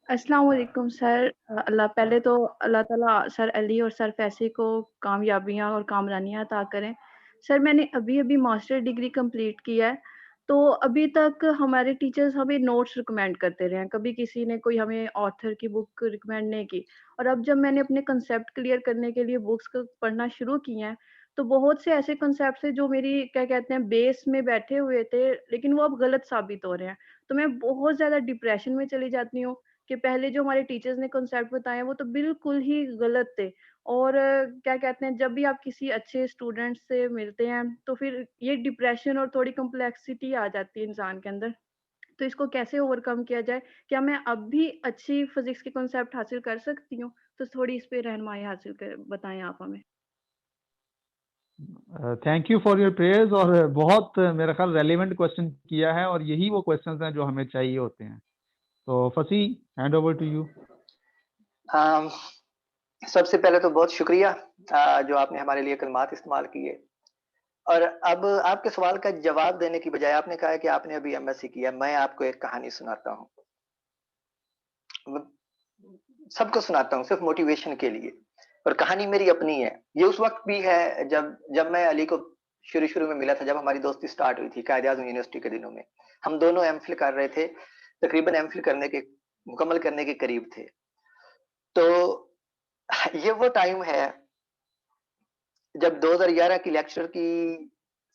अस्सलाम वालेकुम सर। पहले तो अल्लाह ताला सर अली और सर फैसी को कामयाबियाँ और कामरानियाँ अता करें। सर मैंने अभी-अभी मास्टर डिग्री कंप्लीट किया है। तो अभी तक हमारे टीचर्स हमें नोट्स रिकमेंड करते रहे हैं, कभी किसी ने कोई हमें ऑथर की बुक रिकमेंड नहीं की। और अब जब मैंने अपने कंसेप्ट क्लियर करने के लिए बुक्स को पढ़ना शुरू किए हैं, तो बहुत से ऐसे कंसेप्ट्स हैं जो मेरी क्या कहते हैं बेस में बैठे हुए थे, लेकिन वो अब गलत साबित हो रहे हैं। तो मैं बहुत ज़्यादा डिप्रेशन में चली जाती हूँ कि पहले जो हमारे टीचर्स ने कंसेप्ट बताए वो तो बिल्कुल ही गलत थे। और क्या कहते हैं, जब भी आप किसी अच्छे स्टूडेंट से मिलते हैं तो फिर ये डिप्रेशन और थोड़ी कॉम्प्लेक्सिटी आ जाती है इंसान के अंदर। तो इसको कैसे ओवरकम किया जाए? क्या मैं अब भी अच्छी फिजिक्स के कॉन्सेप्ट हासिल कर सकती हूँ? तो थोड़ी इस पे रहनुमाई हासिल कर बताएं आप हमें। Thank you for your prayers. और बहुत मेरा ख्याल रेलिवेंट क्वेश्चन किया है, और यही वो क्वेश्चंस हैं जो हमें चाहिए होते हैं। तो फसी, हैंड ओवर टू यू। सबसे पहले तो बहुत शुक्रिया जो आपने हमारे लिए कलमात इस्तेमाल किए। और अब आपके सवाल का जवाब देने की बजाय आपने कहा है कि आपने अभी एमएससी किया। मैं आपको एक कहानी सुनाता हूँ, सबको सुनाता हूँ सिर्फ मोटिवेशन के लिए। और कहानी मेरी अपनी है। ये उस वक्त भी है जब मैं अली को शुरू में मिला था, जब हमारी दोस्ती स्टार्ट हुई थी कायदे आज़म यूनिवर्सिटी के दिनों में। हम दोनों एमफिल कर रहे थे, तकरीबन एमफिल मुकम्मल करने के करीब थे। तो ये वो टाइम है जब 2011 की लेक्चर की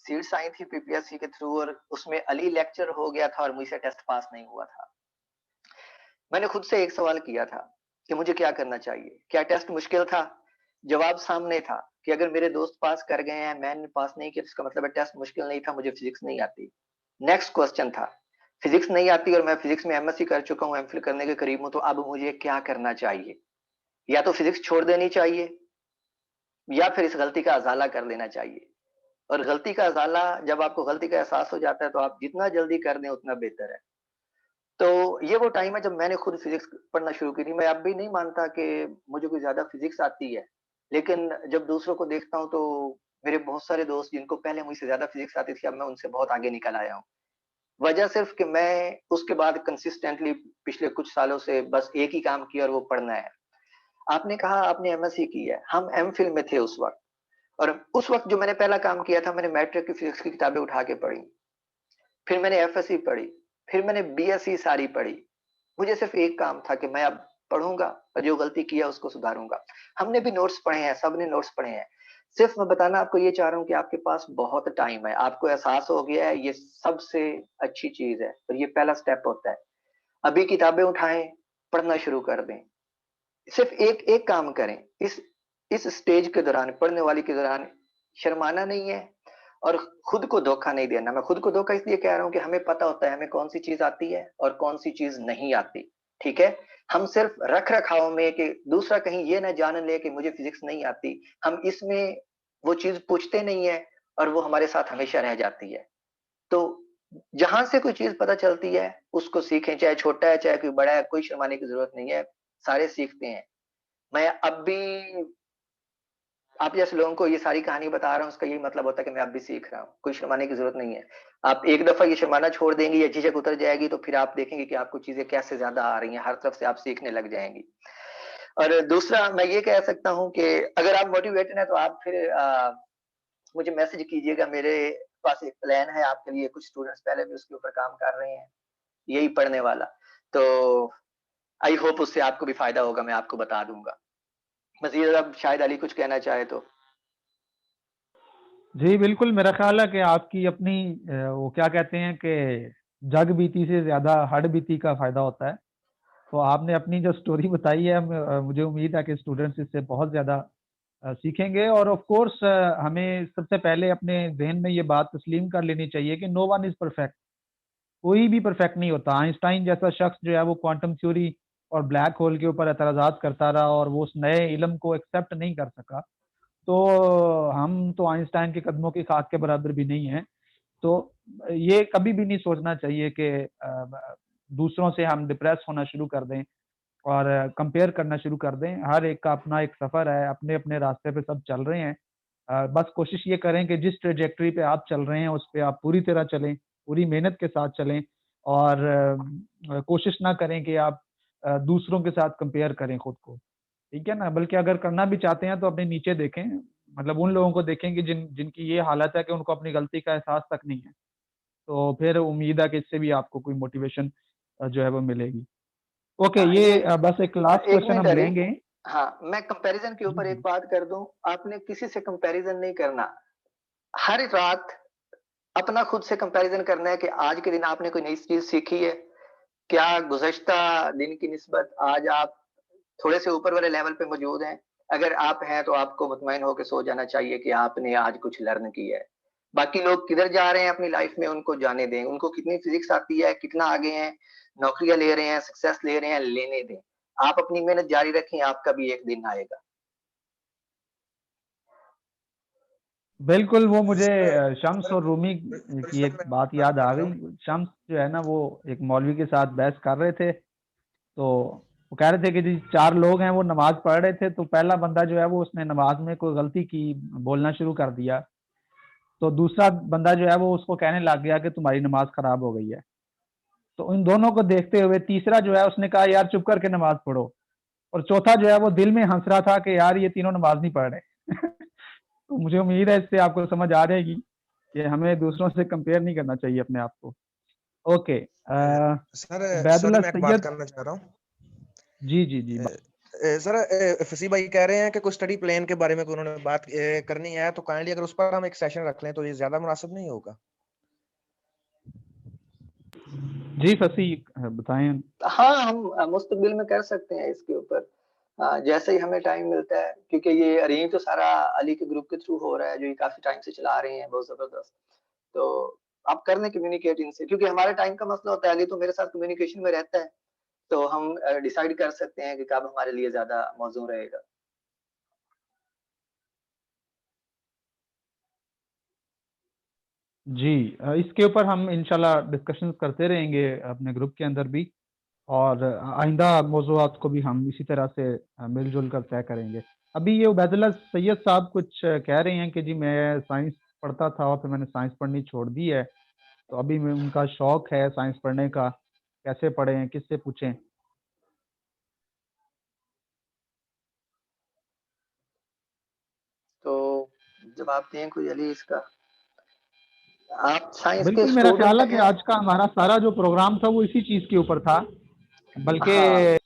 सीट्स आई थी पीपीएससी के थ्रू, और उसमें अली लेक्चर हो गया था और मुझसे टेस्ट पास नहीं हुआ था। मैंने खुद से एक सवाल किया था कि मुझे क्या करना चाहिए। क्या टेस्ट मुश्किल था? जवाब सामने था कि अगर मेरे दोस्त पास कर गए हैं, मैंने पास नहीं किया, इसका मतलब है टेस्ट मुश्किल नहीं था, मुझे फिजिक्स नहीं आती। नेक्स्ट क्वेश्चन था, फिजिक्स नहीं आती और मैं फिजिक्स में एमएससी कर चुका हूँ, एमफिल करने के करीब हूँ, तो अब मुझे क्या करना चाहिए? या तो फिजिक्स छोड़ देनी चाहिए या फिर इस गलती का अजाला कर लेना चाहिए। और गलती का अजाला, जब आपको गलती का एहसास हो जाता है तो आप जितना जल्दी कर दें उतना बेहतर है। तो ये वो टाइम है जब मैंने खुद फिजिक्स पढ़ना शुरू की थी। मैं अब भी नहीं मानता कि मुझे कोई ज्यादा फिजिक्स आती है, लेकिन जब दूसरों को देखता हूँ तो मेरे बहुत सारे दोस्त जिनको पहले मुझसे ज्यादा फिजिक्स आती थी, अब मैं उनसे बहुत आगे निकल आया हूँ। वजह सिर्फ कि मैं उसके बाद कंसिस्टेंटली पिछले कुछ सालों से बस एक ही काम किया और वो पढ़ना है। आपने कहा आपने एमएससी की है, हम एमफिल में थे उस वक्त। और उस वक्त जो मैंने पहला काम किया था, मैंने मैट्रिक की फिजिक्स की किताबें उठा के पढ़ी, फिर मैंने एफएससी पढ़ी, फिर मैंने बीएससी सारी पढ़ी। मुझे सिर्फ एक काम था कि मैं अब पढ़ूंगा और जो गलती किया उसको सुधारूंगा। हमने भी नोट्स पढ़े हैं, सबने नोट्स पढ़े हैं। सिर्फ मैं बताना आपको ये चाह रहा हूँ कि आपके पास बहुत टाइम है, आपको एहसास हो गया है, ये सबसे अच्छी चीज है और ये पहला स्टेप होता है। अभी किताबें उठाएं, पढ़ना शुरू कर दें। सिर्फ एक एक काम करें, इस स्टेज के दौरान, पढ़ने वाली के दौरान शर्माना नहीं है और खुद को धोखा नहीं देना। मैं खुद को धोखा इसलिए कह रहा हूँ कि हमें पता होता है हमें कौन सी चीज आती है और कौन सी चीज नहीं आती। ठीक है, हम सिर्फ रख रखाव में कि दूसरा कहीं ये ना जान ले कि मुझे फिजिक्स नहीं आती, हम इसमें वो चीज पूछते नहीं है और वो हमारे साथ हमेशा रह जाती है। तो जहां से कोई चीज पता चलती है उसको सीखें, चाहे छोटा है चाहे कोई बड़ा है, कोई शर्माने की जरूरत नहीं है, सारे सीखते हैं। मैं अब भी आप जैसे लोगों को ये सारी कहानी बता रहा हूँ, उसका यही मतलब होता है कि मैं अब भी सीख रहा हूँ, कोई शर्माने की जरूरत नहीं है। आप एक दफा ये शर्माना छोड़ देंगे, ये झिझक उतर जाएगी, तो फिर आप देखेंगे कि आपको चीजें कैसे ज्यादा आ रही हैं, हर तरफ से आप सीखने लग जाएंगी। और दूसरा मैं ये कह सकता हूँ कि अगर आप मोटिवेटेड हैं तो आप फिर मुझे मैसेज कीजिएगा। मेरे पास एक प्लान है आपके लिए, कुछ स्टूडेंट्स पहले भी उसके ऊपर काम कर रहे हैं, यही पढ़ने वाला। तो आई होप उससे आपको भी फायदा होगा, मैं आपको बता दूंगा। मजीद अब शायद अली कुछ कहना चाहे तो। जी बिल्कुल, मेरा ख्याल है कि आपकी अपनी वो क्या कहते हैं कि जग बीती से ज्यादा हड बीती का फायदा होता है। तो आपने अपनी जो स्टोरी बताई है, मुझे उम्मीद है कि स्टूडेंट्स इससे बहुत ज्यादा सीखेंगे। और ऑफ कोर्स हमें सबसे पहले अपने जहन में ये बात तस्लीम कर लेनी चाहिए कि नो वन इज परफेक्ट। कोई भी परफेक्ट नहीं होता। आइंस्टाइन जैसा शख्स जो है वो क्वांटम थ्योरी और ब्लैक होल के ऊपर एतराजात करता रहा और वो उस नए इल्म को एक्सेप्ट नहीं कर सका। तो हम तो आइंस्टाइन के कदमों की खाक के बराबर भी नहीं है। तो ये कभी भी नहीं सोचना चाहिए कि दूसरों से हम डिप्रेस होना शुरू कर दें और कंपेयर करना शुरू कर दें। हर एक का अपना एक सफ़र है, अपने अपने रास्ते पे सब चल रहे हैं। बस कोशिश ये करें कि जिस ट्रेजेक्टरी पे आप चल रहे हैं उस पे आप पूरी तरह चलें, पूरी मेहनत के साथ चलें। और कोशिश ना करें कि आप दूसरों के साथ कंपेयर करें खुद को, ठीक है ना? बल्कि अगर करना भी चाहते हैं तो अपने नीचे देखें, मतलब उन लोगों को देखें कि जिनकी ये हालत है कि उनको अपनी गलती का एहसास तक नहीं है। तो फिर उम्मीद है कि इससे भी आपको कोई मोटिवेशन जो है वो मिलेगी। ओके, हाँ, ये बस एक लास्ट एक क्वेश्चन मिनट हम अली। लेंगे। हाँ, मैं कंपैरिजन के ऊपर जी, एक जी। बात कर दूं, आपने किसी से कंपैरिजन नहीं करना। हर रात अपना खुद से कंपैरिजन करना है कि आज के दिन आपने कोई नई चीज सीखी है, क्या गुज़श्ता दिन की निस्बत आज आप थोड़े से ऊपर वाले लेवल पे मौजूद हैं? अगर आप हैं तो आपको मुतमईन होके सो जाना चाहिए कि आपने आज कुछ लर्न किया है। बाकी लोग किधर जा रहे हैं अपनी लाइफ में उनको जाने दें, उनको कितनी फिज़िक्स आती है, कितना आगे हैं, नौकरियाँ ले रहे हैं, सक्सेस ले रहे हैं, लेने दें। आप अपनी मेहनत जारी रखें, आपका भी एक दिन आएगा। बिल्कुल, वो मुझे सर शम्स सर और रूमी की सर एक मैं बात बात याद कर आ रहा गई। हूँ। शम्स जो है ना, वो एक मौलवी के साथ बहस कर रहे थे, तो वो कह रहे थे कि जी 4 लोग हैं, वो नमाज़ पढ़ रहे थे, तो पहला बंदा जो है वो उसने नमाज़ में कोई गलती की, बोलना शुरू कर दिया। तो दूसरा बंदा जो है वो उसको कहने लग गया कि तुम्हारी नमाज़ खराब हो गई है। तो इन दोनों को देखते हुए तीसरा जो है उसने कहा, यार चुप करके नमाज़ पढ़ो। और चौथा जो है वो दिल में हँस रहा था कि यार ये तीनों नमाज़ नहीं पढ़ रहे। तो मुझे उम्मीद है इससे आपको समझ आ जाएगी कि हमें दूसरों से कंपेयर नहीं करना चाहिए अपने आप को। ओके, सर सॉरी, उबैदुल्ला मैं एक बात सैयद। करना चाह रहा हूँ। जी, जी, जी। सर फसी भाई कह रहे हैं कि कुछ स्टडी प्लान के बारे में कोई उन्होंने बात करनी है, तो काइंडली अगर उस पर हम एक सेशन रख लें तो ये ज्यादा मुनासिब नहीं होगा? जी, फसी बताएँ। हाँ, हम मुस्तकबिल में कर सकते हैं इसके ऊपर। जैसे ही हमें टाइम मिलता है, क्योंकि ये अरेंज तो सारा अली के ग्रुप के थ्रू हो रहा है, जो ये काफ़ी टाइम से चला रहे हैं, बहुत ज़बरदस्त। तो आप कर लें कम्युनिकेट इनसे, क्योंकि हमारे टाइम का मसला होता है, अली तो मेरे साथ कम्युनिकेशन में रहता है, तो हम डिसाइड कर सकते हैं कि कब हमारे लिए ज़्यादा मौज़ू रहेगा। जी, इसके ऊपर हम इंशाल्लाह डिस्कशंस करते रहेंगे अपने ग्रुप के अंदर भी, और आइंदा मौज़ूआत को भी हम इसी तरह से मिल-जुल कर तय करेंगे। अभी ये उबैदुल्ला सैयद साहब कुछ कह रहे हैं कि जी मैं साइंस पढ़ता था और फिर मैंने साइंस पढ़नी छोड़ दी है, तो अभी मैं उनका शौक है साइंस पढ़ने का, कैसे पढ़ें, किससे पूछें? तो जवाब दें कोई अली इसका? आप साइंस के बिल्कुल, मेरा स्टूडेंट ख़्याल है कि हैं? आज का हमारा सारा जो प्रोग्राम था वो इसी चीज़ के ऊपर था। बल्कि हाँ।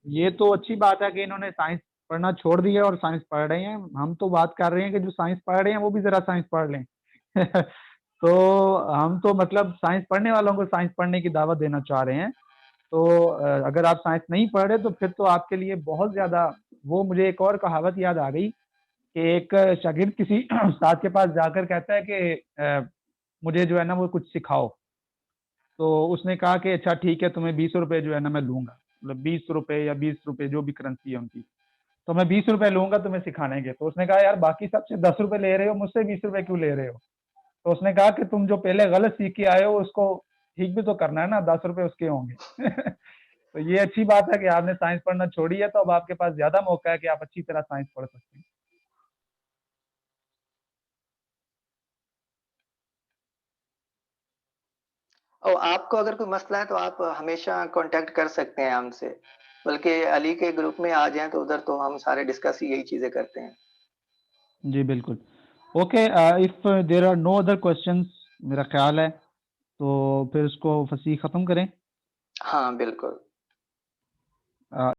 ये तो अच्छी बात है कि इन्होंने साइंस पढ़ना छोड़ दिया और साइंस पढ़ रहे हैं। हम तो बात कर रहे हैं कि जो साइंस पढ़ रहे हैं वो भी ज़रा साइंस पढ़ लें। तो हम तो मतलब साइंस पढ़ने वालों को साइंस पढ़ने की दावत देना चाह रहे हैं। तो अगर आप साइंस नहीं पढ़ रहे तो फिर तो आपके लिए बहुत ज़्यादा, वो मुझे एक और कहावत याद आ गई कि एक शागिर्द किसी उस्ताद के पास जाकर कहता है कि मुझे जो है ना वो कुछ सिखाओ। तो उसने कहा कि अच्छा ठीक है, तुम्हें ₹20 जो है ना मैं लूँगा। मतलब ₹20 या ₹20 जो भी करेंसी है उनकी। तो मैं ₹20 लूँगा तुम्हें सिखाने के। तो उसने कहा यार बाकी सबसे ₹10 ले रहे हो, मुझसे ₹20 क्यों ले रहे हो? तो उसने कहा कि तुम जो पहले गलत सीख के आए हो उसको ठीक भी तो करना है ना, ₹10 उसके होंगे। तो ये अच्छी बात है कि आपने साइंस पढ़ना छोड़ी है, तो अब आपके पास ज़्यादा मौका है कि आप अच्छी तरह साइंस पढ़ सकते हैं। और आपको अगर कोई मसला है तो आप हमेशा कॉन्टैक्ट कर सकते हैं हमसे। बल्कि अली के ग्रुप में आ जाएँ तो उधर तो हम सारे डिस्कस ही यही चीज़ें करते हैं। जी, बिल्कुल। Okay, if there are no other questions, मेरा ख्याल है, तो फिर इसको फसी खत्म करें। हाँ, बिल्कुल।